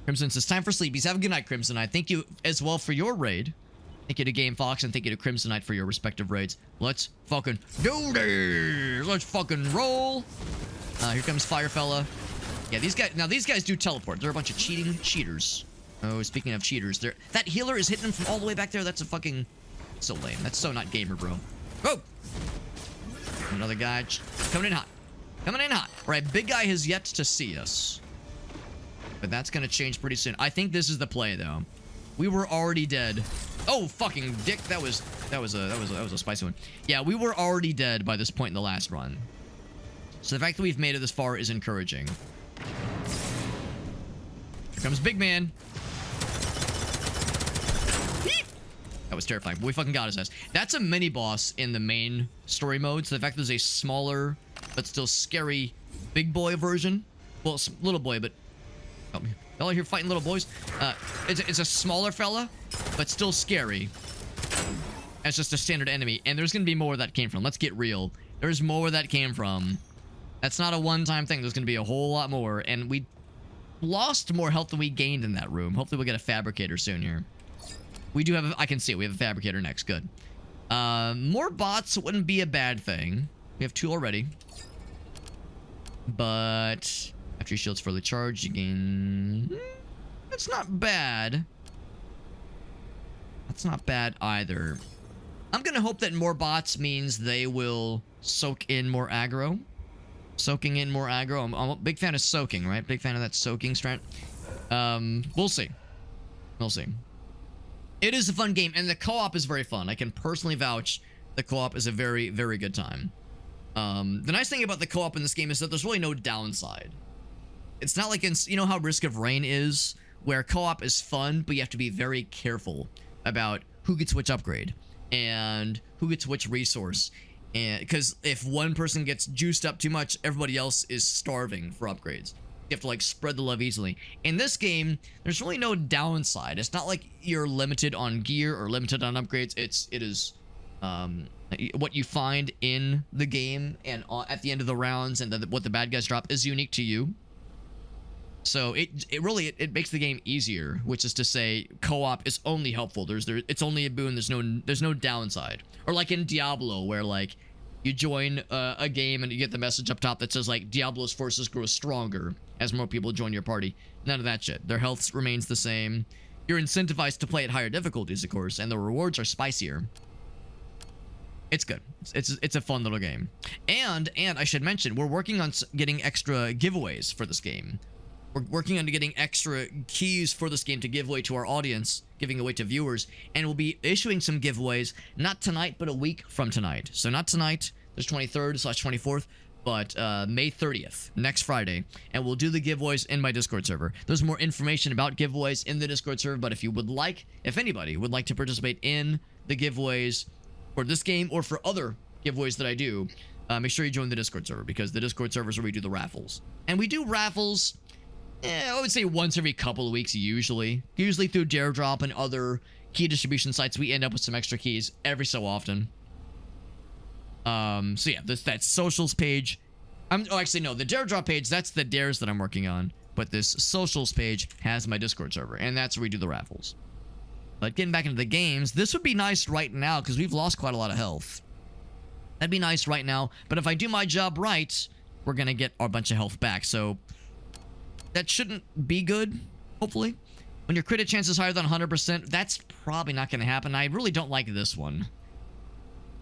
Crimson says, time for sleepies. Have a good night, Crimsonite. Thank you as well for your raid. Thank you to Game Fox and thank you to Crimsonite for your respective raids. Let's fucking do this. Let's fucking roll. Here comes Firefella. Yeah, these guys do teleport. They're a bunch of cheaters. Oh, speaking of cheaters, that healer is hitting them from all the way back there. That's a fucking so lame. That's so not gamer, bro. Go. Another guy coming in hot. Coming in hot. All right, big guy has yet to see us. But that's gonna change pretty soon. I think this is the play though. We were already dead. Oh, fucking dick. That was a spicy one. Yeah, we were already dead by this point in the last run. So the fact that we've made it this far is encouraging. Here comes Big Man. That was terrifying. We fucking got his ass. That's a mini boss in the main story mode. So the fact there's a smaller but still scary big boy version. Well, little boy, but help me. Y'all here fighting little boys. It's a smaller fella, but still scary. As just a standard enemy, and there's gonna be more where that came from. Let's get real. There's more where that came from. That's not a one-time thing. There's gonna be a whole lot more, and we lost more health than we gained in that room. Hopefully we'll get a fabricator soon here. We do have I can see it. We have a fabricator next. Good. More bots wouldn't be a bad thing. We have 2 already. But after your shield's fully charged, you gain... That's not bad. That's not bad either. I'm gonna hope that more bots means they will soak in more aggro. Soaking in more aggro. I'm a big fan of soaking, right? Big fan of that soaking strat. We'll see. We'll see. It is a fun game, and the co-op is very fun. I can personally vouch the co-op is a very, very good time. The nice thing about the co-op in this game is that there's really no downside. It's not like in, you know how Risk of Rain is, where co-op is fun, but you have to be very careful about who gets which upgrade and who gets which resource. And because if one person gets juiced up too much, everybody else is starving for upgrades. You have to like spread the love easily. In this game, there's really no downside. It's not like you're limited on gear or limited on upgrades. It is what you find in the game and at the end of the rounds and what the bad guys drop is unique to you. So it really makes the game easier, which is to say co-op is only helpful. It's only a boon. There's no downside. Or like in Diablo, where like you join a game and you get the message up top that says like Diablo's forces grow stronger as more people join your party. None of that shit. Their health remains the same. You're incentivized to play at higher difficulties, of course, and the rewards are spicier. It's good. It's a fun little game. And I should mention, we're working on getting extra giveaways for this game. We're working on getting extra keys for this game to give away to our audience, giving away to viewers, and we'll be issuing some giveaways, not tonight, but a week from tonight. So not tonight, there's 23rd/24th, but May 30th, next Friday, and we'll do the giveaways in my Discord server. There's more information about giveaways in the Discord server, but if anybody would like to participate in the giveaways for this game or for other giveaways that I do, make sure you join the Discord server, because the Discord server is where we do the raffles. And we do raffles... I would say once every couple of weeks, usually through Dare Drop and other key distribution sites. We end up with some extra keys every so often. So yeah, that socials page. Actually no, the Dare Drop page, that's the dares that I'm working on. But this socials page has my Discord server, and that's where we do the raffles. But getting back into the games, this would be nice right now because we've lost quite a lot of health. That'd be nice right now, but if I do my job right, we're gonna get our bunch of health back. So that shouldn't be good, hopefully. When your crit chance is higher than 100%, that's probably not going to happen. I really don't like this one.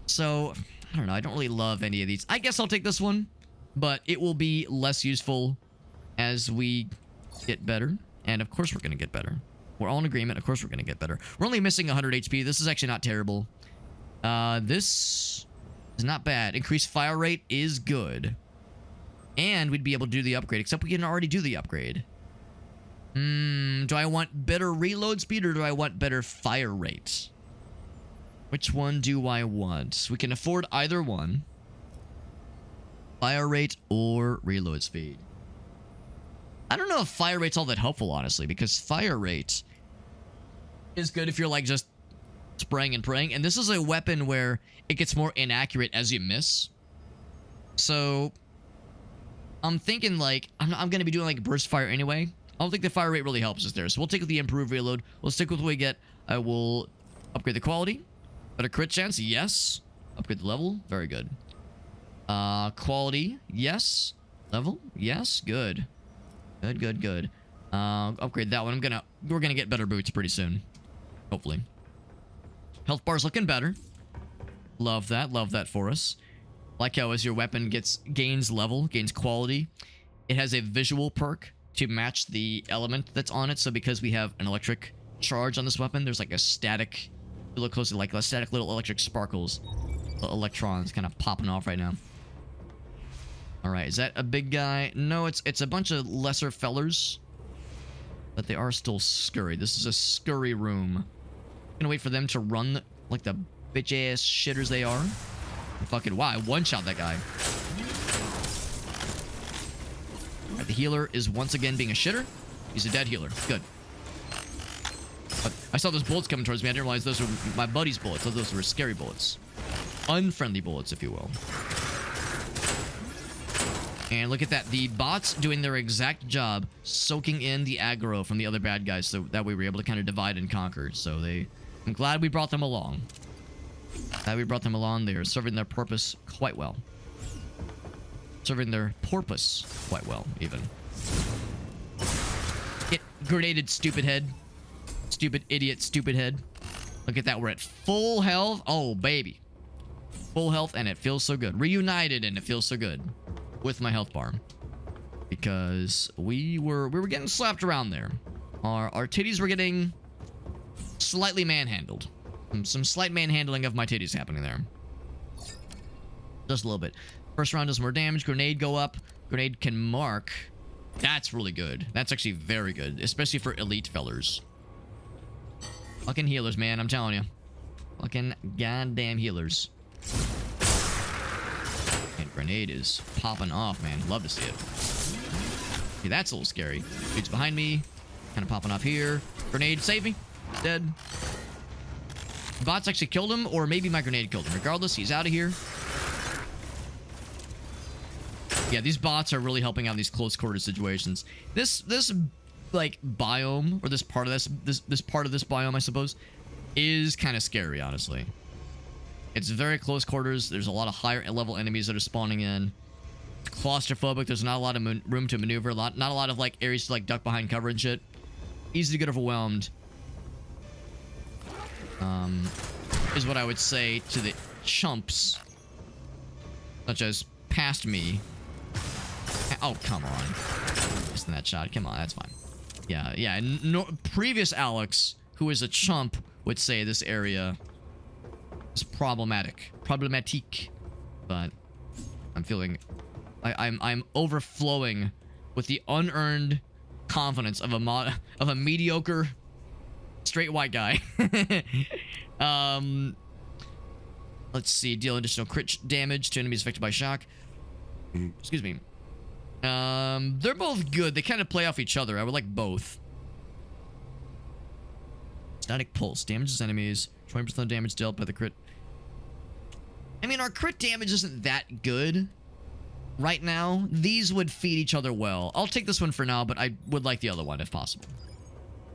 So, I don't know. I don't really love any of these. I guess I'll take this one, but it will be less useful as we get better. And of course we're going to get better. We're all in agreement. Of course we're going to get better. We're only missing 100 HP. This is actually not terrible. This is not bad. Increased fire rate is good. And we'd be able to do the upgrade, except we can already do the upgrade. Do I want better reload speed or do I want better fire rate? Which one do I want? We can afford either one. Fire rate or reload speed. I don't know if fire rate's all that helpful, honestly, because fire rate is good if you're like just spraying and praying. And this is a weapon where it gets more inaccurate as you miss. So... I'm thinking like, I'm going to be doing like burst fire anyway. I don't think the fire rate really helps us there. So we'll take the improved reload. We'll stick with what we get. I will upgrade the quality. Better crit chance, yes. Upgrade the level, very good. Quality, yes. Level, yes, good. Good. Upgrade that one. We're gonna get better boots pretty soon. Hopefully. Health bar's looking better. Love that for us. Like how as your weapon gains level, gains quality, it has a visual perk to match the element that's on it. So because we have an electric charge on this weapon, there's like a static, you look closely, like a static little electric sparkles, electrons kind of popping off right now. All right, is that a big guy? No, it's a bunch of lesser fellers. But they are still scurry. This is a scurry room. Gonna wait for them to run like the bitch-ass shitters they are. Fucking wow, I one-shot that guy. Alright, the healer is once again being a shitter. He's a dead healer. Good. But I saw those bullets coming towards me. I didn't realize those were my buddy's bullets. I thought those were scary bullets. Unfriendly bullets, if you will. And look at that. The bots doing their exact job, soaking in the aggro from the other bad guys, so that way we were able to kind of divide and conquer. So I'm glad we brought them along. Glad we brought them along. They are serving their purpose quite well. Serving their porpoise quite well, even. Get grenaded, stupid head. Stupid idiot, stupid head. Look at that. We're at full health. Oh, baby. Full health, and it feels so good. Reunited, and it feels so good. With my health bar. Because we were getting slapped around there. Our titties were getting slightly manhandled. Some slight manhandling of my titties happening there. Just a little bit. First round does more damage. Grenade go up. Grenade can mark. That's really good. That's actually very good. Especially for elite fellers. Fucking healers, man. I'm telling you. Fucking goddamn healers. And grenade is popping off, man. Love to see it. Okay, that's a little scary. Dude's behind me. Kind of popping off here. Grenade, save me. Dead. Bots actually killed him, or maybe my grenade killed him. Regardless, he's out of here. Yeah, these bots are really helping out in these close quarter situations. This like biome, or this part of this part of this biome, I suppose, is kind of scary, honestly. It's very close quarters. There's a lot of higher level enemies that are spawning in. It's claustrophobic. There's not a lot of room to maneuver. Not a lot of like areas to like duck behind cover and shit. Easy to get overwhelmed. Is what I would say to the chumps, such as past me. Oh, come on. Missing that shot. Come on, that's fine. Yeah. No, previous Alex, who is a chump, would say this area is problematic. Problematique. But I'm feeling... I'm overflowing with the unearned confidence of a mediocre straight white guy. Let's see. Deal additional crit damage to enemies affected by shock. Excuse me. They're both good. They kind of play off each other. I would like both. Static pulse. Damages enemies. 20% damage dealt by the crit. I mean, our crit damage isn't that good right now. These would feed each other well. I'll take this one for now, but I would like the other one if possible.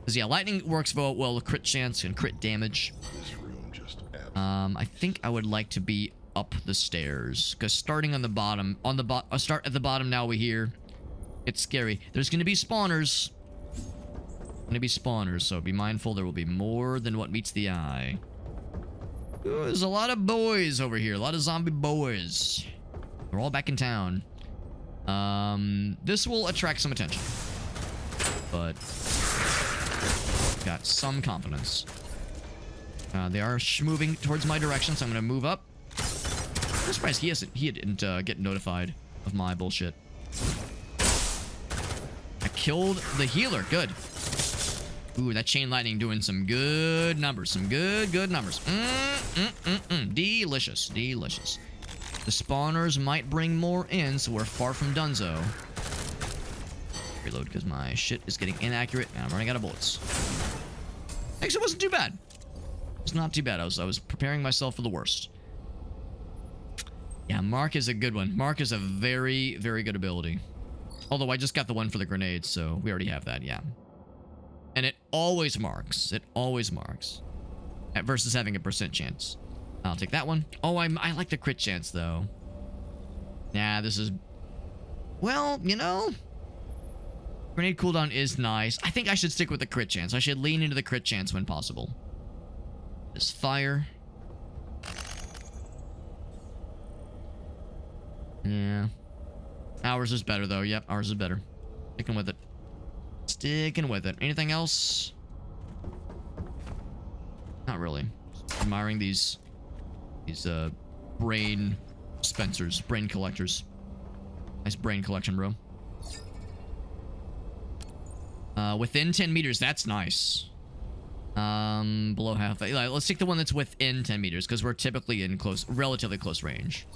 Because, yeah, lightning works well with crit chance and crit damage. This room just I think I would like to be up the stairs. Because starting on the bottom, start at the bottom now we hear. It's scary. There's going to be spawners. So be mindful there will be more than what meets the eye. Ooh, there's a lot of boys over here. A lot of zombie boys. They're all back in town. This will attract some attention. But... got some confidence. They are moving towards my direction, so I'm going to move up. I'm surprised he didn't get notified of my bullshit. I killed the healer. Good. Ooh, that chain lightning doing some good numbers. Some good numbers. Delicious. Delicious. The spawners might bring more in, so we're far from Dunzo. Reload because my shit is getting inaccurate and I'm running out of bullets. Actually, it wasn't too bad. It's not too bad. I was preparing myself for the worst. Yeah, Mark is a good one. Mark is a very, very good ability. Although I just got the one for the grenades, so we already have that, yeah. And it always marks. It always marks. Versus having a % chance. I'll take that one. Oh, I like the crit chance, though. Nah, this is... well, you know... grenade cooldown is nice. I think I should stick with the crit chance. I should lean into the crit chance when possible. This fire. Yeah. Ours is better, though. Yep, ours is better. Sticking with it. Sticking with it. Anything else? Not really. Just admiring these brain dispensers, brain collectors. Nice brain collection, bro. Within 10 meters, that's nice. Below half. Let's take the one that's within 10 meters, because we're typically in relatively close range.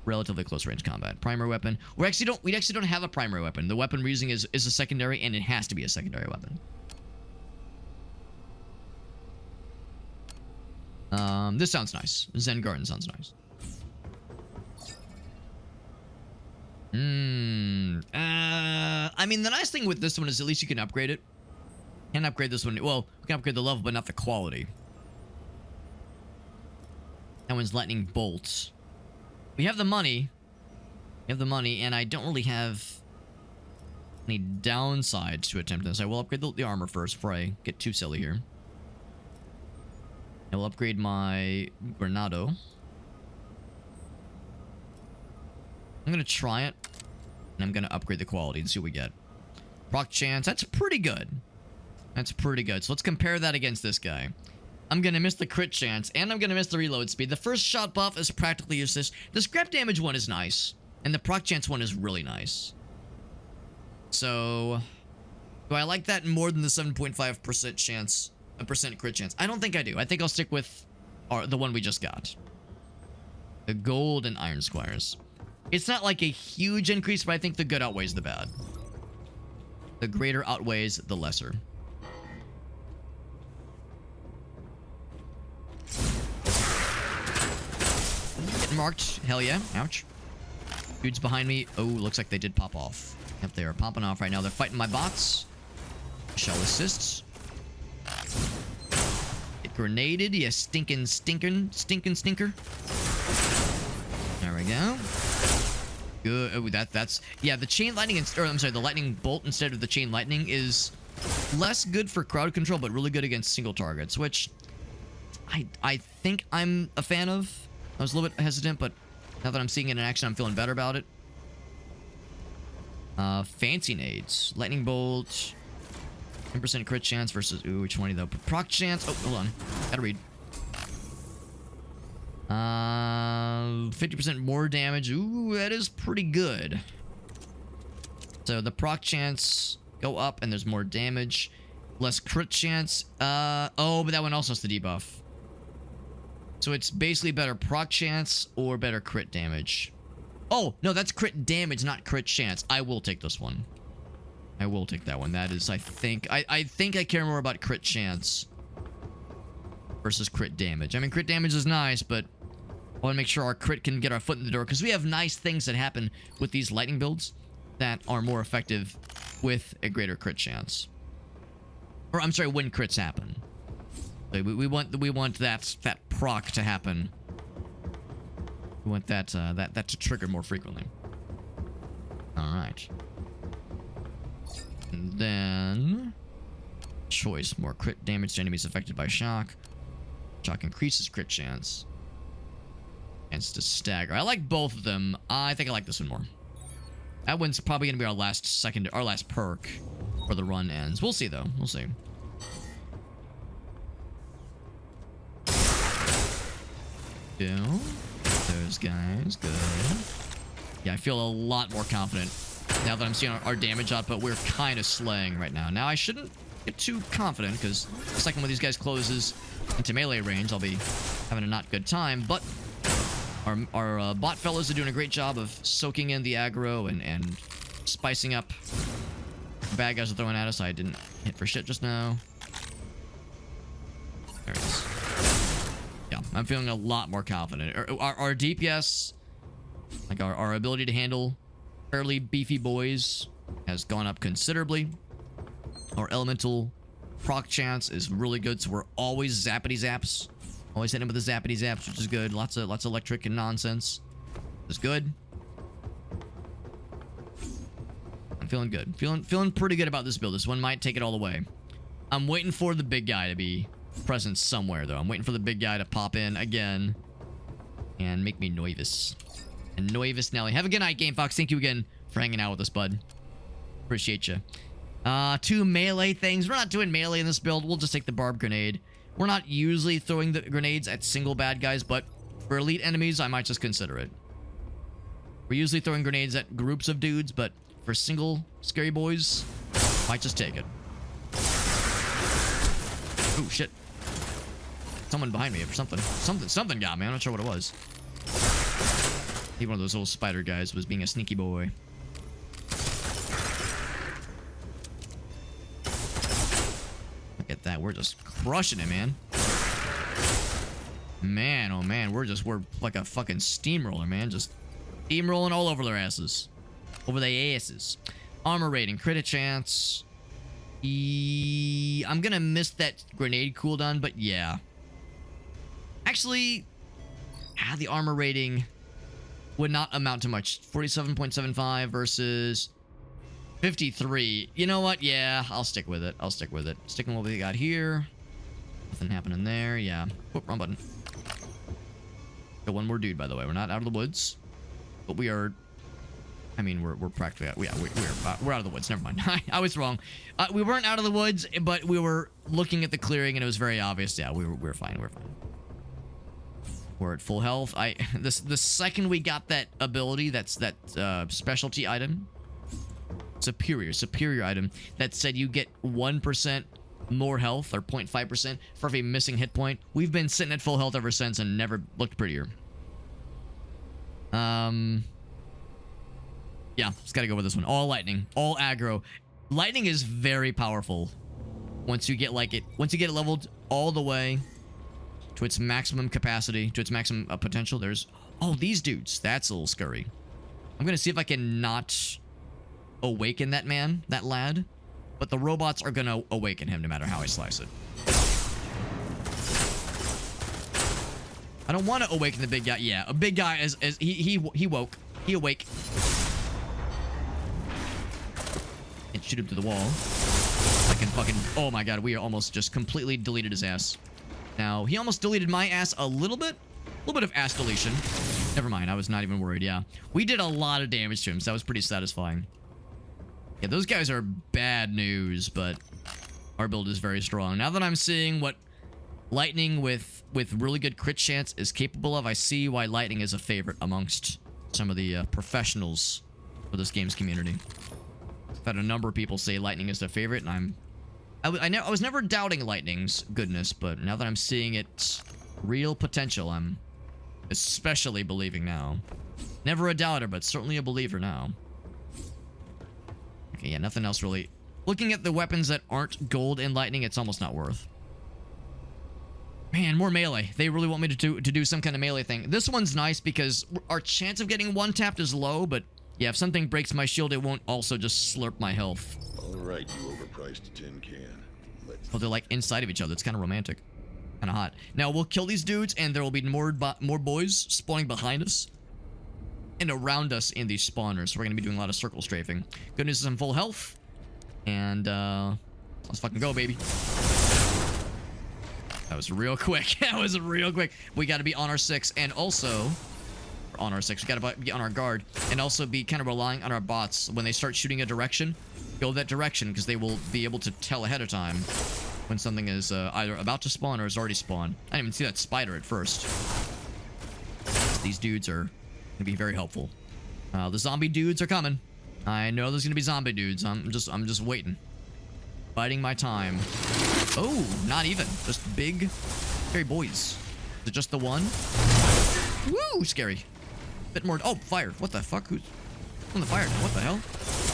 Relatively close range combat. Primary weapon. We actually don't have a primary weapon. The weapon we're using is a secondary, and it has to be a secondary weapon. This sounds nice. Zen Garden sounds nice. I mean, the nice thing with this one is at least you can upgrade it. Can't upgrade this one. Well, we can upgrade the level, but not the quality. That one's lightning bolts. We have the money. We have the money, and I don't really have any downsides to attempt this. I will upgrade the armor first before I get too silly here. I will upgrade my Granado. I'm going to try it, and I'm going to upgrade the quality and see what we get. Proc chance, that's pretty good. That's pretty good. So let's compare that against this guy. I'm going to miss the crit chance, and I'm going to miss the reload speed. The first shot buff is practically useless. The scrap damage one is nice, and the proc chance one is really nice. So, do I like that more than the 7.5% chance, a percent crit chance? I don't think I do. I think I'll stick with the one we just got. The gold and iron squires. It's not like a huge increase, but I think the good outweighs the bad. The greater outweighs the lesser. Getting marked. Hell yeah. Ouch. Dudes behind me. Oh, looks like they did pop off. Yep, they are popping off right now. They're fighting my bots. Shell assists. Get grenaded. Yeah, stinking stinker. There we go. Good. Oh, that's yeah. The chain lightning, or I'm sorry, the lightning bolt instead of the chain lightning is less good for crowd control, but really good against single targets, which I think I'm a fan of. I was a little bit hesitant, but now that I'm seeing it in action, I'm feeling better about it. Fancy nades, lightning bolt, 10% crit chance versus 20 though. Proc chance. Oh, hold on, gotta read. 50% more damage. Ooh, that is pretty good. So the proc chance go up and there's more damage. Less crit chance. Oh, but that one also has the debuff. So it's basically better proc chance or better crit damage. Oh, no, that's crit damage, not crit chance. I will take this one. I will take that one. That is, I think I care more about crit chance versus crit damage. I mean, crit damage is nice, but I want to make sure our crit can get our foot in the door, because we have nice things that happen with these lightning builds that are more effective with a greater crit chance. Or I'm sorry, when crits happen. We want that proc to happen. We want that to trigger more frequently. All right. And then choice, more crit damage to enemies affected by shock. Shock increases crit chance. Chance to stagger. I like both of them. I think I like this one more. That one's probably gonna be our last perk before the run ends. We'll see though. We'll see. Kill those guys. Good. Yeah, I feel a lot more confident now that I'm seeing our damage output. We're kind of slaying right now. Now I shouldn't get too confident, because the second one of these guys closes into melee range, I'll be having a not good time. But our bot fellows are doing a great job of soaking in the aggro and spicing up the bad guys are throwing at us. I didn't hit for shit just now. There it is. Yeah, I'm feeling a lot more confident. Our DPS, like our ability to handle fairly beefy boys, has gone up considerably. Our elemental proc chance is really good, so we're always zappity zaps. Always hitting him with the zappity zaps, which is good. Lots of electric and nonsense. It's good. I'm feeling good. Feeling pretty good about this build. This one might take it all the way. I'm waiting for the big guy to be present somewhere, though. I'm waiting for the big guy to pop in again and make me nervous. And nervous Nelly. Have a good night, Game Fox. Thank you again for hanging out with us, bud. Appreciate you. 2 melee things. We're not doing melee in this build. We'll just take the barb grenade. We're not usually throwing the grenades at single bad guys, but for elite enemies, I might just consider it. We're usually throwing grenades at groups of dudes, but for single scary boys, Might just take it. Oh, shit. Someone behind me or something. Something got me. I'm not sure what it was. I think one of those little spider guys was being a sneaky boy. Look at that. We're just crushing it, man. Man, oh man. We're like a fucking steamroller, man. Just steamrolling all over their asses. Over their asses. Armor rating. Crit chance. I'm gonna miss that grenade cooldown, but yeah. Actually, the armor rating would not amount to much. 47.75 versus 53. You know what? Yeah, I'll stick with it. Sticking with what we got here. Nothing happening there. Yeah. Whoop, wrong button. Got one more dude, by the way. We're not out of the woods, but we are. I mean, we're practically out. Yeah, we're out of the woods. Never mind. I was wrong. We weren't out of the woods, but we were looking at the clearing, and it was very obvious. Yeah, we're fine. We're fine. We're at full health. The second we got that ability, that's that specialty item, superior item that said you get 1% more health or 0.5% for every missing hit point. We've been sitting at full health ever since and never looked prettier. Yeah, just gotta go with this one. All lightning, all aggro. Lightning is very powerful. Once you get it leveled all the way to its maximum capacity, to its maximum potential, there's these dudes. That's a little scary. I'm gonna see if I can not awaken that lad, but the robots are gonna awaken him no matter how I slice it. I don't want to awaken the big guy. Yeah, a big guy he woke. He awake. And shoot him to the wall. I can fucking... Oh my god, we are almost just completely deleted his ass. Now, he almost deleted my ass a little bit. A little bit of ass deletion. Never mind, I was not even worried, yeah. We did a lot of damage to him, so that was pretty satisfying. Yeah, those guys are bad news, but our build is very strong. Now that I'm seeing what lightning with really good crit chance is capable of, I see why lightning is a favorite amongst some of the professionals for this game's community. I've had a number of people say lightning is their favorite, and I was never doubting lightning's goodness, but now that I'm seeing its real potential, I'm especially believing now. Never a doubter, but certainly a believer now. Okay, yeah, nothing else really. Looking at the weapons that aren't gold in lightning, it's almost not worth. Man, more melee. They really want me to do some kind of melee thing. This one's nice because our chance of getting one-tapped is low, but yeah, if something breaks my shield, it won't also just slurp my health. All right, you overpriced tin can. Oh, they're like inside of each other. It's kind of romantic. Kind of hot. Now, we'll kill these dudes, and there will be more boys spawning behind us and around us in these spawners. So we're going to be doing a lot of circle strafing. Good news is I'm full health. And, let's fucking go, baby. That was real quick. That was real quick. We got to be on our 6, and also... on our 6, we gotta be on our guard, and also be kind of relying on our bots. When they start shooting a direction, go that direction, because they will be able to tell ahead of time when something is either about to spawn or has already spawned. I didn't even see that spider at first. These dudes are gonna be very helpful. The zombie dudes are coming. I know there's gonna be zombie dudes. I'm just waiting, biding my time. Oh, not even. Just big, scary boys. Is it just the one? Woo, scary. Bit more. Oh, fire. What the fuck? Who's throwing the fire down? What the hell?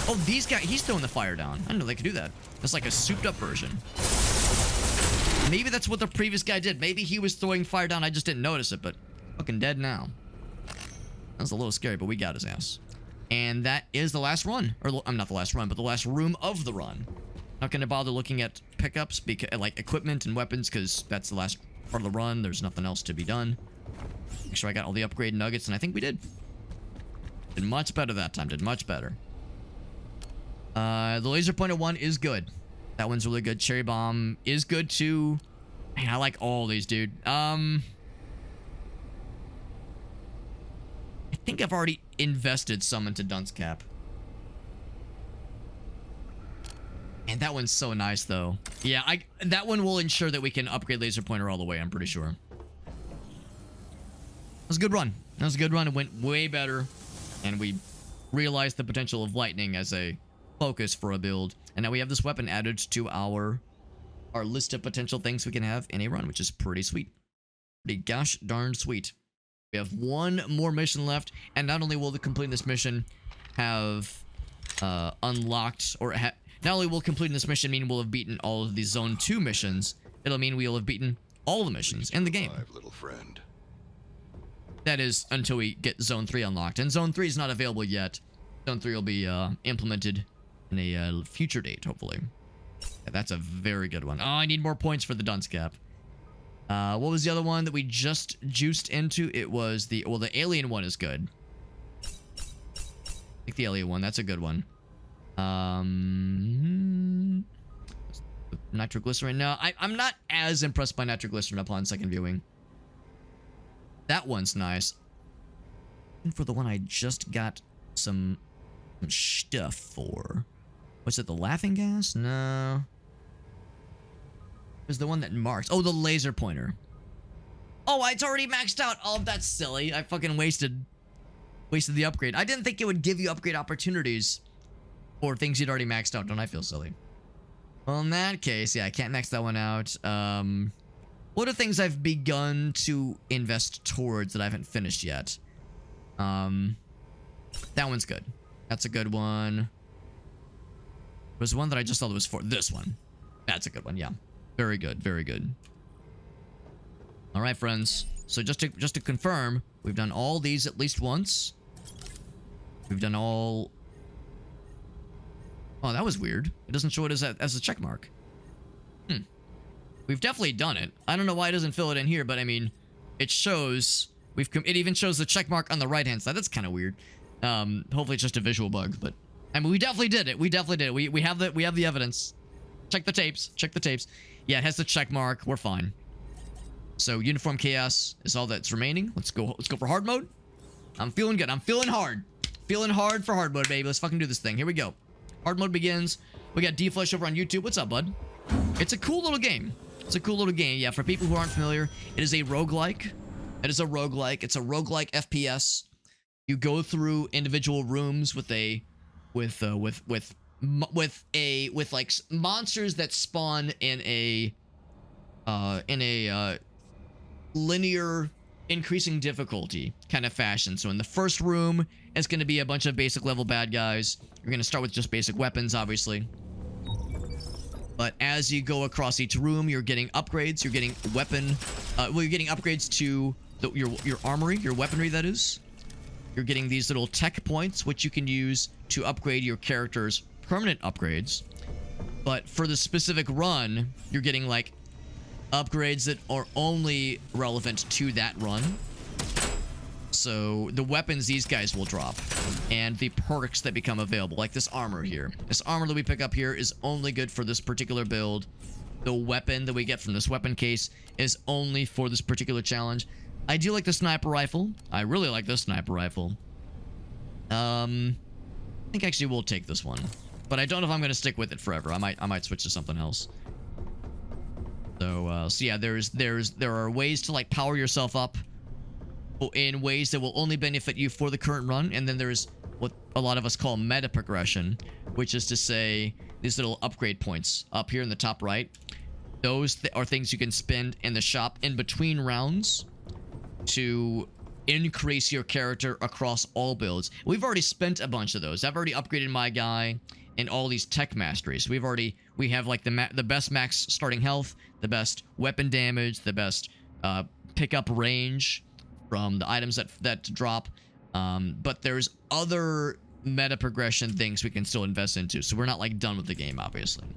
Oh, these guys. He's throwing the fire down. I didn't know they could do that. That's like a souped up version. Maybe that's what the previous guy did. Maybe he was throwing fire down. I just didn't notice it, but fucking dead now. That's a little scary, but we got his ass. And that is the last run. Or, I'm not the last run, but the last room of the run. Not going to bother looking at pickups, because, like equipment and weapons, because that's the last part of the run. There's nothing else to be done. Make sure I got all the upgrade nuggets, and I think we did. Did much better that time. Did much better. The laser pointed one is good. That one's really good. Cherry bomb is good too. Man, I like all these, dude. I think I've already invested some into Dunce Cap. And that one's so nice, though. Yeah, that one will ensure that we can upgrade laser pointer all the way, I'm pretty sure. That was a good run. That was a good run. It went way better. And we realized the potential of lightning as a focus for a build. And now we have this weapon added to our list of potential things we can have in a run, which is pretty sweet. Pretty gosh darn sweet. We have one more mission left, and not only will the completing this mission have unlocked, or not only will completing this mission mean we'll have beaten all of the Zone 2 missions, it'll mean we'll have beaten all the missions in the game. Little friend. That is, until we get Zone 3 unlocked. And Zone 3 is not available yet. Zone 3 will be implemented in a future date, hopefully. Yeah, that's a very good one. Oh, I need more points for the dunce cap. What was the other one that we just juiced into? It was the... Well, the alien one is good. I think the alien one. That's a good one. Nitroglycerin. No, I'm not as impressed by nitroglycerin upon second viewing. That one's nice. And for the one I just got some stuff for. Was it the laughing gas? No. It was the one that marks. Oh, the laser pointer. Oh, it's already maxed out. Oh, that's silly. I fucking wasted the upgrade. I didn't think it would give you upgrade opportunities for things you'd already maxed out. Don't I feel silly? Well, in that case, yeah, I can't max that one out. What are things I've begun to invest towards that I haven't finished yet? That one's good. That's a good one. There's one that I just thought was for this one. That's a good one, yeah. Very good, very good. All right, friends. So just to confirm, we've done all these at least once. We've done all... Oh, that was weird. It doesn't show it as a check mark. We've definitely done it. I don't know why it doesn't fill it in here, but I mean, it shows... It even shows the check mark on the right-hand side. That's kind of weird. Hopefully it's just a visual bug, but... I mean, we definitely did it. We definitely did it. We have the evidence. Check the tapes. Check the tapes. Yeah, it has the check mark. We're fine. So uniform chaos is all that's remaining. Let's go for hard mode. I'm feeling good. I'm feeling hard. Feeling hard for hard mode, baby. Let's fucking do this thing. Here we go. Hard mode begins. We got D-Flesh over on YouTube. What's up, bud? It's a cool little game. It's a cool little game. Yeah, for people who aren't familiar, it is a roguelike. It is a roguelike. It's a roguelike FPS. You go through individual rooms with like monsters that spawn in a linear increasing difficulty kind of fashion. So in the first room, it's going to be a bunch of basic level bad guys. You're going to start with just basic weapons, obviously. But as you go across each room, you're getting upgrades. You're getting you're getting upgrades to your armory, your weaponry, that is. You're getting these little tech points, which you can use to upgrade your character's permanent upgrades. But for the specific run, you're getting like upgrades that are only relevant to that run. So the weapons these guys will drop and the perks that become available, like this armor here. This armor that we pick up here is only good for this particular build. The weapon that we get from this weapon case is only for this particular challenge. I do like the sniper rifle. I really like this sniper rifle. I think actually we'll take this one, but I don't know if I'm going to stick with it forever. I might switch to something else. So yeah, there are ways to like power yourself up in ways that will only benefit you for the current run, and then there's what a lot of us call meta progression, which is to say these little upgrade points up here in the top right. Those are things you can spend in the shop in between rounds to increase your character across all builds. We've already spent a bunch of those. I've already upgraded my guy in all these tech masteries. We have like the best max starting health, the best weapon damage, the best pickup range from the items that drop. But there's other meta progression things we can still invest into. So we're not like done with the game, obviously.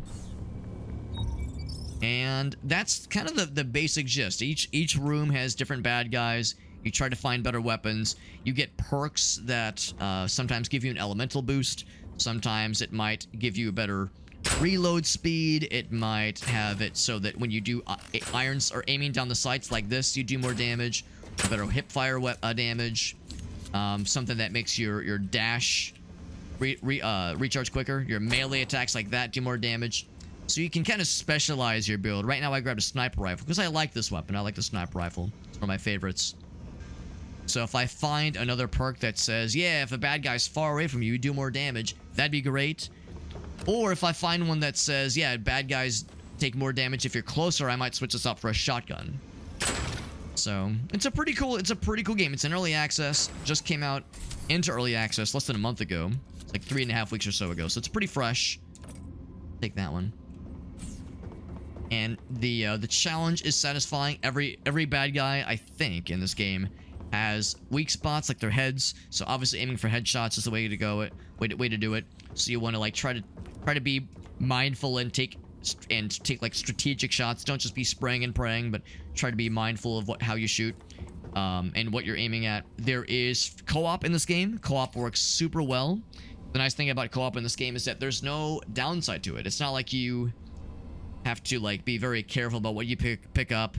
And that's kind of the basic gist. Each room has different bad guys. You try to find better weapons. You get perks that sometimes give you an elemental boost. Sometimes it might give you a better reload speed. It might have it so that when you do irons or aiming down the sights like this, you do more damage. Better hip fire damage. Something that makes your dash recharge quicker. Your melee attacks like that do more damage. So you can kind of specialize your build. Right now I grabbed a sniper rifle because I like this weapon. I like the sniper rifle. It's one of my favorites. So if I find another perk that says, yeah, if a bad guy's far away from you, you do more damage, that'd be great. Or if I find one that says, yeah, bad guys take more damage if you're closer, I might switch this up for a shotgun. So it's a pretty cool game. It's in early access. Just came out into early access less than a month ago. It's like 3.5 weeks or so ago. So it's pretty fresh. Take that one. And the challenge is satisfying. Every bad guy, I think, in this game has weak spots like their heads. So obviously aiming for headshots is the way to go. Way to do it. So you want to like try to be mindful and take like strategic shots. Don't just be spraying and praying, but try to be mindful of how you shoot and what you're aiming at. There is co-op in this game. Co-op works super well. The nice thing about co-op in this game is that there's no downside to it. It's not like you have to like be very careful about what you pick up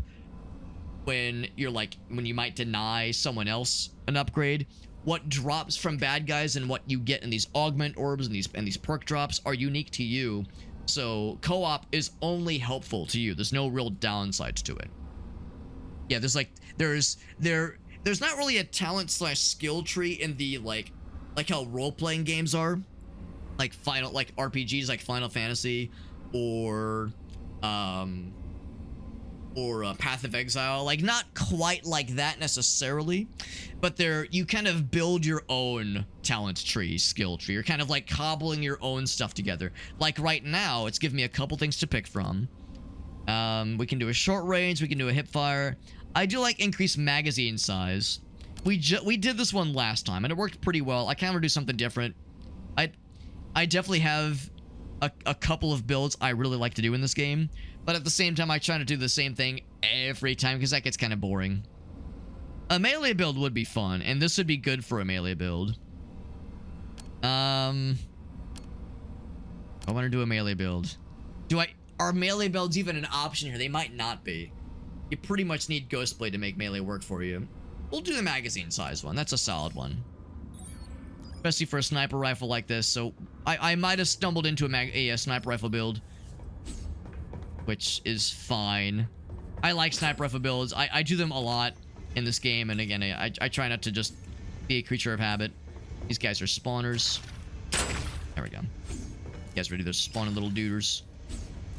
when you might deny someone else an upgrade. What drops from bad guys and what you get in these augment orbs and these perk drops are unique to you. So co-op is only helpful to you. There's no real downsides to it. Yeah, there's not really a talent / skill tree in the like how role-playing games are, like RPGs like Final Fantasy or Path of Exile. Like, not quite like that necessarily, but you kind of build your own talent tree, skill tree. You're kind of like cobbling your own stuff together. Like right now, it's giving me a couple things to pick from. We can do a short range, we can do a hip fire. I do like increased magazine size. We did this one last time and it worked pretty well. I kind of want to do something different. I definitely have a couple of builds I really like to do in this game, but at the same time I try to do the same thing every time because that gets kind of boring. A melee build would be fun, and this would be good for a melee build. I want to do a melee build. Are melee builds even an option here? They might not be. You pretty much need Ghostblade to make melee work for you. We'll do the magazine size one. That's a solid one. Especially for a sniper rifle like this. So I might have stumbled into a sniper rifle build, which is fine. I like sniper rifle builds. I do them a lot in this game, and again, I try not to just be a creature of habit. These guys are spawners. There we go. You guys ready? They're spawning little duders.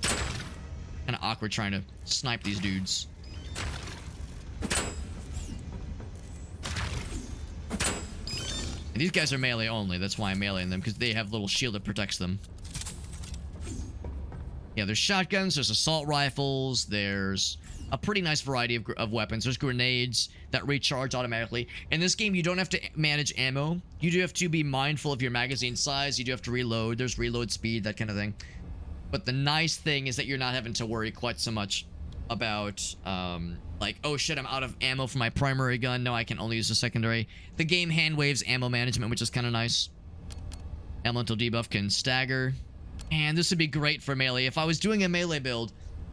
Kind of awkward trying to snipe these dudes. And these guys are melee only. That's why I'm meleeing them, because they have a little shield that protects them. Yeah, there's shotguns, there's assault rifles, there's a pretty nice variety of weapons. There's grenades that recharge automatically. In this game, you don't have to manage ammo. You do have to be mindful of your magazine size. You do have to reload. There's reload speed, that kind of thing. But the nice thing is that you're not having to worry quite so much about, like, oh shit, I'm out of ammo for my primary gun. No, I can only use the secondary. The game hand waves ammo management, which is kind of nice. Elemental debuff can stagger. And this would be great for melee. If I was doing a melee build,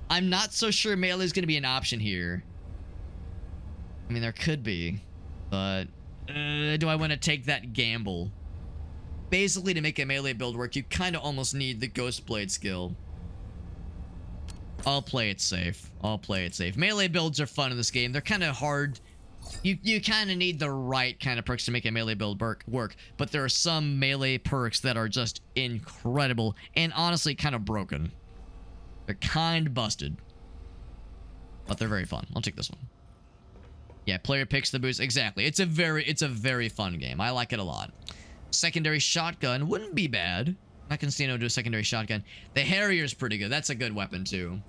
I'm not so sure melee is going to be an option here. I mean, there could be, but do I want to take that gamble? Basically, to make a melee build work, you kind of almost need the Ghostblade skill. I'll play it safe. I'll play it safe. Melee builds are fun in this game. They're kind of hard. You kind of need the right kind of perks to make a melee build work, but there are some melee perks that are just incredible and honestly kind of broken. They're kind of busted, but they're very fun. I'll take this one. Yeah, player picks the boost. Exactly. It's a very fun game. I like it a lot. Secondary shotgun wouldn't be bad. I can see no do a secondary shotgun. The Harrier's pretty good. That's a good weapon too.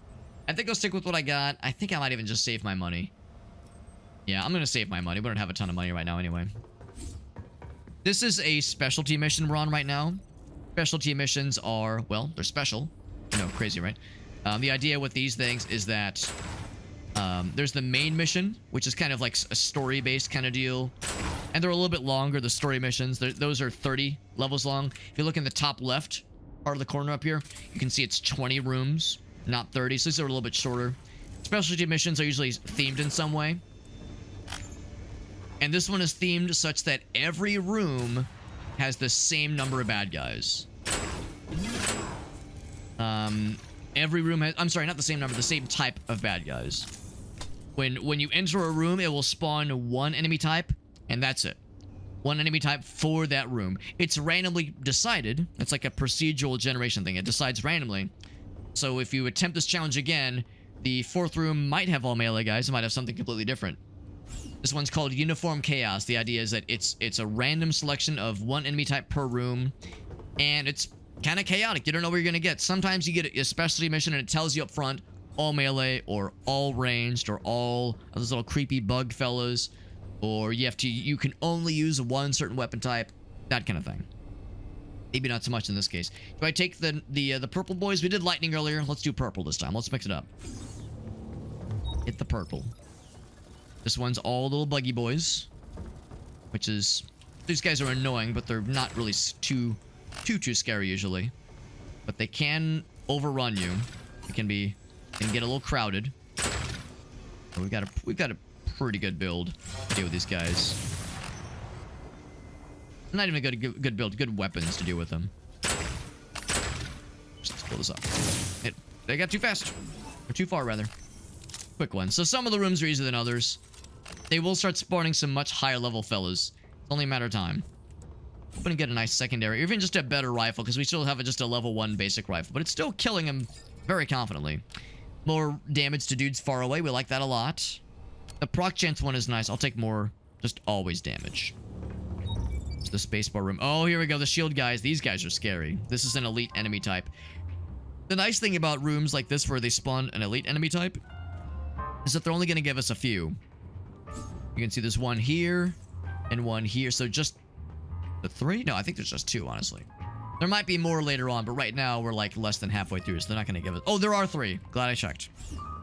I think I'll stick with what I got. I think I might even just save my money. Yeah, I'm gonna save my money. We don't have a ton of money right now anyway. This is a specialty mission we're on right now. Specialty missions are, well, they're special. No, crazy, right? The idea with these things is that there's the main mission, which is kind of like a story-based kind of deal. And they're a little bit longer, the story missions. Those are 30 levels long. If you look in the top left part of the corner up here, you can see it's 20 rooms, not 30. So these are a little bit shorter. Specialty missions are usually themed in some way. And this one is themed such that every room has the same number of bad guys. Every room has... I'm sorry, not the same number, the same type of bad guys. When you enter a room, it will spawn one enemy type, and that's it. one enemy type for that room. It's randomly decided. It's like a procedural generation thing. It decides randomly. So if you attempt this challenge again, the fourth room might have all melee guys. It might have something completely different. This one's called Uniform Chaos. The idea is that it's a random selection of one enemy type per room, and it's kind of chaotic. You don't know what you're going to get. Sometimes you get a specialty mission and it tells you up front, all melee or all ranged or all those little creepy bug fellas, or you can only use one certain weapon type, that kind of thing. Maybe not so much in this case. Do I take the purple boys? We did lightning earlier. Let's do purple this time. Let's mix it up. Hit the purple. This one's all little buggy boys, which is, these guys are annoying, but they're not really too scary usually. But they can overrun you. It can get a little crowded. But we've got a pretty good build to deal with these guys. Not even a good build, good weapons to deal with them. Let's pull this up. They got too fast. Or too far, rather. Quick one. So some of the rooms are easier than others. They will start spawning some much higher level fellas. It's only a matter of time. Hoping to get a nice secondary, or even just a better rifle, because we still have just a level 1 basic rifle. But it's still killing them very confidently. More damage to dudes far away. We like that a lot. The proc chance one is nice. I'll take more. Just always damage. It's the spacebar room. Oh, here we go. The shield guys. These guys are scary. This is an elite enemy type. The nice thing about rooms like this where they spawn an elite enemy type is that they're only going to give us a few. You can see there's one here and one here. So just the 3? No, I think there's just 2, honestly. There might be more later on, but right now we're like less than halfway through, so they're not going to give us... Oh, there are 3. Glad I checked.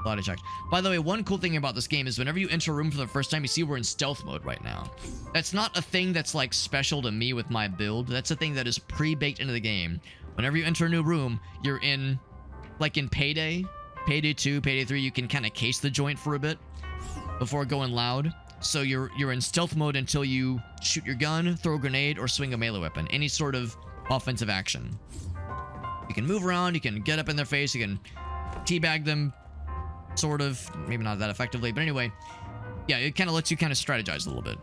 Glad I checked. By the way, one cool thing about this game is whenever you enter a room for the first time, you see we're in stealth mode right now. That's not a thing that's like special to me with my build. That's a thing that is pre-baked into the game. Whenever you enter a new room, you're in... Like in Payday 2, Payday 3, you can kind of case the joint for a bit before going loud. So you're in stealth mode until you shoot your gun, throw a grenade, or swing a melee weapon. Any sort of offensive action. You can move around, you can get up in their face, you can teabag them, sort of. Maybe not that effectively, but anyway. Yeah, it kind of lets you kind of strategize a little bit.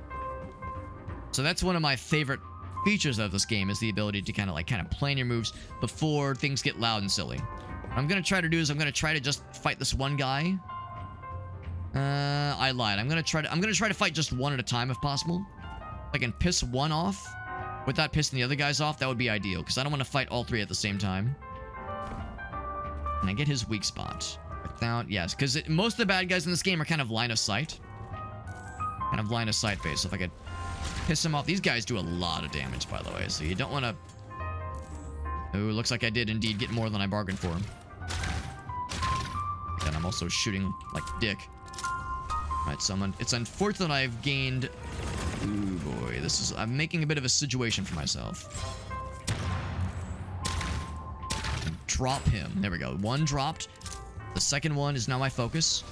So that's one of my favorite features of this game, is the ability to kind of plan your moves before things get loud and silly. What I'm going to try to do is I'm going to try to just fight this one guy. I lied. I'm gonna try to fight just one at a time if possible. If I can piss one off without pissing the other guys off, that would be ideal, because I don't want to fight all 3 at the same time. And I get his weak spot. Without, yes, because most of the bad guys in this game are kind of line of sight. Kind of line of sight based. So if I could piss him off. These guys do a lot of damage, by the way, so you don't want to... Ooh, looks like I did indeed get more than I bargained for. And I'm also shooting like dick. Alright, so it's unfortunate I've gained... Ooh, boy. I'm making a bit of a situation for myself. Drop him. There we go. One dropped. The second one is now my focus.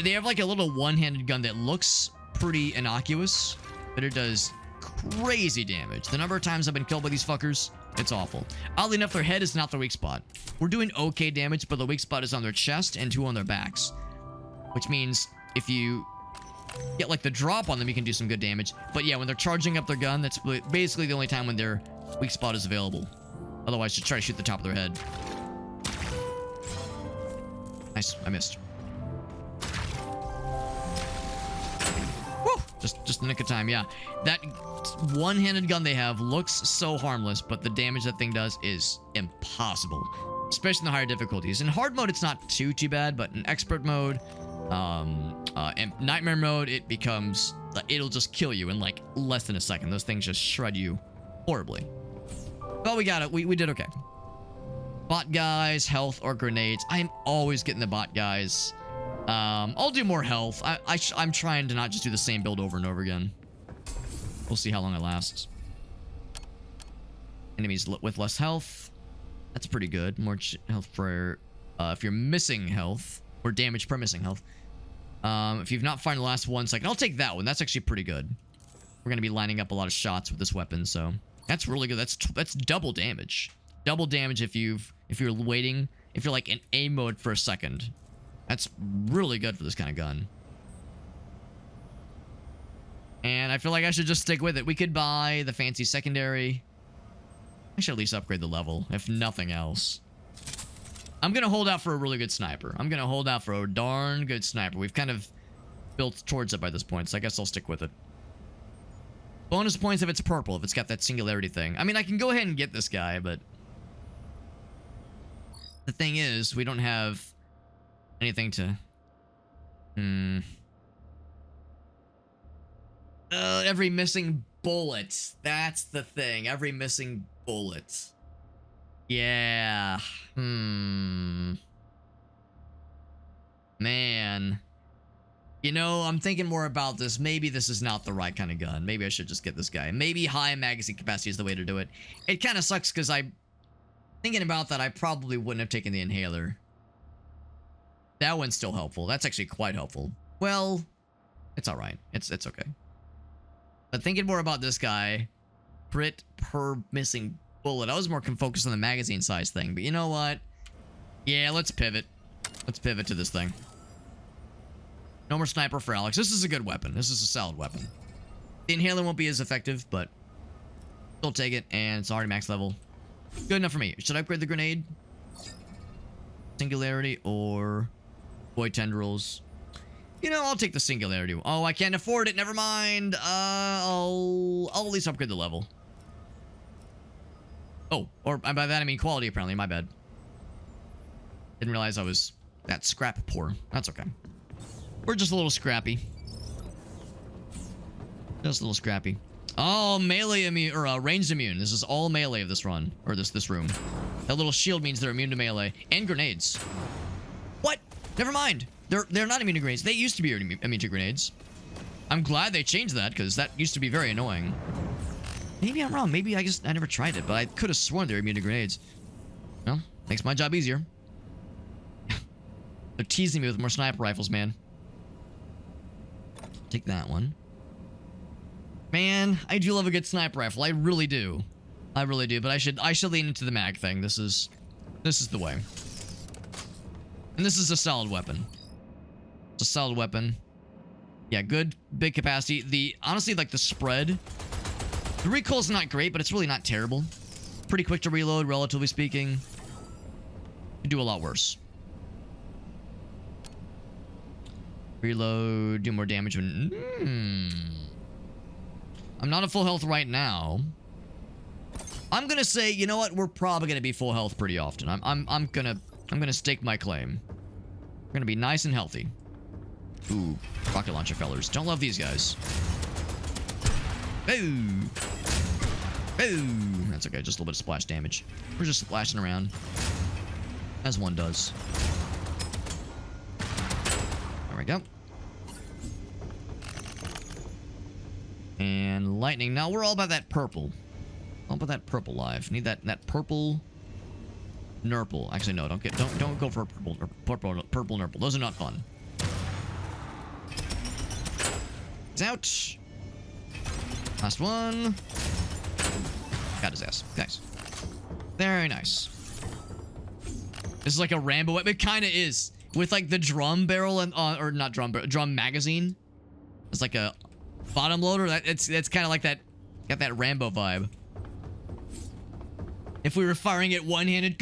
They have like a little one-handed gun that looks pretty innocuous, but it does crazy damage. The number of times I've been killed by these fuckers, it's awful. Oddly enough, their head is not their weak spot. We're doing okay damage, but the weak spot is on their chest and 2 on their backs. Which means if you get like the drop on them, you can do some good damage. But yeah, when they're charging up their gun, that's basically the only time when their weak spot is available. Otherwise, just try to shoot the top of their head. Nice, I missed. Woo! Just the nick of time, yeah. That one-handed gun they have looks so harmless, but the damage that thing does is impossible. Especially in the higher difficulties. In hard mode, it's not too bad, but in expert mode, and nightmare mode, it becomes... It'll just kill you in like less than a second. Those things just shred you horribly. But we got it. We did okay. Bot guys, health, or grenades. I'm always getting the bot guys. I'll do more health. I'm trying to not just do the same build over and over again. We'll see how long it lasts. Enemies with less health. That's pretty good. More health per... if you're missing health, or damage per missing health. If you've not found the last 1 second, I'll take that one. That's actually pretty good. We're going to be lining up a lot of shots with this weapon, so... That's really good. That's double damage. Double damage if you're waiting... If you're like in aim mode for a second. That's really good for this kind of gun. And I feel like I should just stick with it. We could buy the fancy secondary. I should at least upgrade the level, if nothing else. I'm going to hold out for a really good sniper. I'm going to hold out for a darn good sniper. We've kind of built towards it by this point, so I guess I'll stick with it. Bonus points if it's purple, if it's got that singularity thing. I mean, I can go ahead and get this guy, but... the thing is, we don't have anything to... every missing bullet. That's the thing. Every missing bullet. Yeah. Man. You know, I'm thinking more about this. Maybe this is not the right kind of gun. Maybe I should just get this guy. Maybe high magazine capacity is the way to do it. It kind of sucks because thinking about that, I probably wouldn't have taken the inhaler. That one's still helpful. That's actually quite helpful. Well, it's alright. It's okay. But thinking more about this guy, crit per missing bullet. I was more focused on the magazine size thing, but you know what? Yeah, let's pivot. Let's pivot to this thing. No more sniper for Alex. This is a good weapon. This is a solid weapon. The inhaler won't be as effective, but still take it, and it's already max level. Good enough for me. Should I upgrade the grenade? Singularity or void tendrils? You know, I'll take the singularity. Oh, I can't afford it. Never mind. I'll at least upgrade the level. Oh, or by that I mean quality, apparently. My bad. Didn't realize I was that scrap poor. That's okay. We're just a little scrappy. Just a little scrappy. Oh, melee immune, or ranged immune. This is all melee of this run, or this room. That little shield means they're immune to melee and grenades. What? Never mind. They're not immune to grenades. They used to be immune to grenades. I'm glad they changed that because that used to be very annoying. Maybe I'm wrong. Maybe I never tried it, but I could have sworn they're immune to grenades. Well, makes my job easier. They're teasing me with more sniper rifles, man. Take that one. Man, I do love a good sniper rifle. I really do. I really do, but I should lean into the mag thing. This is the way. And this is a solid weapon. It's a solid weapon. Yeah, good big capacity. Honestly, like the spread. The recoil's not great, but it's really not terrible. Pretty quick to reload, relatively speaking. Could do a lot worse. Reload, do more damage when... I'm not at full health right now. I'm gonna say, you know what? We're probably gonna be full health pretty often. I'm gonna stake my claim. We're gonna be nice and healthy. Ooh, rocket launcher fellers. Don't love these guys. Boom. Boom. That's okay, just a little bit of splash damage. We're just splashing around. As one does. There we go. And lightning. Now we're all about that purple. All about that purple live. Need that purple nurple. Actually, no, don't go for purple nurple. Those are not fun. He's out. Last one. Got his ass. Nice. Very nice. This is like a Rambo weapon. It kind of is. With like the drum barrel and or not drum barrel, drum magazine. It's like a bottom loader. It's kind of like that. Got that Rambo vibe. If we were firing it one-handed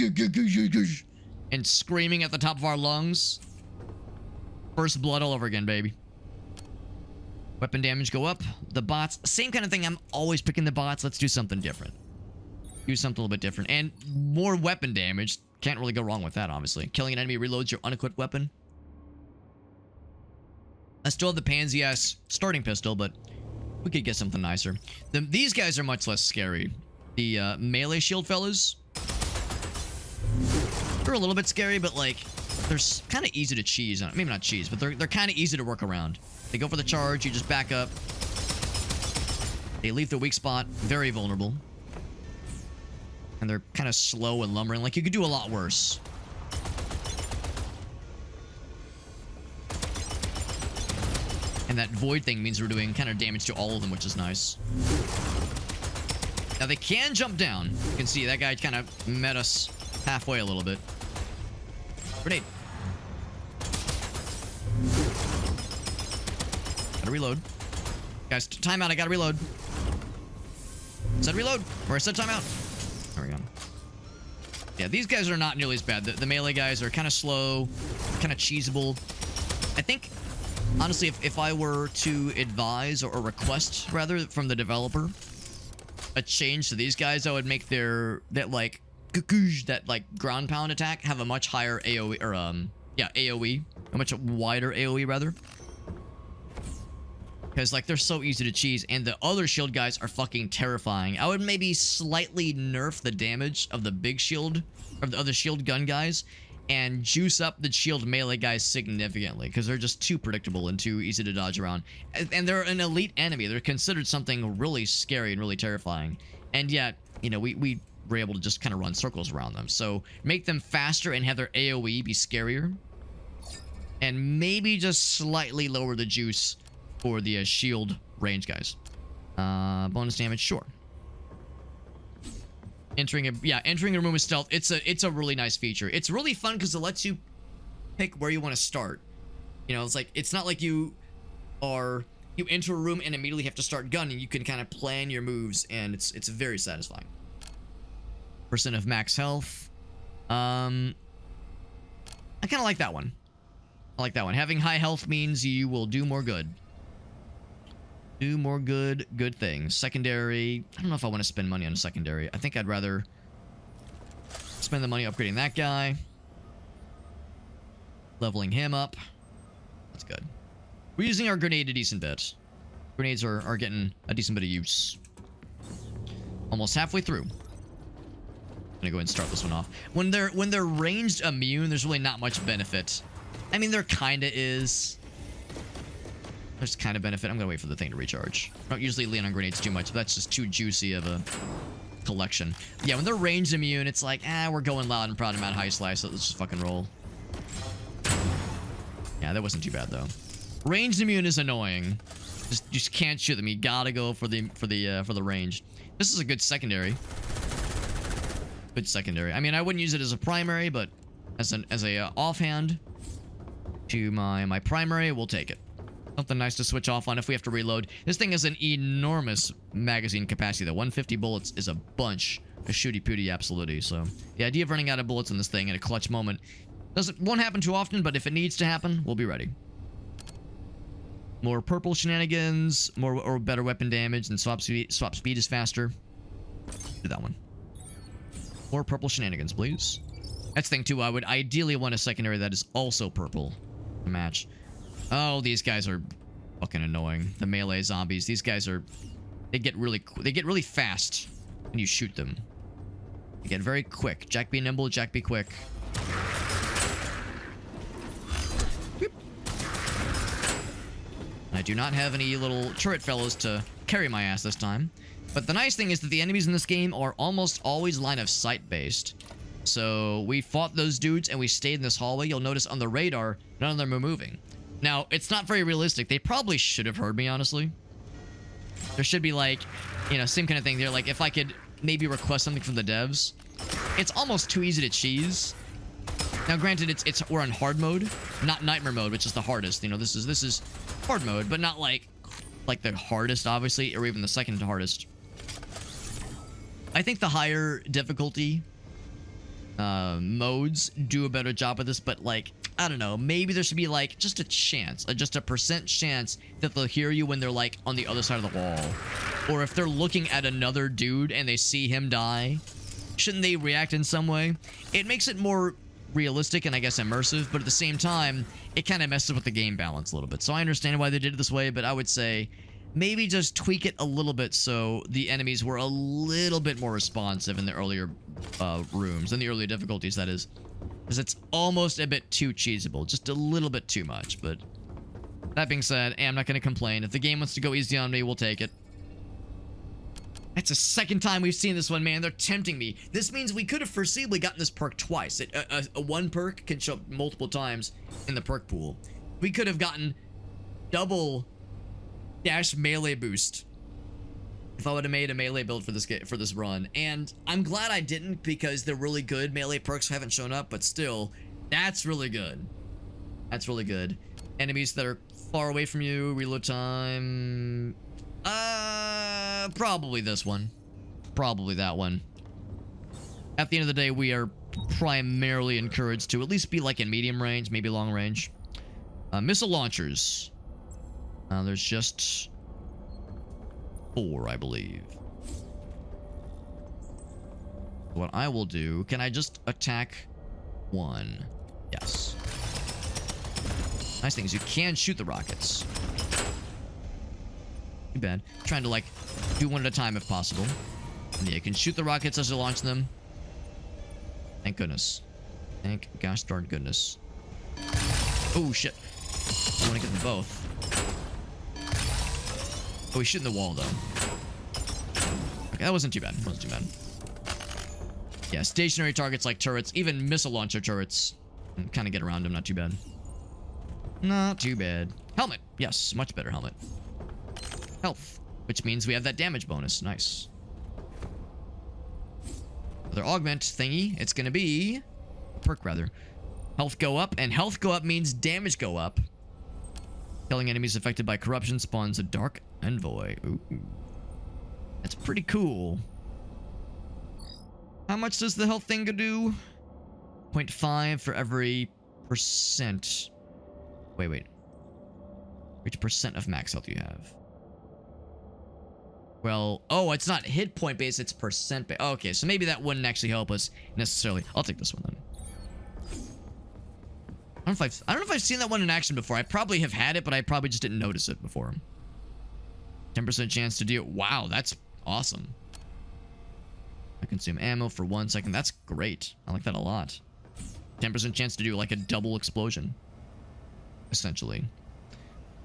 and screaming at the top of our lungs. First blood all over again, baby. Weapon damage go up. The bots, same kind of thing. I'm always picking the bots. Let's do something different. Do something a little bit different. And more weapon damage. Can't really go wrong with that, obviously. Killing an enemy reloads your unequipped weapon. I still have the pansy-ass starting pistol, but we could get something nicer. These guys are much less scary. The melee shield fellas. They're a little bit scary, but like, they're kind of easy to cheese. Maybe not cheese, but they're kind of easy to work around. They go for the charge, you just back up. They leave the weak spot, very vulnerable. And they're kind of slow and lumbering. Like, you could do a lot worse. And that void thing means we're doing kind of damage to all of them, which is nice. Now, they can jump down. You can see that guy kind of met us halfway a little bit. Grenade. Gotta reload. Guys, timeout. I gotta reload. Said reload. Or I said timeout. There we go. Yeah, these guys are not nearly as bad. The melee guys are kind of slow, kind of cheesable. I think, honestly, if I were to advise or request, rather, from the developer, a change to these guys, I would make that ground pound attack have a much higher AoE, or, AoE. A much wider AoE, rather. Because, like, they're so easy to cheese, and the other shield guys are fucking terrifying. I would maybe slightly nerf the damage of the big shield, or the other shield gun guys, and juice up the shield melee guys significantly, because they're just too predictable and too easy to dodge around. And they're an elite enemy. They're considered something really scary and really terrifying. And yet, you know, we were able to just kind of run circles around them. So, make them faster and have their AoE be scarier. And maybe just slightly lower the juice for the shield range guys. Bonus damage, sure. Entering a room with stealth. It's a really nice feature. It's really fun because it lets you pick where you want to start. You know, it's like, it's not like you enter a room and immediately have to start gunning. You can kind of plan your moves, and it's very satisfying. Percent of max health. I kind of like that one. I like that one. Having high health means you will do more good. Do more good things. Secondary. I don't know if I want to spend money on a secondary. I think I'd rather spend the money upgrading that guy. Leveling him up. That's good. We're using our grenade a decent bit. Grenades are getting a decent bit of use. Almost halfway through. I'm gonna go ahead and start this one off. When they're ranged immune, there's really not much benefit. I mean, there kinda is. There's kind of benefit. I'm gonna wait for the thing to recharge. I don't usually lean on grenades too much, but that's just too juicy of a collection. Yeah, when they're ranged immune, it's like, we're going loud and proud about high slice, so let's just fucking roll. Yeah, that wasn't too bad though. Ranged immune is annoying. Just can't shoot them. You gotta go for the range. This is a good secondary. Good secondary. I mean, I wouldn't use it as a primary, but as a offhand to my primary, we'll take it. Something nice to switch off on if we have to reload. This thing has an enormous magazine capacity. The 150 bullets is a bunch of shooty pooty absolutely. So the idea of running out of bullets in this thing in a clutch moment won't happen too often, but if it needs to happen, we'll be ready. More purple shenanigans, more or better weapon damage, and swap speed is faster. Do that one. More purple shenanigans, please. That's the thing too. I would ideally want a secondary that is also purple to match. Oh, these guys are fucking annoying. The melee zombies. These guys they get really fast when you shoot them. They get very quick. Jack be nimble, Jack be quick. Whoop. I do not have any little turret fellows to carry my ass this time. But the nice thing is that the enemies in this game are almost always line of sight based. So we fought those dudes and we stayed in this hallway. You'll notice on the radar, none of them are moving. Now, it's not very realistic. They probably should have heard me, honestly. There should be, like, you know, same kind of thing. They're like, if I could maybe request something from the devs. It's almost too easy to cheese. Now, granted, we're on hard mode, not nightmare mode, which is the hardest. You know, this is hard mode, but not like the hardest, obviously, or even the second hardest. I think the higher difficulty modes do a better job of this, but, like, I don't know, maybe there should be, like, just a chance, just a % chance that they'll hear you when they're, like, on the other side of the wall. Or if they're looking at another dude and they see him die, shouldn't they react in some way? It makes it more realistic and, I guess, immersive, but at the same time, it kind of messes with the game balance a little bit. So I understand why they did it this way, but I would say maybe just tweak it a little bit so the enemies were a little bit more responsive in the earlier rooms, in the earlier difficulties, that is. Because it's almost a bit too cheesable. Just a little bit too much, but that being said, I'm not going to complain. If the game wants to go easy on me, we'll take it. That's the second time we've seen this one, man. They're tempting me. This means we could have foreseeably gotten this perk twice. A one perk can show up multiple times in the perk pool. We could have gotten double dash melee boost if I would have made a melee build for this run. And I'm glad I didn't, because they're really good. Melee perks haven't shown up, but still, that's really good. That's really good. Enemies that are far away from you, reload time Probably this one. Probably that one. At the end of the day, we are primarily encouraged to at least be like in medium range, maybe long range. Missile launchers. There's just 4, I believe. What I will do, can I just attack 1? Yes. Nice thing is you can shoot the rockets. Too bad. Trying to, like, do one at a time if possible. And yeah, you can shoot the rockets as you launch them. Thank goodness. Thank gosh darn goodness. Oh, shit. I want to get them both. Oh, he's shooting the wall, though. Okay, that wasn't too bad. Wasn't too bad. Yeah, stationary targets like turrets, even missile launcher turrets. Kind of get around them, not too bad. Not too bad. Helmet. Yes, much better helmet. Health, which means we have that damage bonus. Nice. Another augment thingy. It's going to be a perk, rather. Health go up, and health go up means damage go up. Killing enemies affected by corruption spawns a dark envoy. Ooh. That's pretty cool. How much does the health thing do? 0.5 for every percent. Wait. Which percent of max health do you have? Well, oh, it's not hit point based, it's percent based. Okay, so maybe that wouldn't actually help us necessarily. I'll take this one then. I don't know if I've seen that one in action before. I probably have had it, but I probably just didn't notice it before. 10% chance to do it. Wow, that's awesome. I consume ammo for 1 second. That's great. I like that a lot. 10% chance to do like a double explosion. Essentially.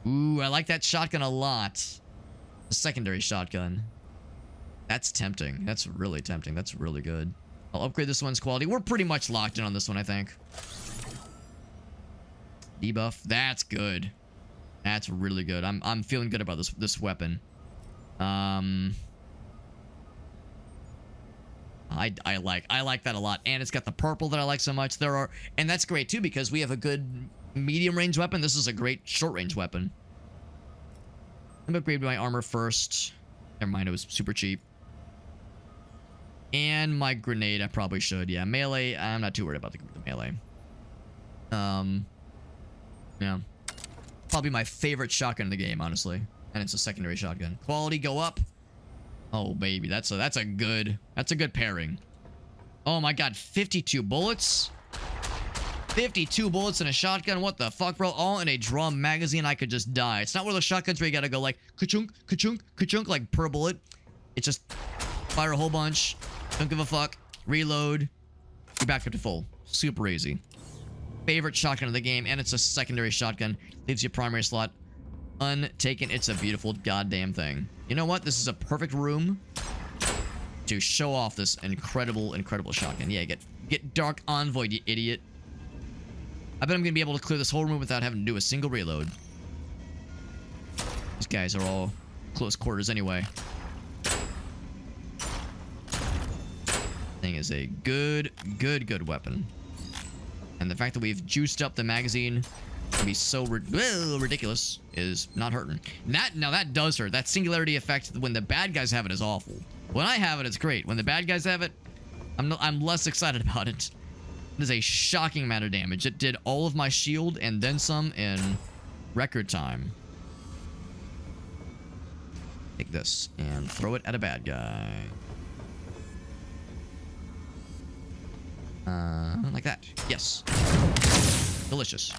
Ooh, I like that shotgun a lot. The secondary shotgun. That's tempting. That's really tempting. That's really good. I'll upgrade this one's quality. We're pretty much locked in on this one, I think. Debuff. That's good. That's really good. I'm feeling good about this weapon. I like that a lot. And it's got the purple that I like so much. And that's great too because we have a good medium range weapon. This is a great short range weapon. I'm gonna upgrade my armor first. Never mind, it was super cheap. And my grenade, I probably should. Yeah, melee. I'm not too worried about the melee. Yeah. Probably my favorite shotgun in the game, honestly. And it's a secondary shotgun. Quality go up. Oh, baby. That's a good pairing. Oh my god, 52 bullets? 52 bullets in a shotgun? What the fuck, bro? All in a drum magazine, I could just die. It's not one of those shotguns where you gotta go like ka-chunk, ka-chunk, ka-chunk, like per bullet. It's just fire a whole bunch. Don't give a fuck. Reload. You're back up to full. Super easy. Favorite shotgun of the game, and it's a secondary shotgun. Leaves your primary slot untaken. It's a beautiful goddamn thing. You know what? This is a perfect room to show off this incredible shotgun. Yeah, get Dark Envoy, you idiot. I bet I'm gonna be able to clear this whole room without having to do a single reload. These guys are all close quarters anyway. Thing is a good weapon. And the fact that we've juiced up the magazine to be so ridiculous is not hurting. Now that does hurt. That singularity effect when the bad guys have it is awful. When I have it, it's great. When the bad guys have it, I'm less excited about it. It is a shocking amount of damage. It did all of my shield and then some in record time. Take this and throw it at a bad guy. Like that. Yes. Delicious.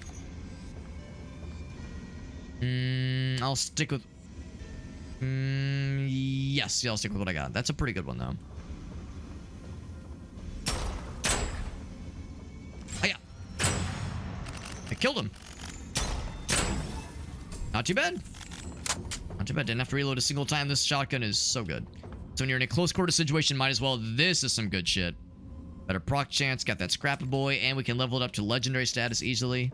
I'll stick with... yes, yeah, I'll stick with what I got. That's a pretty good one, though. Oh, yeah. I killed him. Not too bad. Not too bad. Didn't have to reload a single time. This shotgun is so good. So when you're in a close quarter situation, might as well. This is some good shit. Better proc chance, got that Scrappy Boy, and we can level it up to legendary status easily.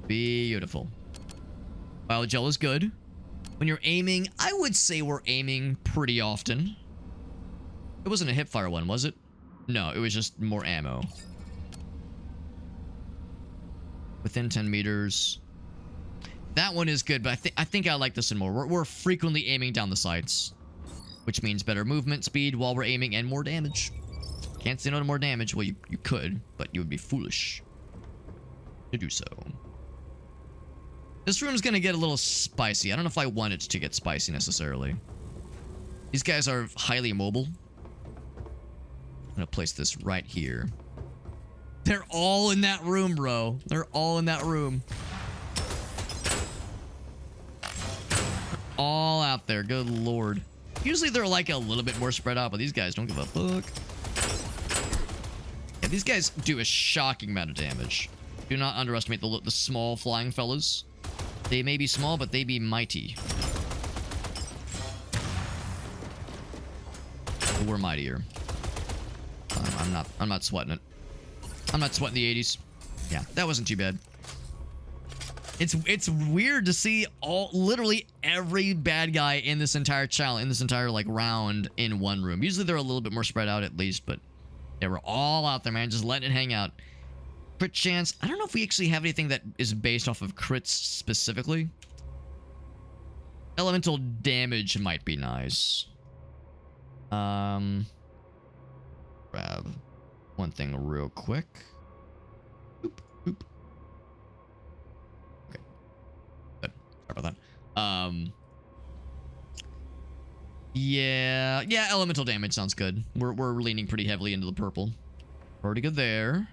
Beautiful. Biogel is good. When you're aiming, I would say we're aiming pretty often. It wasn't a hipfire one, was it? No, it was just more ammo. Within 10 meters. That one is good, but I think I like this one more. We're frequently aiming down the sights, which means better movement speed while we're aiming and more damage. Can't say no to more damage. Well, you could, but you would be foolish to do so. This room's gonna get a little spicy. I don't know if I want it to get spicy necessarily. These guys are highly mobile. I'm gonna place this right here. They're all in that room, bro. They're all in that room. All out there. Good lord. Usually they're like a little bit more spread out, but these guys don't give a fuck. Yeah, these guys do a shocking amount of damage. Do not underestimate the small flying fellas. They may be small, but they be mighty. But we're mightier. I'm not sweating it. I'm not sweating the 80s. Yeah, that wasn't too bad. It's weird to see literally every bad guy in this entire challenge, in this entire like round in one room. Usually they're a little bit more spread out at least, but they were all out there, man, just letting it hang out. Crit chance. I don't know if we actually have anything that is based off of crits specifically. Elemental damage might be nice. Grab one thing real quick. Boop, boop. Okay. Good. Sorry about that. Yeah, elemental damage sounds good. We're leaning pretty heavily into the purple. Pretty good there.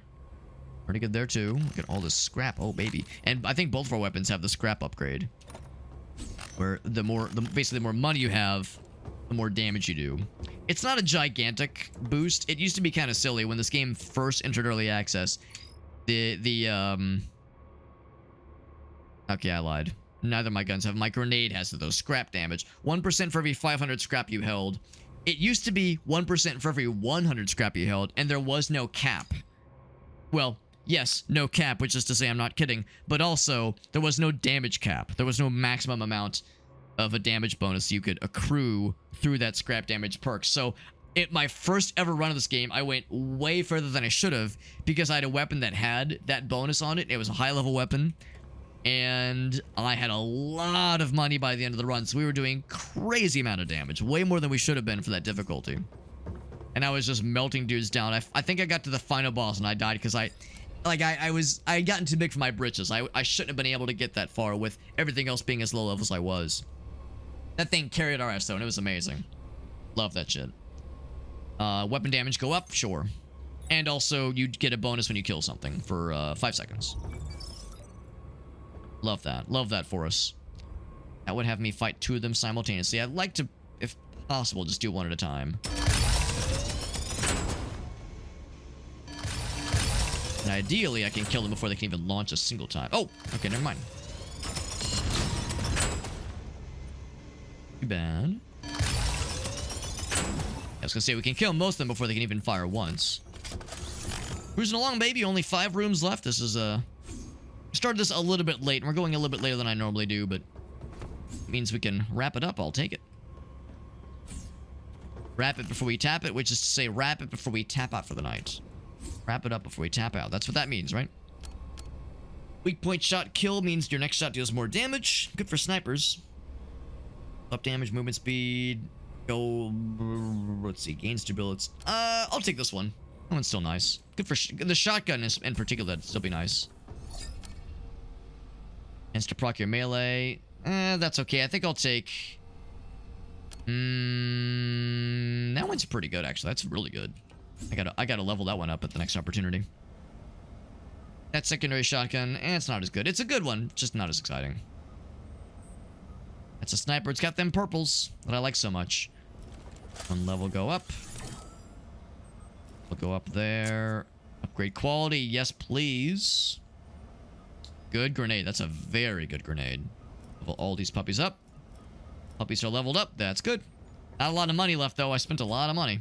Pretty good there too. Look at all this scrap. Oh baby. And I think both of our weapons have the scrap upgrade. Where basically the more money you have, the more damage you do. It's not a gigantic boost. It used to be kind of silly when this game first entered early access. Okay, I lied. Neither of my guns have. My grenade has those scrap damage. 1% for every 500 scrap you held. It used to be 1% for every 100 scrap you held, and there was no cap. Well, yes, no cap, which is to say I'm not kidding, but also there was no damage cap. There was no maximum amount of a damage bonus you could accrue through that scrap damage perk. So my first ever run of this game, I went way further than I should have because I had a weapon that had that bonus on it. It was a high level weapon, and I had a lot of money by the end of the run, so we were doing crazy amount of damage, way more than we should have been for that difficulty. And I was just melting dudes down. I think I got to the final boss and I died because I had gotten too big for my britches. I shouldn't have been able to get that far with everything else being as low level as I was. That thing carried our ass though, and it was amazing. Love that shit. Weapon damage go up, sure. And also, you get a bonus when you kill something for 5 seconds. Love that. Love that for us. That would have me fight 2 of them simultaneously. I'd like to, if possible, just do one at a time. And ideally, I can kill them before they can even launch a single time. Oh, okay, never mind. Too bad. I was gonna say, we can kill most of them before they can even fire once. Cruising along, baby. Only 5 rooms left. This is, started this a little bit late, and we're going a little bit later than I normally do, but it means we can wrap it up. I'll take it. Wrap it before we tap it, which is to say wrap it before we tap out for the night. Wrap it up before we tap out. That's what that means, right? Weak point shot kill means your next shot deals more damage. Good for snipers. Up damage, movement speed. Go. Let's see. Gains stability. I'll take this one. That one's still nice. Good for the shotgun in particular. That'd still be nice. Insta proc your melee. That's okay. I think I'll take. That one's pretty good actually. That's really good. I gotta level that one up at the next opportunity. That secondary shotgun, it's not as good. It's a good one, just not as exciting. That's a sniper. It's got them purples that I like so much. One level go up. We'll go up there. Upgrade quality, yes please. Good grenade. That's a very good grenade. Level all these puppies up. Puppies are leveled up. That's good. Not a lot of money left though. I spent a lot of money.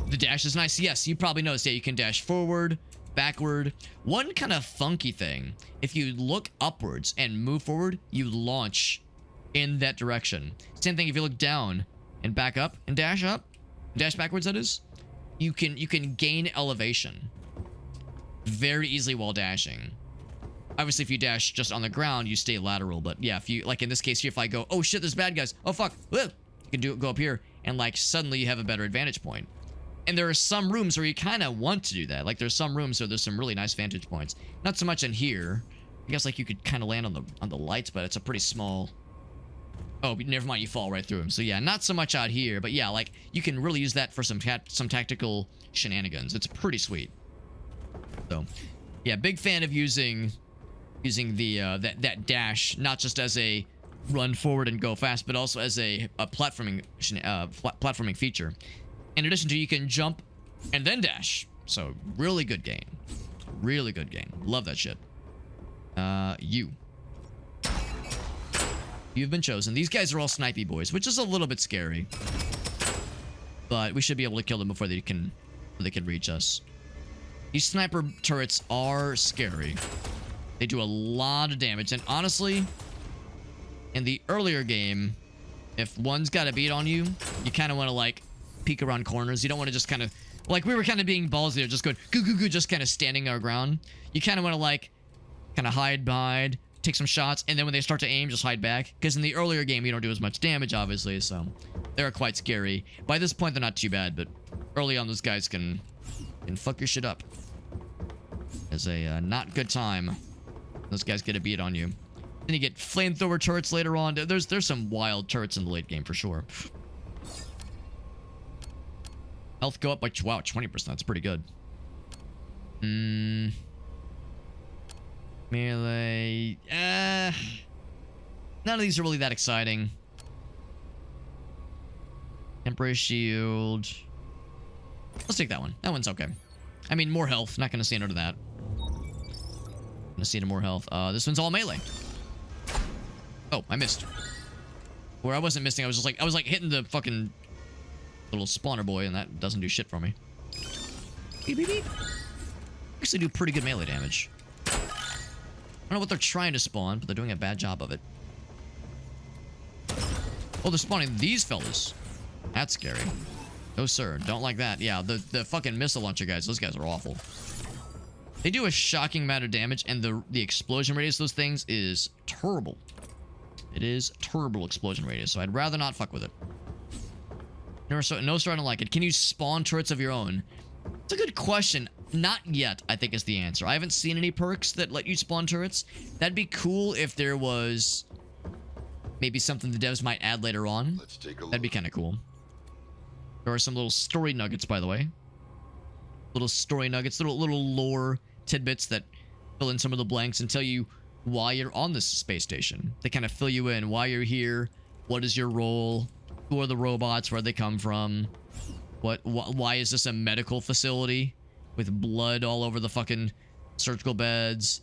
The dash is nice. Yes, you probably noticed. Yeah, you can dash forward, backward. One kind of funky thing. If you look upwards and move forward, you launch in that direction. Same thing if you look down and back up, dash backwards, that is. You can gain elevation very easily while dashing. Obviously, if you dash just on the ground, you stay lateral. But yeah, if you, like in this case here, if I go, oh shit, there's bad guys. Oh fuck, you can go up here, and like suddenly you have a better advantage point. And there are some rooms where you kind of want to do that. Like there's some rooms where there's some really nice vantage points. Not so much in here. I guess like you could kind of land on the lights, but it's a pretty small. Oh, never mind, you fall right through them. So yeah, not so much out here, but yeah, like you can really use that for some tactical shenanigans. It's pretty sweet. So, yeah, big fan of using the that dash, not just as a run forward and go fast, but also as a platforming feature. In addition to, you can jump and then dash. So really good game, really good game. Love that shit. You've been chosen. These guys are all snipey boys, which is a little bit scary. But we should be able to kill them before they can reach us. These sniper turrets are scary. They do a lot of damage. And honestly, in the earlier game, if one's got a beat on you, you kind of want to like peek around corners. You don't want to just kind of, like we were kind of being ballsy there, just going goo goo goo, just kind of standing our ground. You kind of want to like kind of hide behind, take some shots, and then when they start to aim, just hide back. Because in the earlier game, you don't do as much damage, obviously, so they're quite scary. By this point, they're not too bad, but early on, those guys can fuck your shit up. It's a not good time. Those guys get a beat on you. Then you get flamethrower turrets later on. There's some wild turrets in the late game for sure. Health go up by, wow, 20%. That's pretty good. Melee. None of these are really that exciting. Temporary shield. Let's take that one. That one's okay. I mean, more health. Not gonna say no to that. Gonna see no more health. This one's all melee. Oh, I missed. Where I wasn't missing, I was like hitting the fucking little spawner boy, and that doesn't do shit for me. Beep, beep, beep. Actually do pretty good melee damage. I don't know what they're trying to spawn, but they're doing a bad job of it. Oh, they're spawning these fellas. That's scary. No, sir. Don't like that. Yeah, the fucking missile launcher guys. Those guys are awful. They do a shocking amount of damage, and the explosion radius of those things is terrible. It is terrible explosion radius, so I'd rather not fuck with it. No, sir, I don't like it. Can you spawn turrets of your own? It's a good question. Not yet, I think is the answer. I haven't seen any perks that let you spawn turrets. That'd be cool if there was maybe something the devs might add later on. Let's take a look. That'd be kind of cool. There are some little story nuggets, by the way. Little story nuggets, little lore tidbits that fill in some of the blanks and tell you why you're on this space station. They kind of fill you in, why you're here, what is your role, who are the robots, where they come from, why is this a medical facility with blood all over the fucking surgical beds,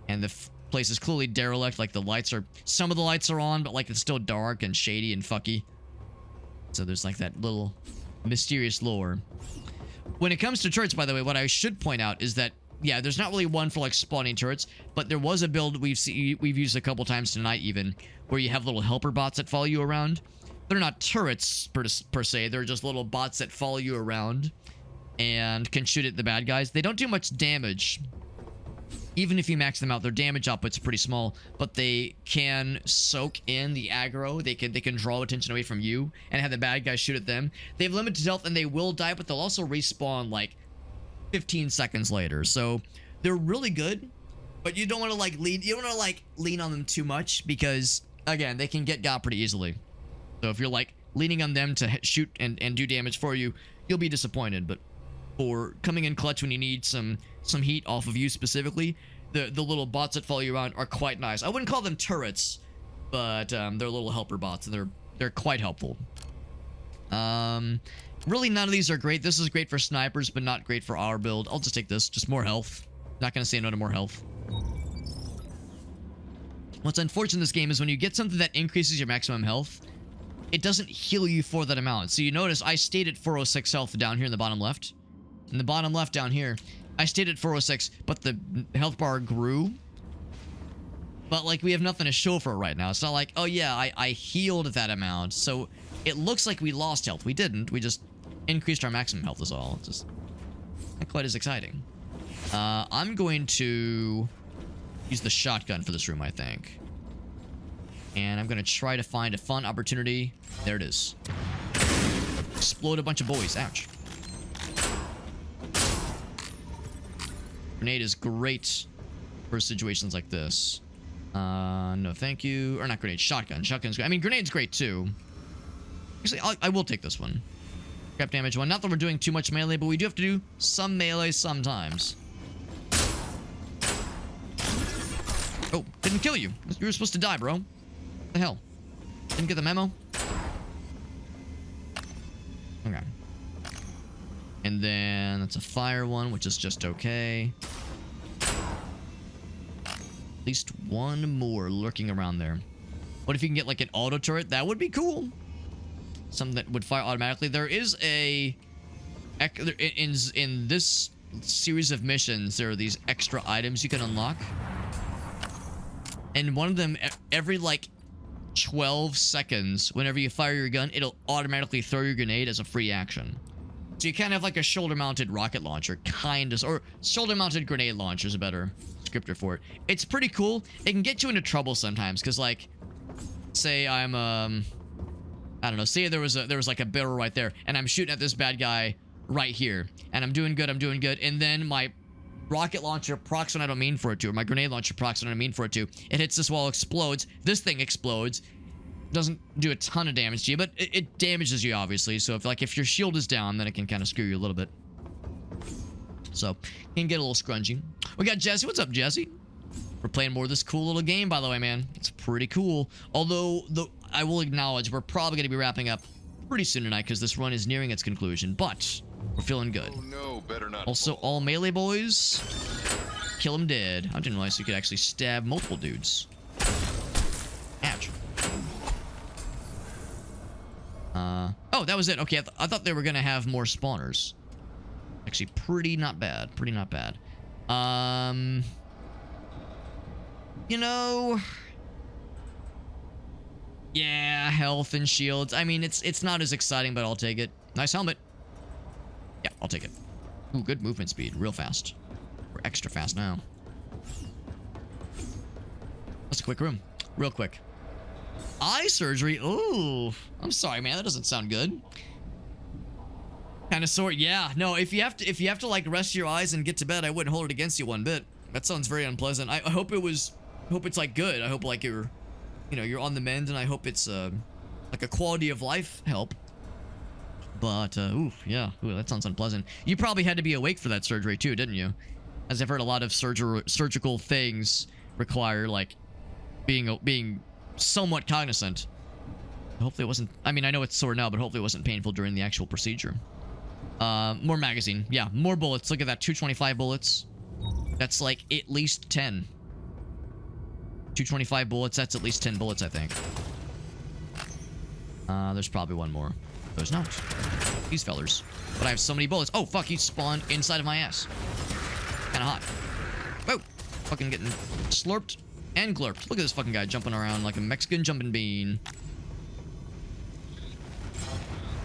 and the place is clearly derelict. Like the lights are, some of the lights are on, but like it's still dark and shady and fucky. So there's like that little mysterious lore. When it comes to turrets, by the way, what I should point out is that, yeah, there's not really one for like spawning turrets, but there was a build we've used a couple times tonight even, where you have little helper bots that follow you around. They're not turrets per se, they're just little bots that follow you around and can shoot at the bad guys. They don't do much damage. Even if you max them out, their damage output's pretty small, but they can soak in the aggro. They can draw attention away from you and have the bad guys shoot at them. They have limited health and they will die, but they'll also respawn like 15 seconds later. So they're really good, but you don't want to like lean on them too much because again, they can get got pretty easily. So if you're like leaning on them to shoot and do damage for you, you'll be disappointed. But for coming in clutch when you need some heat off of you specifically, the little bots that follow you around are quite nice. I wouldn't call them turrets, but they're little helper bots, and they're quite helpful. Really none of these are great. This is great for snipers, but not great for our build. I'll just take this. Just more health. Not gonna say no to more health. What's unfortunate in this game is when you get something that increases your maximum health, it doesn't heal you for that amount. So you notice I stayed at 406 health down here in the bottom left. In the bottom left down here, I stayed at 406, but the health bar grew. But like we have nothing to show for it right now. It's not like, oh yeah, I healed that amount. So it looks like we lost health. We didn't. We just increased our maximum health is all. It's just not quite as exciting. I'm going to use the shotgun for this room, I think. And I'm gonna try to find a fun opportunity. There it is. Explode a bunch of boys. Ouch. Grenade is great for situations like this. No thank you. Or not grenade, shotgun. Shotgun's great. I mean, grenade's great too. Actually, I will take this one. Crap damage one. Not that we're doing too much melee, but we do have to do some melee sometimes. Oh, didn't kill you. You were supposed to die, bro. What the hell? Didn't get the memo? Okay. And then that's a fire one, which is just okay. At least one more lurking around there. What if you can get like an auto turret? That would be cool. Something that would fire automatically. There is a... In this series of missions, there are these extra items you can unlock. And one of them, every like 12 seconds, whenever you fire your gun, it'll automatically throw your grenade as a free action. So you kind of have like a shoulder-mounted rocket launcher, kind of, or shoulder-mounted grenade launcher is a better descriptor for it. It's pretty cool. It can get you into trouble sometimes, because like, say I'm I don't know, say there was like a barrel right there, and I'm shooting at this bad guy right here, and I'm doing good, and then my rocket launcher procs when I don't mean for it to, or my grenade launcher procs when I don't mean for it to. It hits this wall, explodes. This thing explodes. Doesn't do a ton of damage to you, but it damages you, obviously. So if your shield is down, then it can kind of screw you a little bit. So, you can get a little scrungy. We got Jesse. What's up, Jesse? We're playing more of this cool little game, by the way, man. It's pretty cool. Although, I will acknowledge we're probably going to be wrapping up pretty soon tonight because this run is nearing its conclusion, but we're feeling good. Oh no, better not. Also, all melee boys, kill them dead. I didn't realize you could actually stab multiple dudes. Ouch. Oh, that was it. Okay, I thought they were gonna have more spawners. Actually, pretty not bad. Pretty not bad. You know, yeah, health and shields. I mean, it's not as exciting, but I'll take it. Nice helmet. Yeah, I'll take it. Ooh, good movement speed. Real fast. We're extra fast now. That's a quick room. Real quick. Eye surgery. Ooh. I'm sorry, man. That doesn't sound good. Kind of sort. Yeah. No, if you have to like rest your eyes and get to bed, I wouldn't hold it against you one bit. That sounds very unpleasant. I hope it's like good. I hope like you're on the mend, and I hope it's like a quality of life help. But oof, yeah. Ooh, that sounds unpleasant. You probably had to be awake for that surgery too, didn't you? As I've heard, a lot of surgical things require like being somewhat cognizant. Hopefully it wasn't. I mean, I know it's sore now, but hopefully it wasn't painful during the actual procedure. More magazine. Yeah, more bullets. Look at that, 225 bullets. That's like at least 10. 225 bullets. That's at least 10 bullets, I think. There's probably one more. There's not. These fellers. But I have so many bullets. Oh, fuck, he spawned inside of my ass. Kinda hot. Whoa. Fucking getting slurped and glurped. Look at this fucking guy jumping around like a Mexican jumping bean.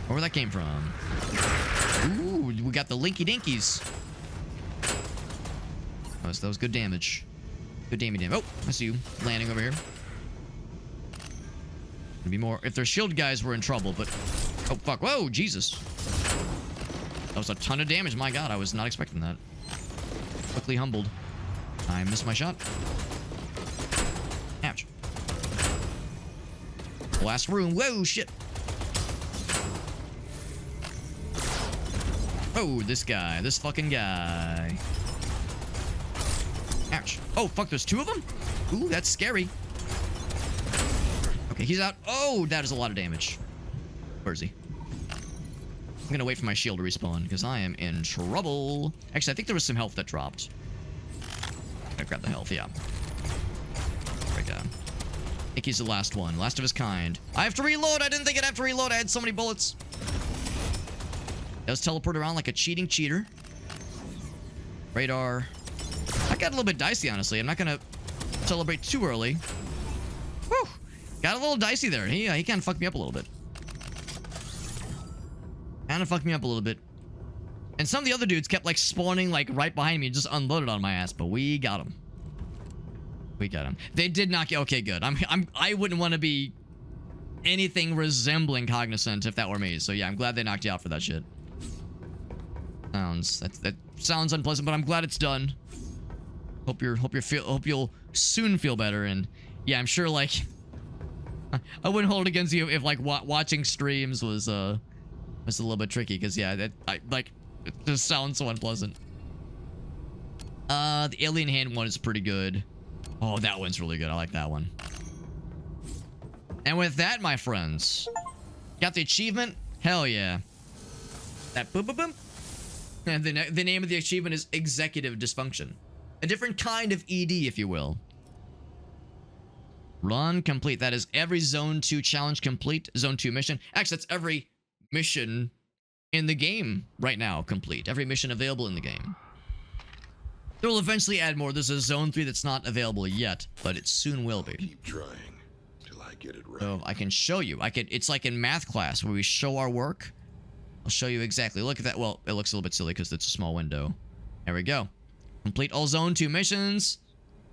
Where that came from? Ooh, we got the Linky Dinkies. That was good damage. Good damage. Oh, I see you landing over here. Gonna be more. If their shield guys were in trouble, but oh fuck! Whoa, Jesus! That was a ton of damage. My God, I was not expecting that. Quickly humbled. I missed my shot. Ouch. Last room. Whoa, shit. Oh, this guy. This fucking guy. Ouch. Oh, fuck, there's two of them? Ooh, that's scary. Okay, he's out. Oh, that is a lot of damage. Where is he? I'm gonna wait for my shield to respawn, because I am in trouble. Actually, I think there was some health that dropped. Gotta grab the health, yeah. There we go. I think he's the last one. Last of his kind. I have to reload! I didn't think I'd have to reload. I had so many bullets. Does teleport around like a cheating cheater. Radar. I got a little bit dicey, honestly. I'm not gonna celebrate too early. Whew. Got a little dicey there. He kind of fucked me up a little bit. Kind of fucked me up a little bit. And some of the other dudes kept like spawning like right behind me and just unloaded on my ass, but we got him. We got him. They did knock you. Okay, good. I wouldn't want to be anything resembling cognizant if that were me. So yeah, I'm glad they knocked you out for that shit. That sounds unpleasant, but I'm glad it's done. Hope you'll soon feel better. And yeah, I'm sure like I wouldn't hold it against you if like watching streams was a little bit tricky, because yeah, it just sounds so unpleasant. The alien hand one is pretty good. Oh, that one's really good. I like that one. And with that, my friends, got the achievement. Hell yeah. That boom boom boom. And the name of the achievement is Executive Dysfunction. A different kind of ED, if you will. Run complete. That is every Zone 2 challenge complete. Zone 2 mission. Actually, that's every mission in the game right now complete. Every mission available in the game. They will eventually add more. There's a Zone 3 that's not available yet, but it soon will be. Keep trying till I get it right. So I can show you. It's like in math class where we show our work. I'll show you exactly. Look at that. Well, it looks a little bit silly because it's a small window. There we go. Complete all Zone 2 missions.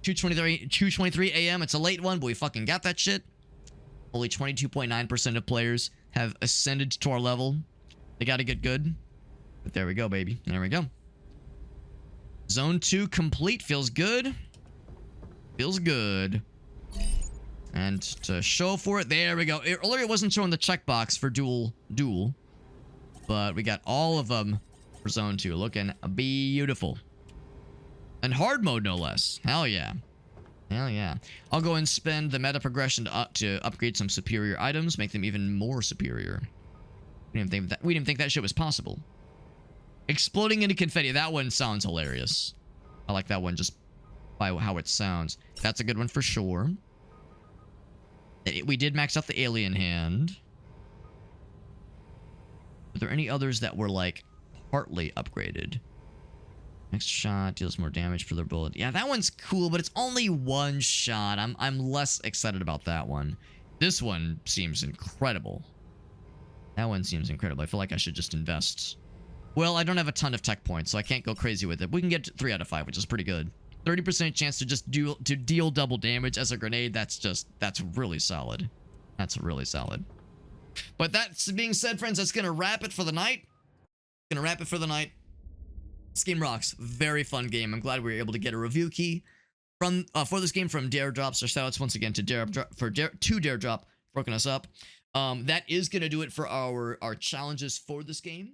2:23 a.m. It's a late one, but we fucking got that shit. Only 22.9% of players have ascended to our level. They gotta get good. But there we go, baby. There we go. Zone 2 complete. Feels good. Feels good. And to show for it, there we go. Earlier it wasn't showing the checkbox for dual. But we got all of them for Zone 2. Looking beautiful. And hard mode, no less. Hell yeah. Hell yeah. I'll go and spend the meta progression to upgrade some superior items, make them even more superior. We didn't think that shit was possible. Exploding into confetti. That one sounds hilarious. I like that one just by how it sounds. That's a good one for sure. We did max out the alien hand. Are there any others that were like partly upgraded? Next shot deals more damage for their bullet. Yeah, that one's cool, but it's only one shot. I'm less excited about that one. This one seems incredible. That one seems incredible. I feel like I should just invest. Well, I don't have a ton of tech points, so I can't go crazy with it. We can get 3 out of 5, which is pretty good. 30% chance to just deal double damage as a grenade. That's really solid. That's really solid. But that being said, friends, that's gonna wrap it for the night. This game rocks. Very fun game. I'm glad we were able to get a review key from for this game from Daredrop. So shoutouts once again to Daredrop for Daredrop for hooking us up. That is gonna do it for our challenges for this game.